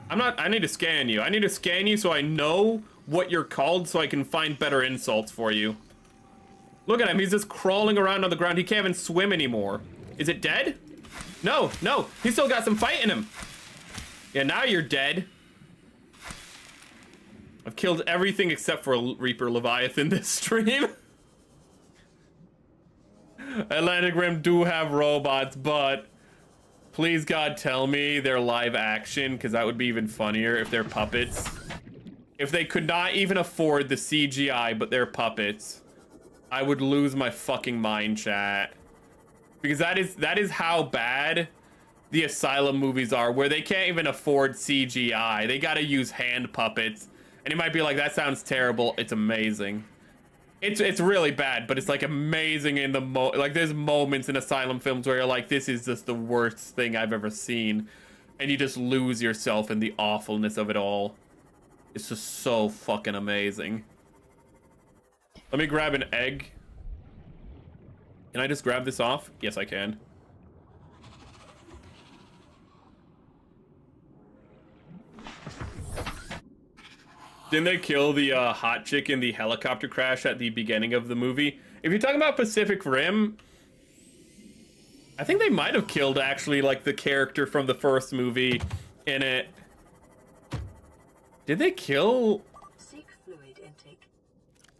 [SPEAKER 2] I need to scan you. I need to scan you so I know what you're called so I can find better insults for you. Look at him, he's just crawling around on the ground. He can't even swim anymore. Is it dead? No, he's still got some fight in him. Yeah, now you're dead. I've killed everything except for Reaper Leviathan this stream. Atlantic Rim do have robots, but please God tell me they're live action, because that would be even funnier if they're puppets. If they could not even afford the CGI, but they're puppets, I would lose my fucking mind, chat. Because that is how bad the Asylum movies are, where they can't even afford CGI. They gotta use hand puppets. And you might be like, that sounds terrible. It's amazing. It's really bad, but it's like amazing in the like there's moments in Asylum films where you're like, this is just the worst thing I've ever seen. And you just lose yourself in the awfulness of it all. It's just so fucking amazing. Let me grab an egg. Can I just grab this off? Yes, I can. Didn't they kill the hot chick in the helicopter crash at the beginning of the movie? If you're talking about Pacific Rim, I think they might have killed actually like the character from the first movie in it. Did they kill?
[SPEAKER 4] Seek fluid intake.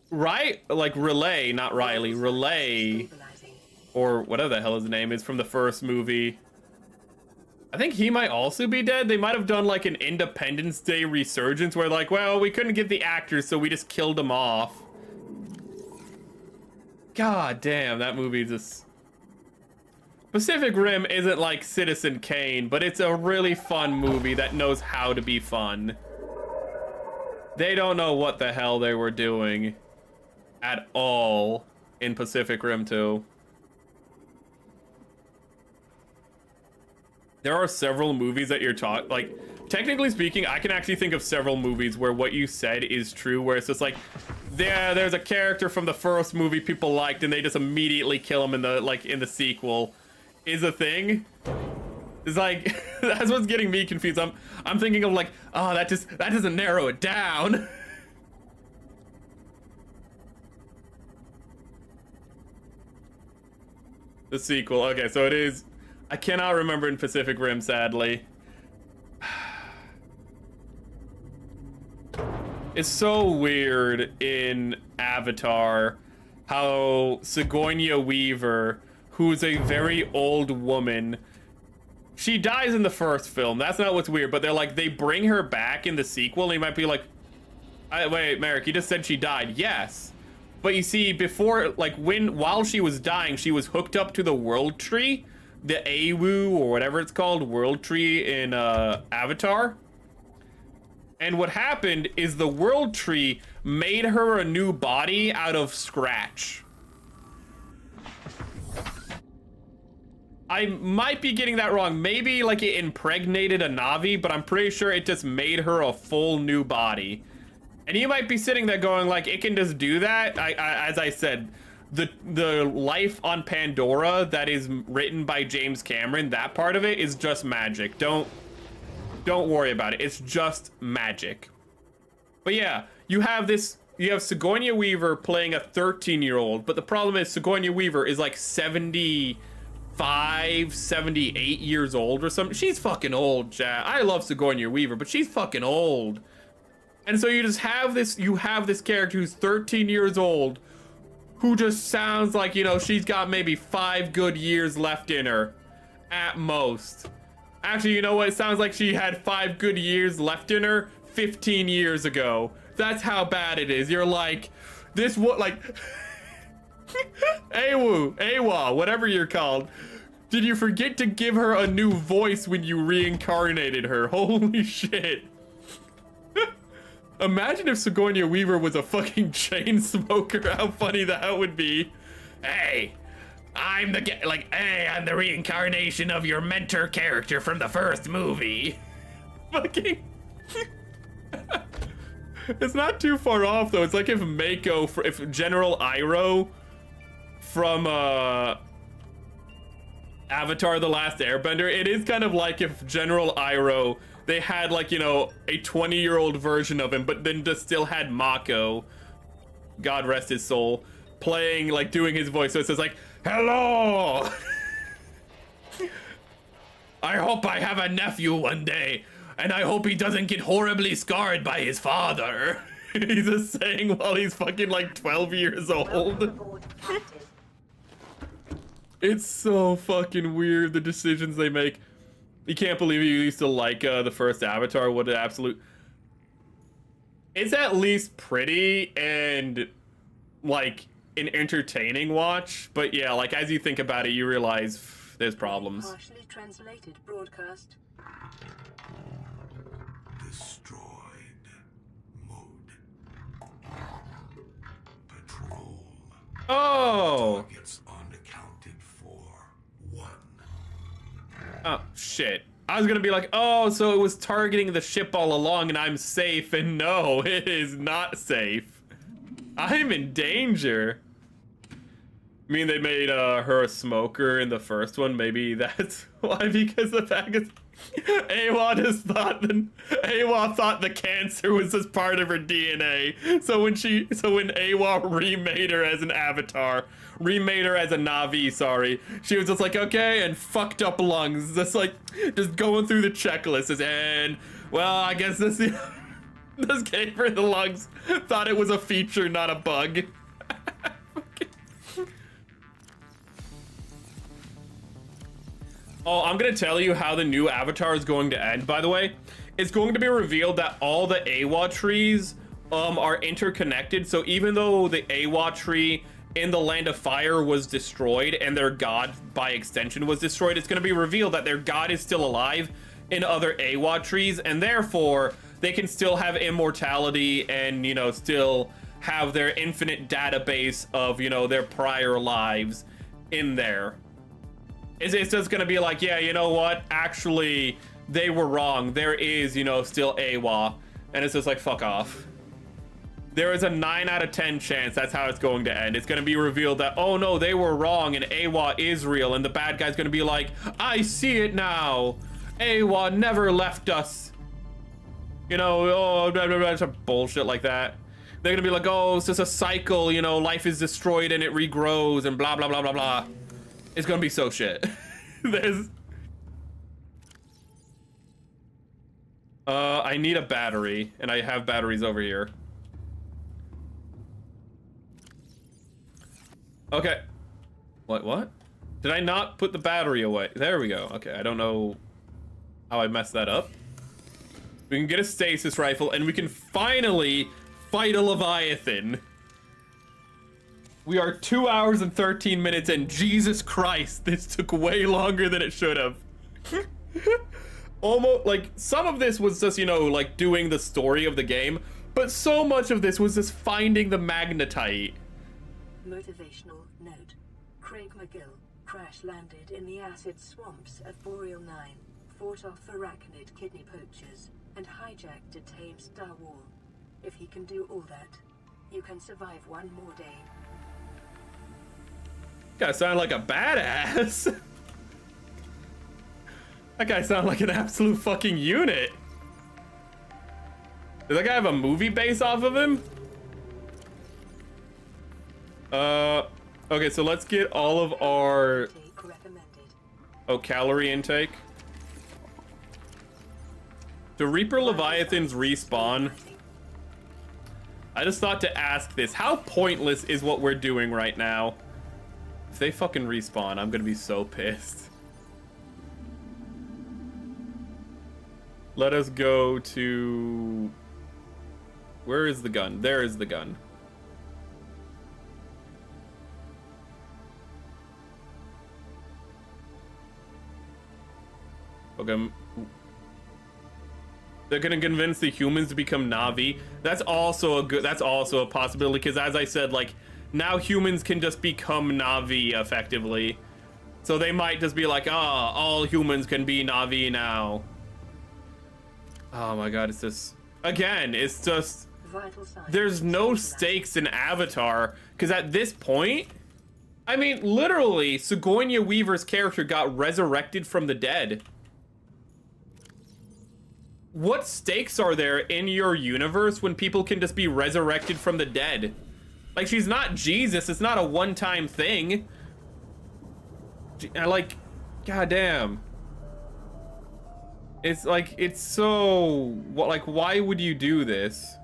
[SPEAKER 2] Right? Like Relay, not Riley. Relay. Or whatever the hell his name is from the first movie. I think he might also be dead. They might have done like an Independence Day resurgence where like, well, we couldn't get the actors, so we just killed them off. God damn, that movie just... Pacific Rim isn't like Citizen Kane, but it's a really fun movie that knows how to be fun. They don't know what the hell they were doing at all in Pacific Rim 2. There are several movies that you're like, technically speaking, I can actually think of several movies where what you said is true, where it's just like, there's a character from the first movie people liked and they just immediately kill him in the sequel is a thing. It's like, that's what's getting me confused. I'm thinking of like, oh, that doesn't narrow it down. The sequel, okay, so it is. I cannot remember in Pacific Rim, sadly. It's so weird in Avatar how Sigourney Weaver, who's a very old woman, she dies in the first film. That's not what's weird, but they're like, they bring her back in the sequel, and you might be like, wait, Merrick, you just said she died. Yes. But you see, before, like, while she was dying, she was hooked up to the World Tree, the Awu or whatever it's called, World Tree in Avatar. And what happened is the world tree made her a new body out of scratch. I might be getting that wrong. Maybe like it impregnated a Na'vi, but I'm pretty sure it just made her a full new body. And you might be sitting there going like, it can just do that. As I said, the life on Pandora that is written by James Cameron, that part of it is just magic. Don't worry about it. It's just magic. But yeah, you have Sigourney Weaver playing a 13-year-old, but the problem is Sigourney Weaver is like 75, 78 years old or something. She's fucking old, chat. I love Sigourney Weaver, but she's fucking old. And so you have this character who's 13 years old, who just sounds like, you know, she's got maybe 5 good years left in her, at most. Actually, you know what? It sounds like she had 5 good years left in her 15 years ago. That's how bad it is. You're like, this what, like, Awa, whatever you're called. Did you forget to give her a new voice when you reincarnated her? Holy shit. Imagine if Sigourney Weaver was a fucking chain smoker. How funny that would be. Hey, I'm the reincarnation of your mentor character from the first movie. Fucking. It's not too far off though. It's like if if General Iroh from Avatar: The Last Airbender, it is kind of like if General Iroh, they had like, you know, a 20-year-old version of him, but then just still had Mako, God rest his soul, playing, like doing his voice. So it says like, hello. I hope I have a nephew one day, and I hope he doesn't get horribly scarred by his father. He's just saying while he's fucking like 12 years old. It's so fucking weird, the decisions they make. You can't believe you used to like the first Avatar. What an absolute... It's at least pretty and like an entertaining watch. But yeah, like as you think about it, you realize there's problems.
[SPEAKER 4] Partially translated broadcast.
[SPEAKER 8] Destroyed. Mode. Patrol.
[SPEAKER 2] Oh!
[SPEAKER 8] Targets unaccounted for. 1.
[SPEAKER 2] Oh, shit. I was gonna be like, oh, so it was targeting the ship all along and I'm safe, and no, it is not safe. I'm in danger. I mean, they made her a smoker in the first one. Maybe that's why, because the fact is Awa thought the cancer was just part of her DNA. So when Awa remade her as an avatar, remade her as a Na'vi, sorry, she was just like, okay, and fucked up lungs, just going through the checklist, and well, I guess this gave her the lungs. Thought it was a feature, not a bug. Oh, I'm gonna tell you how the new Avatar is going to end, by the way. It's going to be revealed that all the Awa trees are interconnected. So even though the Awa tree in the Land of Fire was destroyed and their god by extension was destroyed, it's gonna be revealed that their god is still alive in other Awa trees, and therefore they can still have immortality and, you know, still have their infinite database of, you know, their prior lives in there. It's just gonna be like, yeah, you know what? Actually, they were wrong. There is, you know, still Awa. And it's just like, fuck off. There is a 9 out of 10 chance that's how it's going to end. It's gonna be revealed that, oh no, they were wrong and Awa is real. And the bad guy's gonna be like, I see it now. Awa never left us. You know, oh, blah, blah, blah, some bullshit like that. They're gonna be like, oh, it's just a cycle, you know, life is destroyed and it regrows and blah, blah, blah, blah, blah. It's gonna be so shit. I need a battery, and I have batteries over here. Okay. What? Did I not put the battery away? There we go. Okay, I don't know how I messed that up. We can get a stasis rifle, and we can finally fight a Leviathan. We are 2 hours and 13 minutes, and Jesus Christ, this took way longer than it should have. almost like some of this was just, you know, like doing the story of the game, but so much of this was just finding the magnetite.
[SPEAKER 4] Motivational note. Craig McGill crash-landed in the acid swamps of Boreal 9, fought off arachnid kidney poachers, and hijacked a tame Star Wall. If he can do all that, you can survive one more day.
[SPEAKER 2] That guy sound like a badass. That guy sound like an absolute fucking unit. Does that guy have a movie base off of him? Okay, so let's get all of our... Oh, calorie intake. Do Reaper Leviathans respawn? I just thought to ask this. How pointless is what we're doing right now? If they fucking respawn, I'm gonna be so pissed. Let us go to... Where is the gun? There is the gun. Okay. They're gonna convince the humans to become Na'vi. That's also a possibility, because as I said, like, now humans can just become Na'vi effectively. So they might just be like, ah, all humans can be Na'vi now. Oh my god, it's just... Again, it's just... There's no stakes in Avatar, because at this point... I mean, literally, Sigourney Weaver's character got resurrected from the dead. What stakes are there in your universe when people can just be resurrected from the dead? Like, she's not Jesus, it's not a one-time thing. Like, goddamn. It's like, it's so... Like, why would you do this?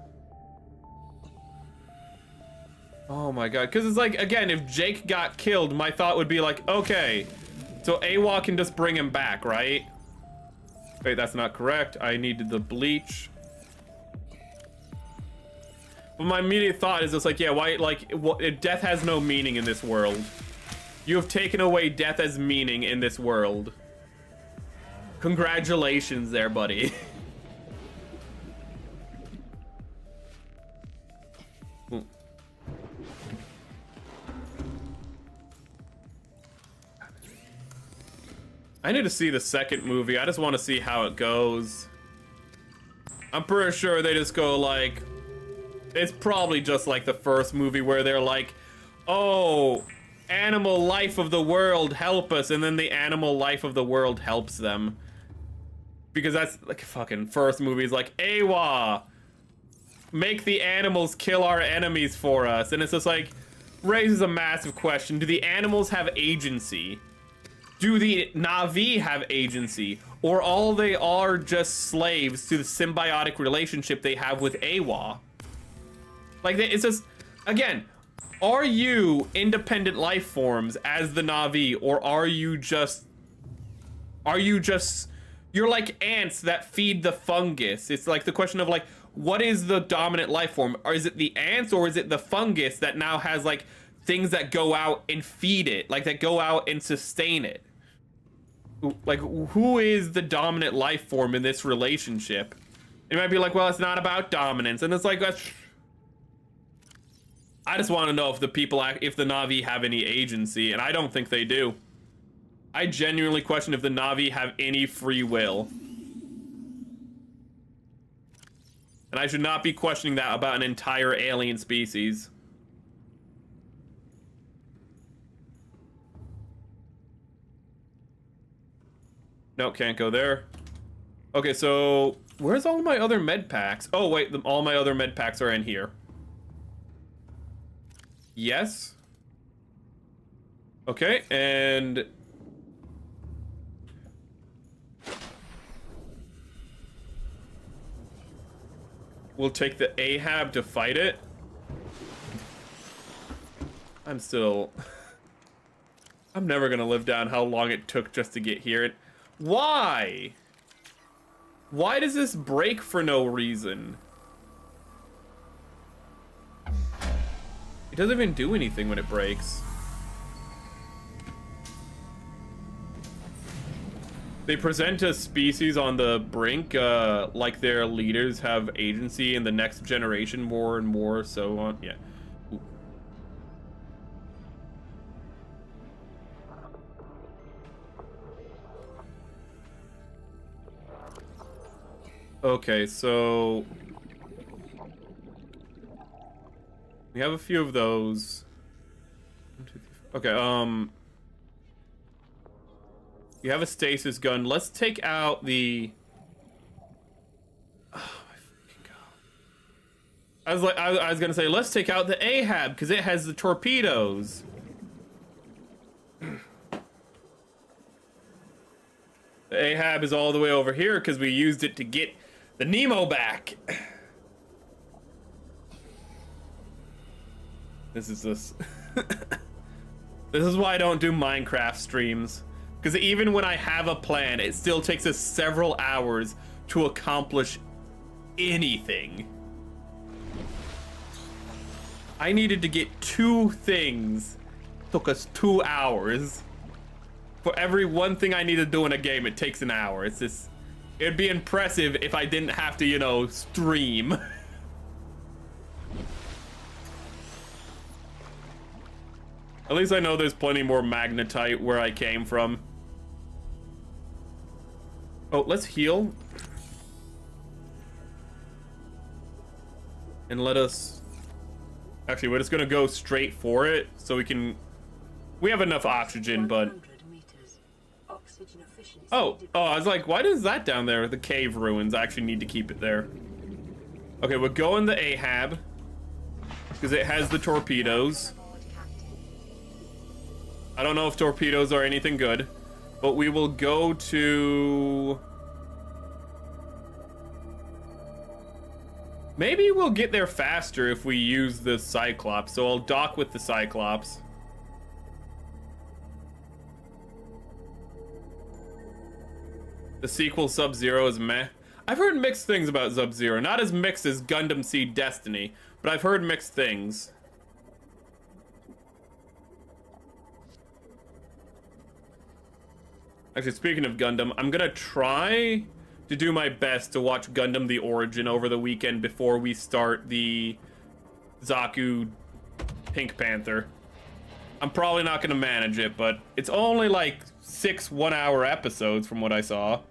[SPEAKER 2] Oh my god, because it's like, again, if Jake got killed, my thought would be like, okay, so Awa can just bring him back, right? Wait, that's not correct. I needed the bleach. But my immediate thought is just like, yeah, why, like, death has no meaning in this world. You have taken away death as meaning in this world. Congratulations there, buddy. I need to see the second movie. I just want to see how it goes. I'm pretty sure they just go like... It's probably just like the first movie where they're like, oh, animal life of the world, help us. And then the animal life of the world helps them. Because that's like fucking first movie is like, Awa, make the animals kill our enemies for us. And it's just like, raises a massive question. Do the animals have agency? Do the Na'vi have agency? Or all they are just slaves to the symbiotic relationship they have with Awa? Like, it's just, again, are you independent life forms as the Na'vi, or are you just, you're like ants that feed the fungus? It's like the question of like, what is the dominant life form? Or is it the ants, or is it the fungus that now has like things that go out and feed it, like that go out and sustain it? Like, who is the dominant life form in this relationship? It might be like, well, it's not about dominance, and it's like, I just want to know if the people, if the Na'vi have any agency, and I don't think they do. I genuinely question if the Na'vi have any free will. And I should not be questioning that about an entire alien species. No, can't go there. Okay, so where's all my other med packs? Oh, wait, all my other med packs are in here. Yes. Okay, and... we'll take the Ahab to fight it. I'm still... I'm never gonna live down how long it took just to get here. Why? Why does this break for no reason? It doesn't even do anything when it breaks. They present a species on the brink, like their leaders have agency in the next generation more and more, so on. Yeah. Ooh. Okay, so we have a few of those. 1, 2, 3, 4. Okay, you have a stasis gun. Let's take out the... Oh my fucking god. I was gonna say, let's take out the Ahab, because it has the torpedoes. The Ahab is all the way over here, because we used it to get the Nemo back. This is this. This is why I don't do Minecraft streams. Because even when I have a plan, it still takes us several hours to accomplish anything. I needed to get 2 things. Took us 2 hours. For every one thing I need to do in a game, it takes an hour. It's just... It'd be impressive if I didn't have to, you know, stream. At least I know there's plenty more magnetite where I came from. Oh, let's heal. And let us... Actually, we're just gonna go straight for it, so we can... We have enough oxygen, but... Oh, I was like, why is that down there? The cave ruins. I actually need to keep it there. Okay, we're going the Ahab. Because it has the torpedoes. I don't know if torpedoes are anything good. But we will go to... Maybe we'll get there faster if we use the Cyclops. So I'll dock with the Cyclops. The sequel Sub-Zero is meh. I've heard mixed things about Sub-Zero. Not as mixed as Gundam Seed Destiny, but I've heard mixed things. Actually, speaking of Gundam, I'm gonna try to do my best to watch Gundam The Origin over the weekend before we start the Zaku Pink Panther. I'm probably not gonna manage it, but it's only like 6 one-hour episodes from what I saw.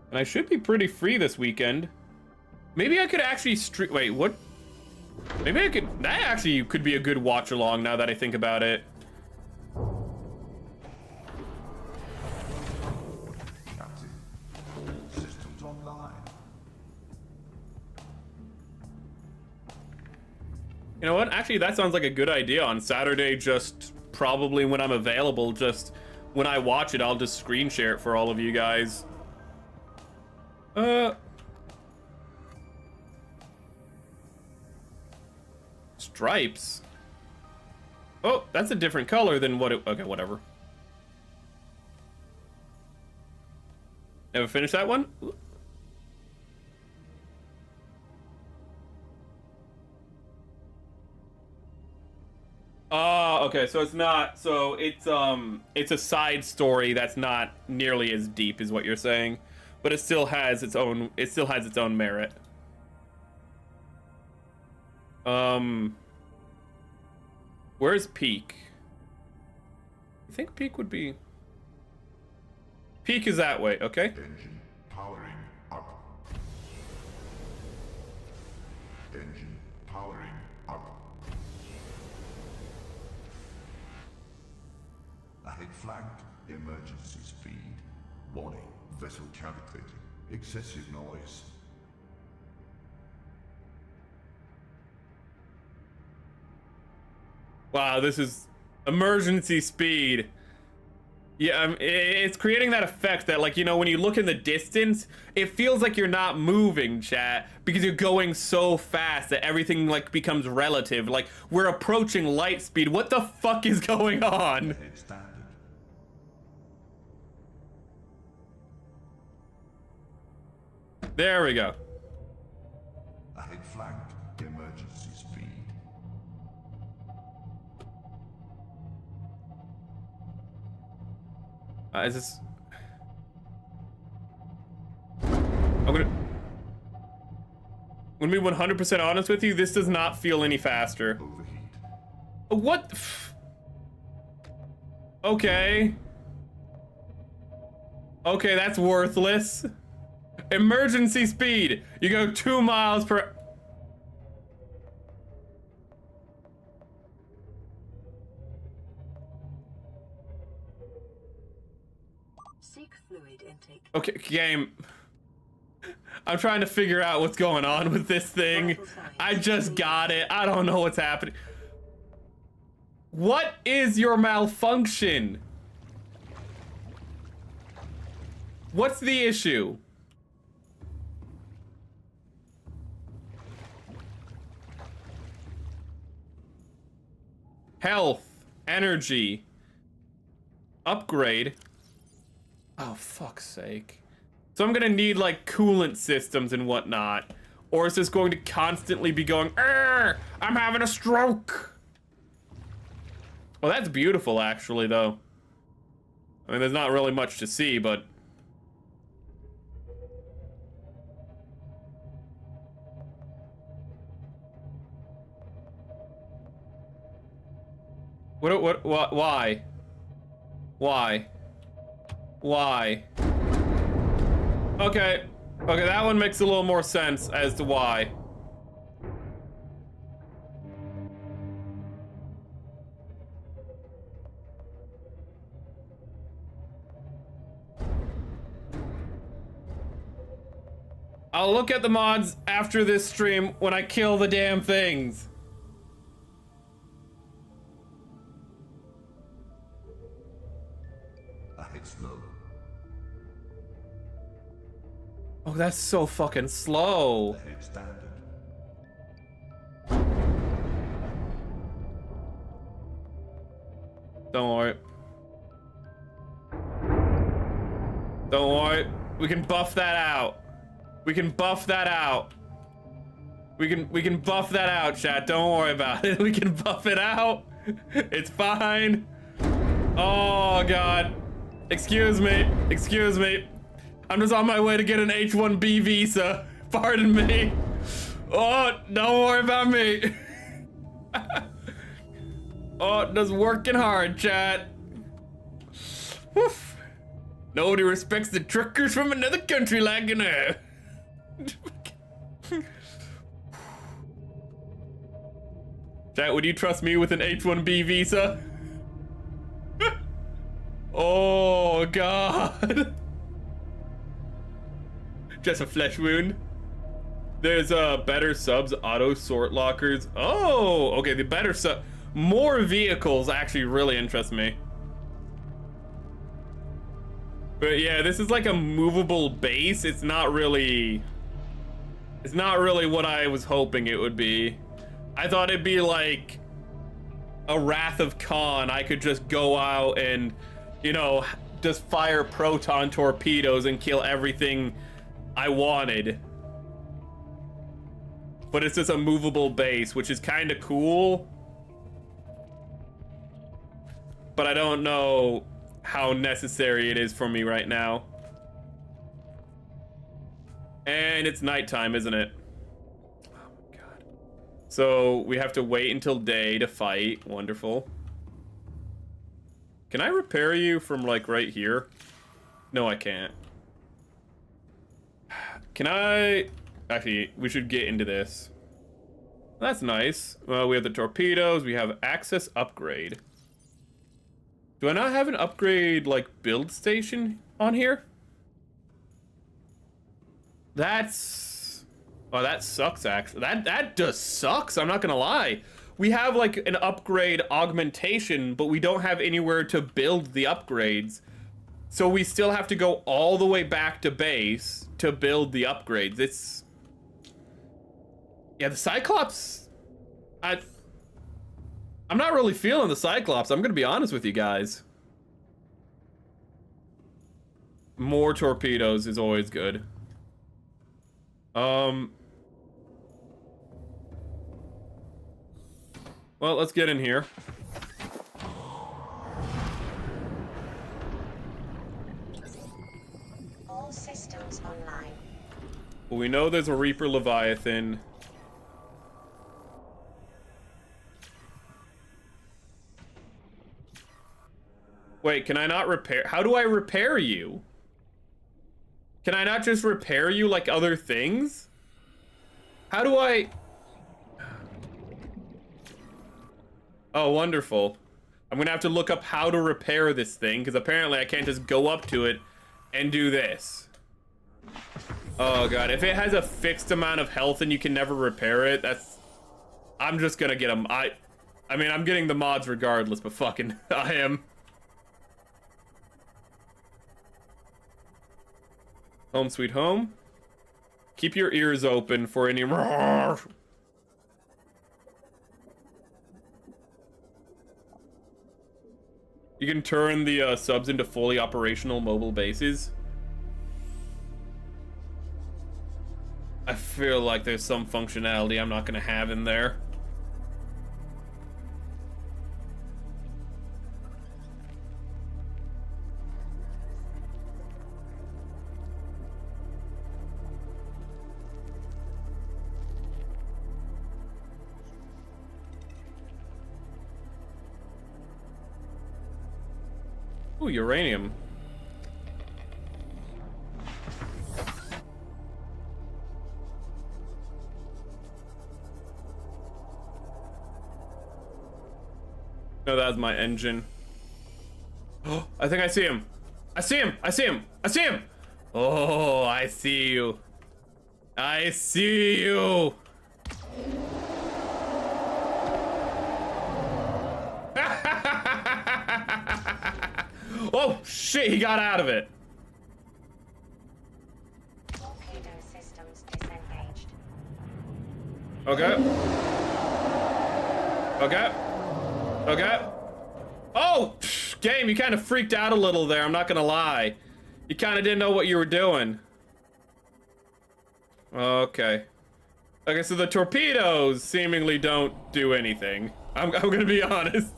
[SPEAKER 2] And I should be pretty free this weekend. Maybe I could actually wait, what? Maybe I could... That actually could be a good watch-along now that I think about it.
[SPEAKER 8] Systems online.
[SPEAKER 2] You know what? Actually, that sounds like a good idea. On Saturday, just probably when I'm available, just when I watch it, I'll just screen share it for all of you guys. Stripes. Oh, that's a different color than what it... Okay, whatever. Ever finished that one? Oh, okay, so it's not... So it's a side story that's not nearly as deep is what you're saying. But it still has its own... It still has its own merit. Where's Peak? I think Peak would be... Peak is that way, okay?
[SPEAKER 8] Engine powering up. Engine powering up. Ahead flanked. Emergency speed. Warning. Vessel counterfeiting. Excessive noise.
[SPEAKER 2] Wow, this is emergency speed. Yeah, it's creating that effect that, like, you know, when you look in the distance, it feels like you're not moving, chat, because you're going so fast that everything, like, becomes relative. Like, we're approaching light speed. What the fuck is going on?
[SPEAKER 8] Ahead standard.
[SPEAKER 2] There we go.
[SPEAKER 8] Ahead flanked. Emergency speed.
[SPEAKER 2] Is this... I'm gonna be 100% honest with you, this does not feel any faster.
[SPEAKER 8] Overheat.
[SPEAKER 2] What? Okay. Okay, that's worthless. Emergency speed. You go 2 miles per...
[SPEAKER 4] Seek fluid intake.
[SPEAKER 2] Okay, game. I'm trying to figure out what's going on with this thing. I just got it. I don't know what's happening. What is your malfunction? What's the issue? Health, energy, upgrade. Oh, fuck's sake. So I'm gonna need like coolant systems and whatnot. Or is this going to constantly be going, "Arr, I'm having a stroke"? Well, that's beautiful actually though. I mean, there's not really much to see, but... What, why? Why? Why? Okay. Okay, that one makes a little more sense as to why. I'll look at the mods after this stream when I kill the damn things.
[SPEAKER 8] Ahead slow.
[SPEAKER 2] Oh, that's so fucking slow.
[SPEAKER 8] Ahead standard.
[SPEAKER 2] Don't worry. Don't worry. We can buff that out. We can buff that out. We can buff that out, chat. Don't worry about it. We can buff it out. It's fine. Oh god. Excuse me. Excuse me. I'm just on my way to get an H-1B visa. Pardon me. Oh, don't worry about me. Oh, just working hard, chat. Woof. Nobody respects the truckers from another country like an Chat, would you trust me with an H-1B visa? Oh, God. Just a flesh wound. There's better subs, auto sort lockers. Oh, okay, the better sub. More vehicles actually really interest me. But yeah, this is like a movable base. It's not really what I was hoping it would be. I thought it'd be like a Wrath of Khan. I could just go out and, you know, just fire proton torpedoes and kill everything I wanted. But it's just a movable base, which is kind of cool. But I don't know how necessary it is for me right now. And it's nighttime, isn't it? Oh my god. So we have to wait until day to fight. Wonderful. Can I repair you from like right here? No, I can't. Can I... Actually, we should get into this. That's nice. Well, we have the torpedoes. We have access upgrade. Do I not have an upgrade, like, build station on here? That's... Oh, that sucks, actually. That just sucks, I'm not gonna lie. We have, like, an upgrade augmentation, but we don't have anywhere to build the upgrades. So we still have to go all the way back to base to build the upgrades. It's... Yeah, the Cyclops... I'm not really feeling the Cyclops, I'm gonna be honest with you guys. More torpedoes is always good. Well, let's get in here. Well, we know there's a Reaper Leviathan. Wait, can I not repair? How do I repair you? Can I not just repair you like other things? How do I... Oh, wonderful. I'm gonna have to look up how to repair this thing, because apparently I can't just go up to it and do this. Oh god, if it has a fixed amount of health and you can never repair it, that's... I'm just gonna get them. I mean, I'm getting the mods regardless, but fucking, I am. Home sweet home. Keep your ears open for any... You can turn the subs into fully operational mobile bases. I feel like there's some functionality I'm not gonna have in there. Ooh, uranium. No, that's my engine. Oh, I think I see him. I see him. I see him. I see him. Oh, I see you. I see you. Oh shit, he got out of it.
[SPEAKER 9] Torpedo systems disengaged.
[SPEAKER 2] Okay. Okay. Okay. Oh, game, you kind of freaked out a little there, I'm not gonna lie. You kind of didn't know what you were doing. Okay. Okay, so the torpedoes seemingly don't do anything. I'm gonna be honest.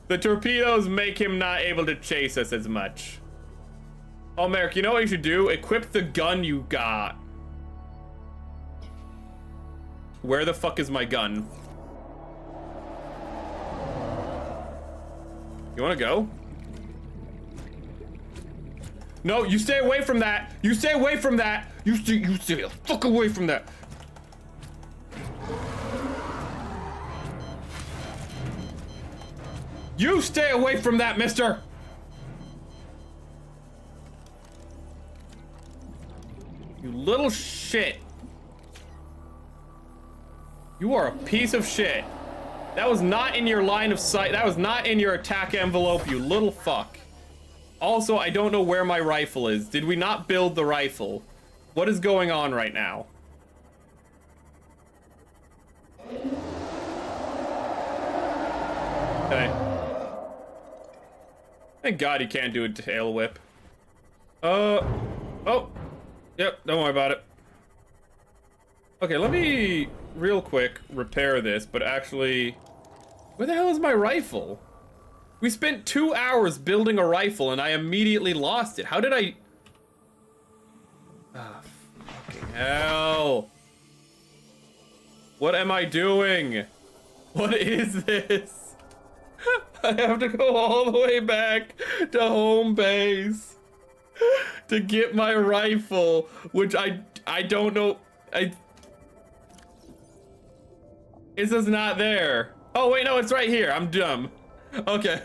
[SPEAKER 2] The torpedoes make him not able to chase us as much. Oh, Merrick, you know what you should do? Equip the gun you got. Where the fuck is my gun? You wanna go? No, you stay away from that. You stay away from that. You stay the fuck away from that. You stay away from that, mister. You little shit. You are a piece of shit. That was not in your line of sight. That was not in your attack envelope, you little fuck. Also, I don't know where my rifle is. Did we not build the rifle? What is going on right now? Okay. Thank God you can't do a tail whip. Oh. Yep, don't worry about it. Okay, let me, real quick, repair this, but actually... Where the hell is my rifle? We spent 2 hours building a rifle and I immediately lost it. How did I... Ah, fucking hell. What am I doing? What is this? I have to go all the way back to home base to get my rifle, which I don't know. It's just not there. Oh wait, no, it's right here. I'm dumb. Okay.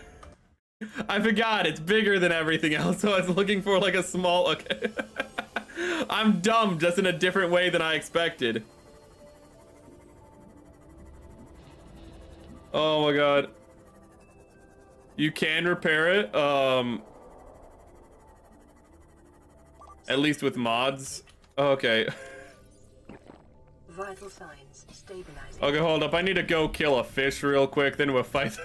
[SPEAKER 2] I forgot it's bigger than everything else, so I was looking for like a small, okay. I'm dumb, just in a different way than I expected. Oh my god. You can repair it, at least with mods. Okay.
[SPEAKER 4] Vital signs stabilizing.
[SPEAKER 2] Okay, hold up. I need to go kill a fish real quick, then we'll fight.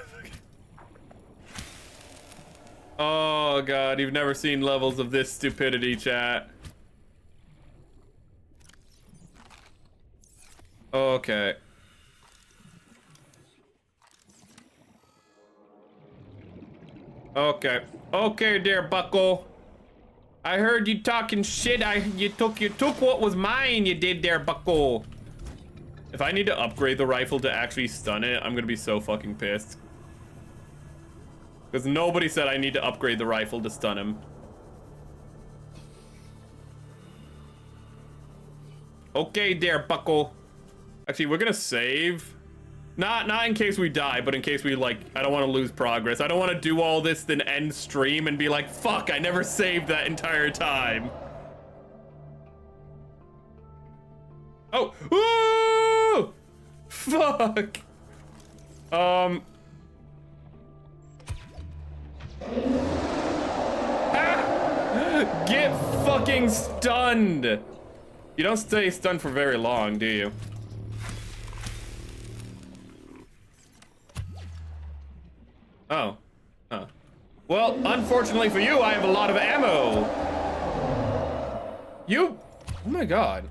[SPEAKER 2] Oh god, you've never seen levels of this stupidity, chat. Okay. Okay. Okay, dear bucko. I heard you talking shit. You took what was mine, you did there, bucko. If I need to upgrade the rifle to actually stun it, I'm gonna be so fucking pissed. Because nobody said I need to upgrade the rifle to stun him. Okay there, bucko. Actually, we're gonna save. Not in case we die, but in case we, like, I don't want to lose progress. I don't want to do all this, then end stream and be like, fuck, I never saved that entire time. Oh, ooh! Fuck. Ah! Get fucking stunned. You don't stay stunned for very long, do you? Oh. Huh. Well, unfortunately for you, I have a lot of ammo. You... Oh my god.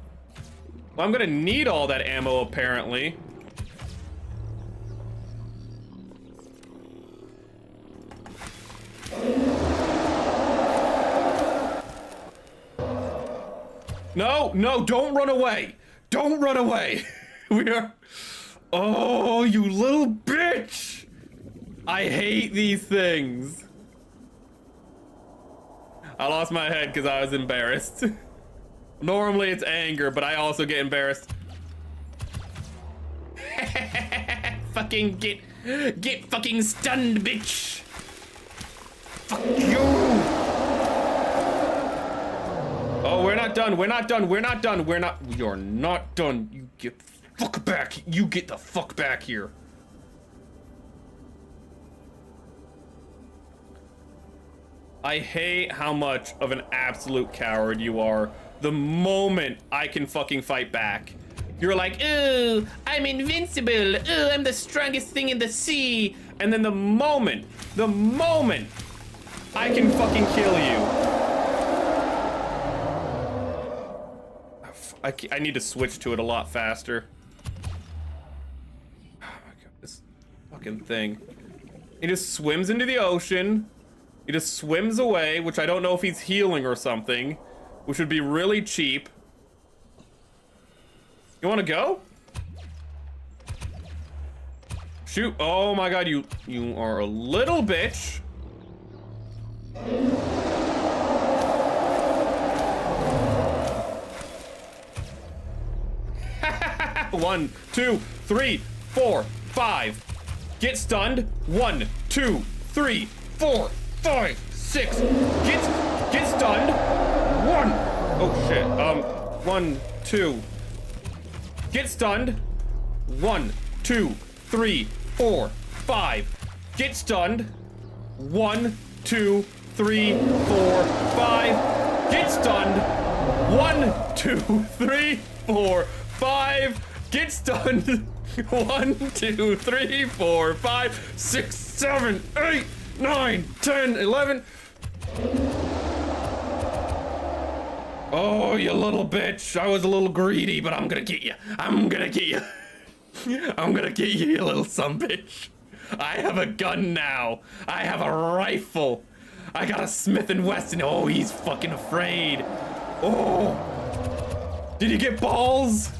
[SPEAKER 2] Well, I'm gonna need all that ammo, apparently. No, no, don't run away. Don't run away. We are... Oh, you little bitch. I hate these things. I lost my head because I was embarrassed. Normally it's anger, but I also get embarrassed. Fucking get fucking stunned, bitch. Fuck you. Oh, we're not done. We're not done. We're not done. We are not done. You get the fuck back. You get the fuck back here. I hate how much of an absolute coward you are. The moment I can fucking fight back, you're like, ooh, I'm invincible. Ooh, I'm the strongest thing in the sea. And then the moment I can fucking kill you. I need to switch to it a lot faster. Oh my god, this fucking thing. He just swims into the ocean. He just swims away, which I don't know if he's healing or something, which would be really cheap. You wanna go? Shoot. Oh my god, you are a little bitch. One, two, three, four, five. Get stunned. 1, 2, 3, 4, 5, 6. Get stunned. 1. Oh shit. 1, 2. Get stunned. 1, 2, 3, 4, 5. Get stunned. 1, 2, 3, 4, 5. Get stunned. 1, 2, 3, 4, 5. Get stunned. 1, 2, 3, 4, 5, 6, 7, 8, 9, 10, 11. Oh, you little bitch. I was a little greedy, but I'm gonna get you. I'm gonna get you. I'm gonna get you, you little sumbitch. I have a gun now. I have a rifle. I got a Smith & Wesson. Oh, he's fucking afraid. Oh. Did you get balls?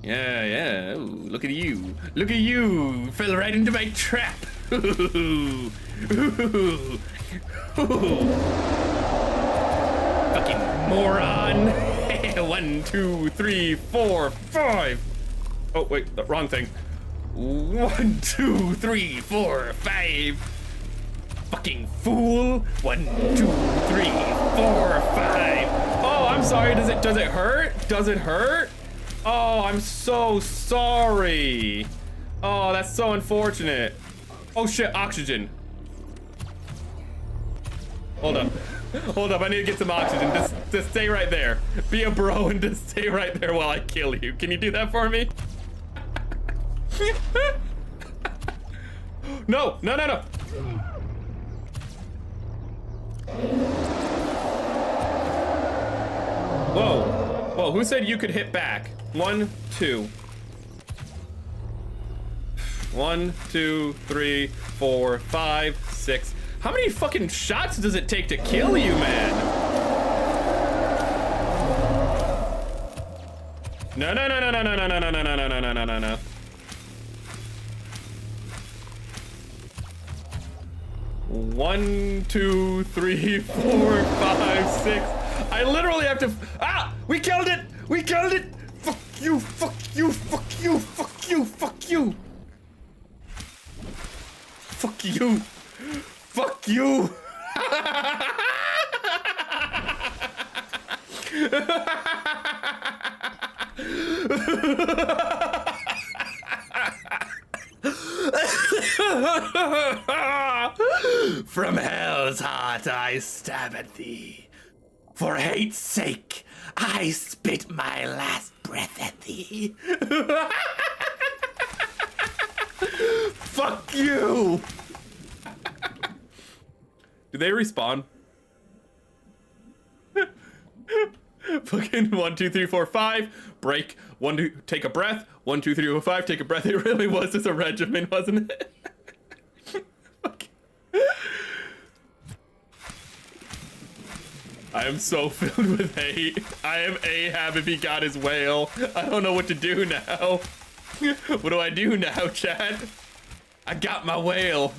[SPEAKER 2] Yeah. Ooh, look at you. Look at you. Fell right into my trap. Ooh. Ooh. Ooh. Fucking moron. 1, 2, 3, 4, 5. Oh, wait, the wrong thing. 1, 2, 3, 4, 5. Fucking fool. 1, 2, 3, 4, 5. Oh, I'm sorry. Does it hurt? Does it hurt? Oh, I'm so sorry. Oh, that's so unfortunate. Oh shit, oxygen. Hold up. Hold up, I need to get some oxygen. Just stay right there. Be a bro and just stay right there while I kill you. Can you do that for me? No. Whoa, who said you could hit back? 1, 2. 1, 2, 3, 4, 5, 6. How many fucking shots does it take to kill you, man? No, no, no, no, no, no, no, no, no, no, no, no, no, no, no, no. 1, 2, 3, 4, 5, 6. I literally have to. Ah! We killed it! We killed it! Fuck you! Fuck you! Fuck you! Fuck you! Fuck you! Fuck you! Fuck you! From hell's heart I stab at thee. For hate's sake, I spit my last breath at thee. Fuck you! Do they respawn? Fucking 1, 2, 3, 4, 5. Break. 1, 2. Take a breath. 1, 2, 3, 4, 5. Take a breath. It really was just a regimen, wasn't it? I am so filled with hate. I am Ahab if he got his whale. I don't know what to do now. What do I do now, Chad? I got my whale.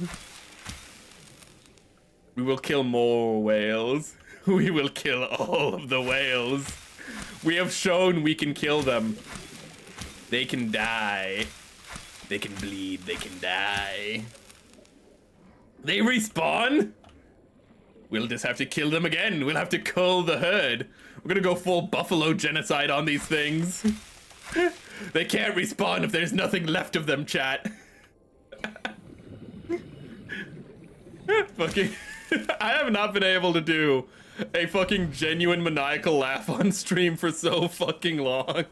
[SPEAKER 2] We will kill more whales. We will kill all of the whales. We have shown we can kill them. They can die. They can bleed. They can die. They respawn? We'll just have to kill them again. We'll have to cull the herd. We're gonna go full buffalo genocide on these things. They can't respawn if there's nothing left of them, chat. Fucking... I have not been able to do a fucking genuine maniacal laugh on stream for so fucking long.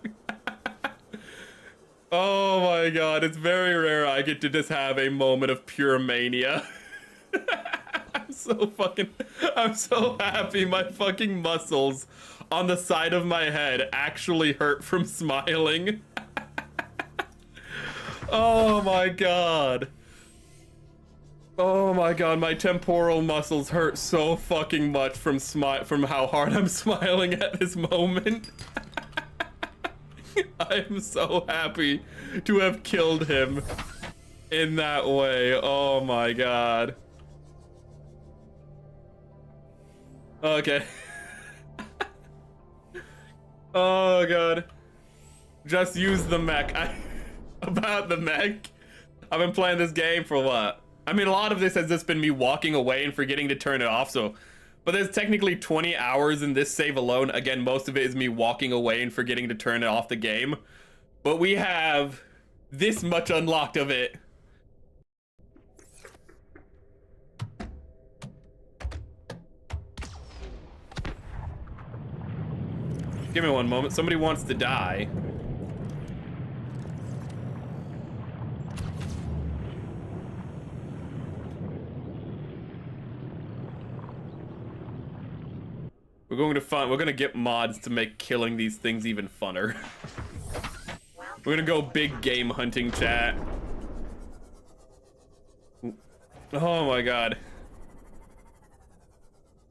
[SPEAKER 2] Oh my god, it's very rare I get to just have a moment of pure mania. I'm so happy my fucking muscles on the side of my head actually hurt from smiling. Oh my god. Oh my god, my temporal muscles hurt so fucking much from how hard I'm smiling at this moment. I am so happy to have killed him in that way. Oh my god. Okay. Oh god. Just use the mech. About the mech. I've been playing this game for what? I mean, a lot of this has just been me walking away and forgetting to turn it off, so... But there's technically 20 hours in this save alone. Again, most of it is me walking away and forgetting to turn it off the game. But we have this much unlocked of it. Give me one moment. Somebody wants to die. We're gonna get mods to make killing these things even funner. We're gonna go big game hunting, chat. Oh my god.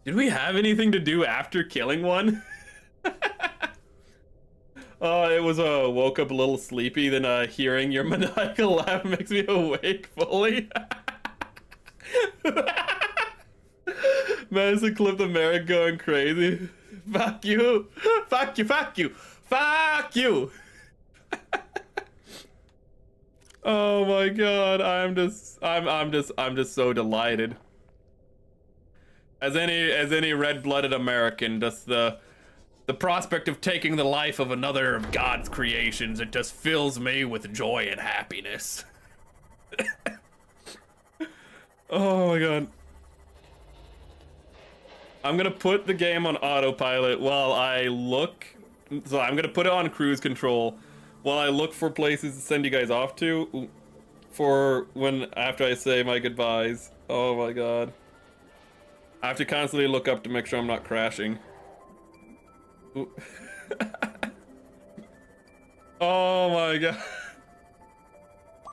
[SPEAKER 2] Did we have anything to do after killing one? Oh, it was woke up a little sleepy, then hearing your maniacal laugh makes me awake fully. Man, it's a clip of Merrick going crazy. Fuck you. Fuck you, fuck you. Fuck you. Oh my god, I'm just so delighted. As any red-blooded American, just the prospect of taking the life of another of God's creations, it just fills me with joy and happiness. Oh my god. I'm gonna put the game on autopilot while I look. So I'm gonna put it on cruise control while I look for places to send you guys off to for after I say my goodbyes. Oh my god. I have to constantly look up to make sure I'm not crashing. Oh my god.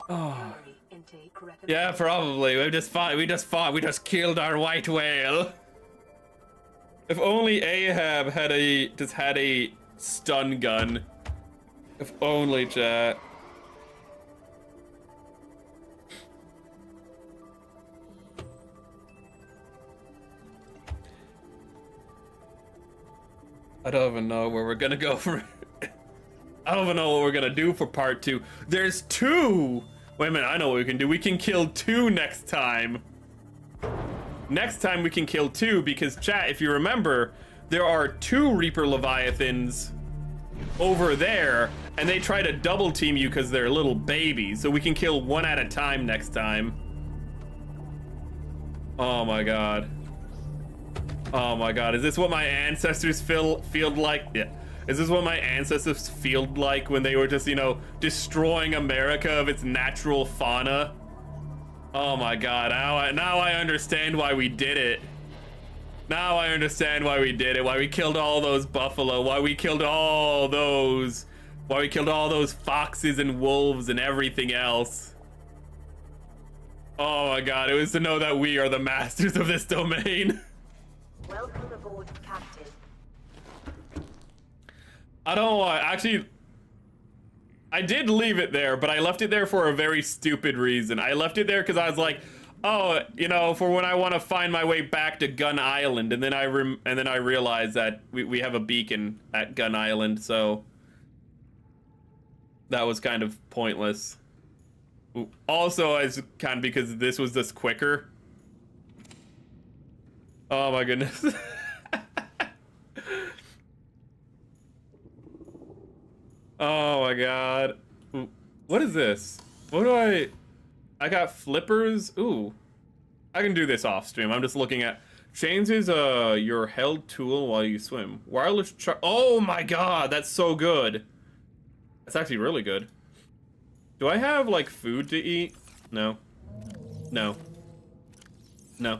[SPEAKER 2] Oh.
[SPEAKER 4] recommend.
[SPEAKER 2] Yeah, probably. We just fought. We just killed our white whale. If only Ahab had a stun gun. If only, chat. I don't even know where we're gonna go for. I don't even know what we're gonna do for part 2. There's 2. Wait a minute, I know what we can do. We can kill 2 next time. Next time we can kill 2 because, chat, if you remember, there are 2 Reaper Leviathans over there, and they try to double team you because they're little babies. So we can kill 1 at a time next time. Oh my god. Oh my god, is this what my ancestors feel like? Yeah. Is this what my ancestors feel like when they were just, you know, destroying America of its natural fauna? Oh my god, now I understand why we did it. Now I understand why we did it, why we killed all those buffalo, why we killed all those foxes and wolves and everything else. Oh my god, it was to know that we are the masters of this domain.
[SPEAKER 9] Welcome aboard, Captain.
[SPEAKER 2] I don't know why. Actually, I did leave it there, but I left it there for a very stupid reason. I left it there because I was like, oh, you know, for when I want to find my way back to Gun Island, and then I realized that we have a beacon at Gun Island, so that was kind of pointless. Also, as kind of because this was just quicker. Oh my goodness. Oh my god. Ooh, what is this? What do I got flippers? Ooh. I can do this off stream. I'm just looking at changes your held tool while you swim. Wireless oh my god, that's so good. That's actually really good. Do I have like food to eat? No. No. No.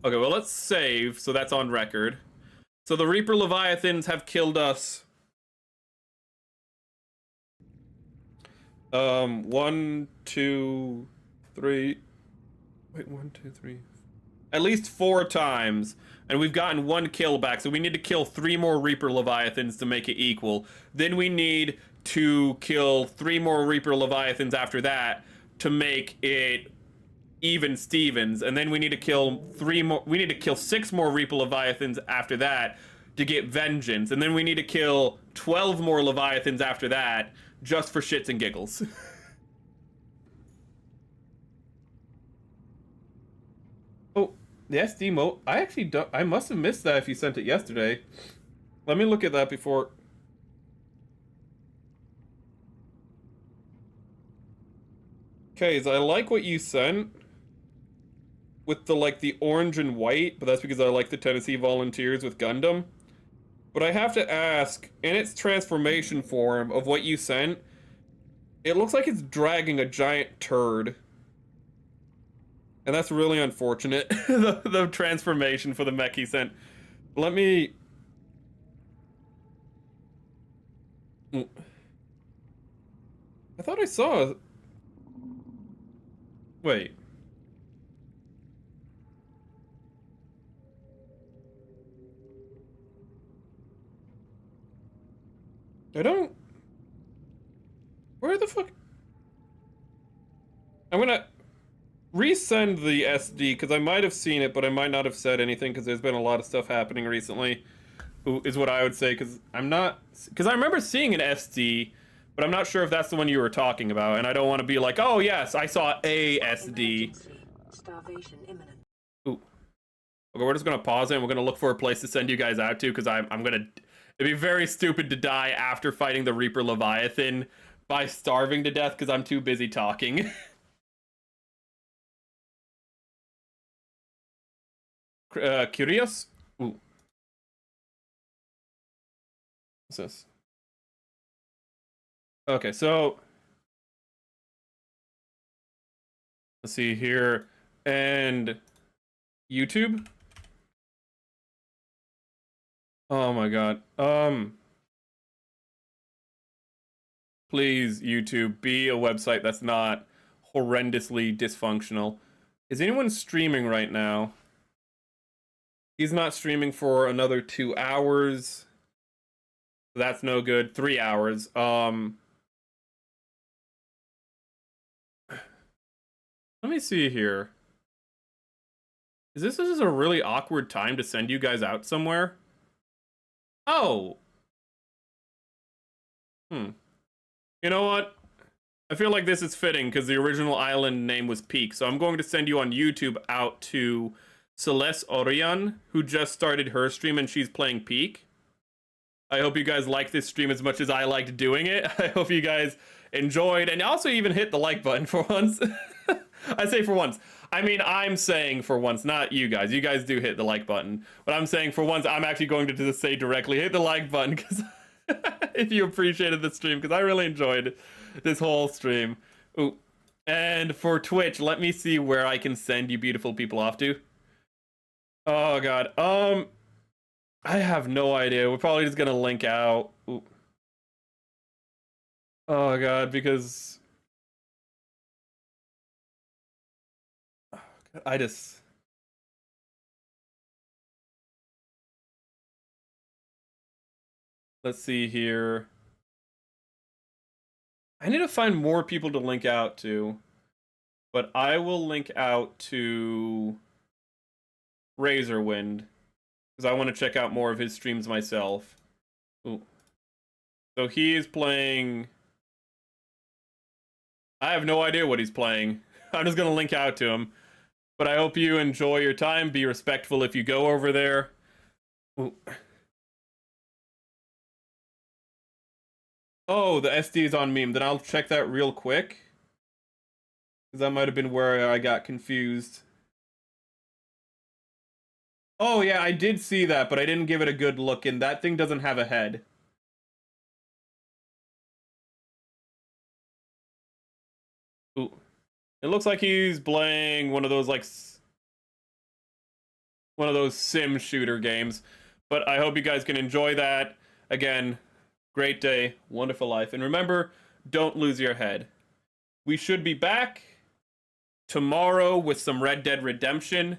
[SPEAKER 2] Okay, well let's save so that's on record. So the Reaper Leviathans have killed us. 1, 2, 3. Wait, 1, 2, 3. At least 4 times, and we've gotten 1 kill back. So we need to kill 3 more Reaper Leviathans to make it equal. Then we need to kill 3 more Reaper Leviathans after that to make it even Stevens. And then we need to kill 3 more. We need to kill 6 more Reaper Leviathans after that to get vengeance. And then we need to kill 12 more Leviathans after that, just for shits and giggles. Oh, the SD mode. I actually don't. I must have missed that if you sent it yesterday. Let me look at that before. Okay, so I like what you sent with the orange and white, but that's because I like the Tennessee Volunteers with Gundam. But I have to ask, in its transformation form of what you sent, it looks like it's dragging a giant turd. And that's really unfortunate, the transformation for the mech he sent. Let me... I thought I saw... Wait. I don't... Where the fuck... I'm gonna resend the SD, because I might have seen it, but I might not have said anything, because there's been a lot of stuff happening recently, is what I would say, because I'm not... Because I remember seeing an SD, but I'm not sure if that's the one you were talking about, and I don't want to be like, oh yes, I saw a SD.
[SPEAKER 4] Starvation imminent.
[SPEAKER 2] Ooh. Okay, we're just gonna pause it, and we're gonna look for a place to send you guys out to, because I'm gonna... It'd be very stupid to die after fighting the Reaper Leviathan by starving to death because I'm too busy talking. Curious? Ooh. What's this? Okay, so... Let's see here. And... YouTube? Oh my god. Please, YouTube, be a website that's not horrendously dysfunctional. Is anyone streaming right now? He's not streaming for another 2 hours. That's no good. 3 hours. Let me see here. This is a really awkward time to send you guys out somewhere? Oh. You know what? I feel like this is fitting because the original island name was Peak. So I'm going to send you on YouTube out to Celeste Orion, who just started her stream and she's playing Peak. I hope you guys like this stream as much as I liked doing it. I hope you guys enjoyed and also even hit the like button for once. I say for once. I mean, I'm saying for once, not you guys. You guys do hit the like button. But I'm saying for once, I'm actually going to just say directly, hit the like button because if you appreciated the stream, because I really enjoyed this whole stream. Ooh. And for Twitch, let me see where I can send you beautiful people off to. Oh, God. I have no idea. We're probably just gonna link out. Ooh. Oh, God, because... I just... Let's see here. I need to find more people to link out to. But I will link out to Razorwind. Because I want to check out more of his streams myself. Ooh. So he is playing... I have no idea what he's playing. I'm just going to link out to him. But I hope you enjoy your time. Be respectful if you go over there. Ooh. Oh, the SD is on meme. Then I'll check that real quick. Because that might have been where I got confused. Oh, yeah, I did see that, but I didn't give it a good look, and that thing doesn't have a head. Ooh. It looks like he's playing one of those, like, one of those sim shooter games. But I hope you guys can enjoy that. Again, great day, wonderful life. And remember, don't lose your head. We should be back tomorrow with some Red Dead Redemption.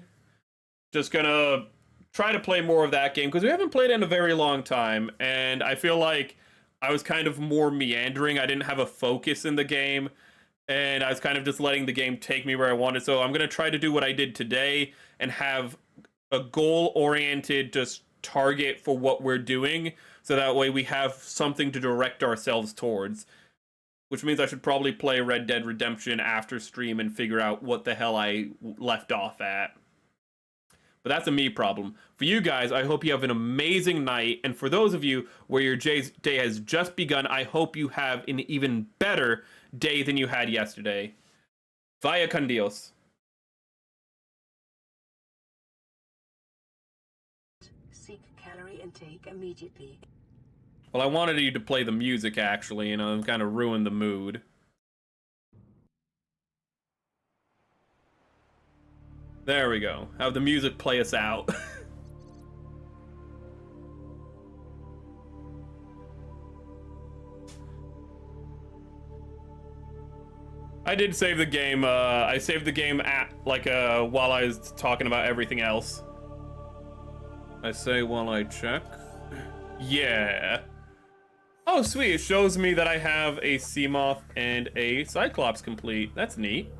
[SPEAKER 2] Just gonna try to play more of that game because we haven't played it in a very long time, and I feel like I was kind of more meandering. I didn't have a focus in the game, and I was kind of just letting the game take me where I wanted. So I'm gonna try to do what I did today and have a goal-oriented just target for what we're doing, so that way we have something to direct ourselves towards. Which means I should probably play Red Dead Redemption after stream and figure out what the hell I left off at. But that's a me problem. For you guys, I hope you have an amazing night. And for those of you where your day has just begun, I hope you have an even better day than you had yesterday. Vaya con Dios.
[SPEAKER 4] Seek calorie intake immediately.
[SPEAKER 2] Well, I wanted you to play the music, actually, you know, kind of ruin the mood. There we go. Have the music play us out. I did save the game. I saved the game at, like, while I was talking about everything else. I say while I check. Yeah. Oh, sweet. It shows me that I have a Seamoth and a Cyclops complete. That's neat.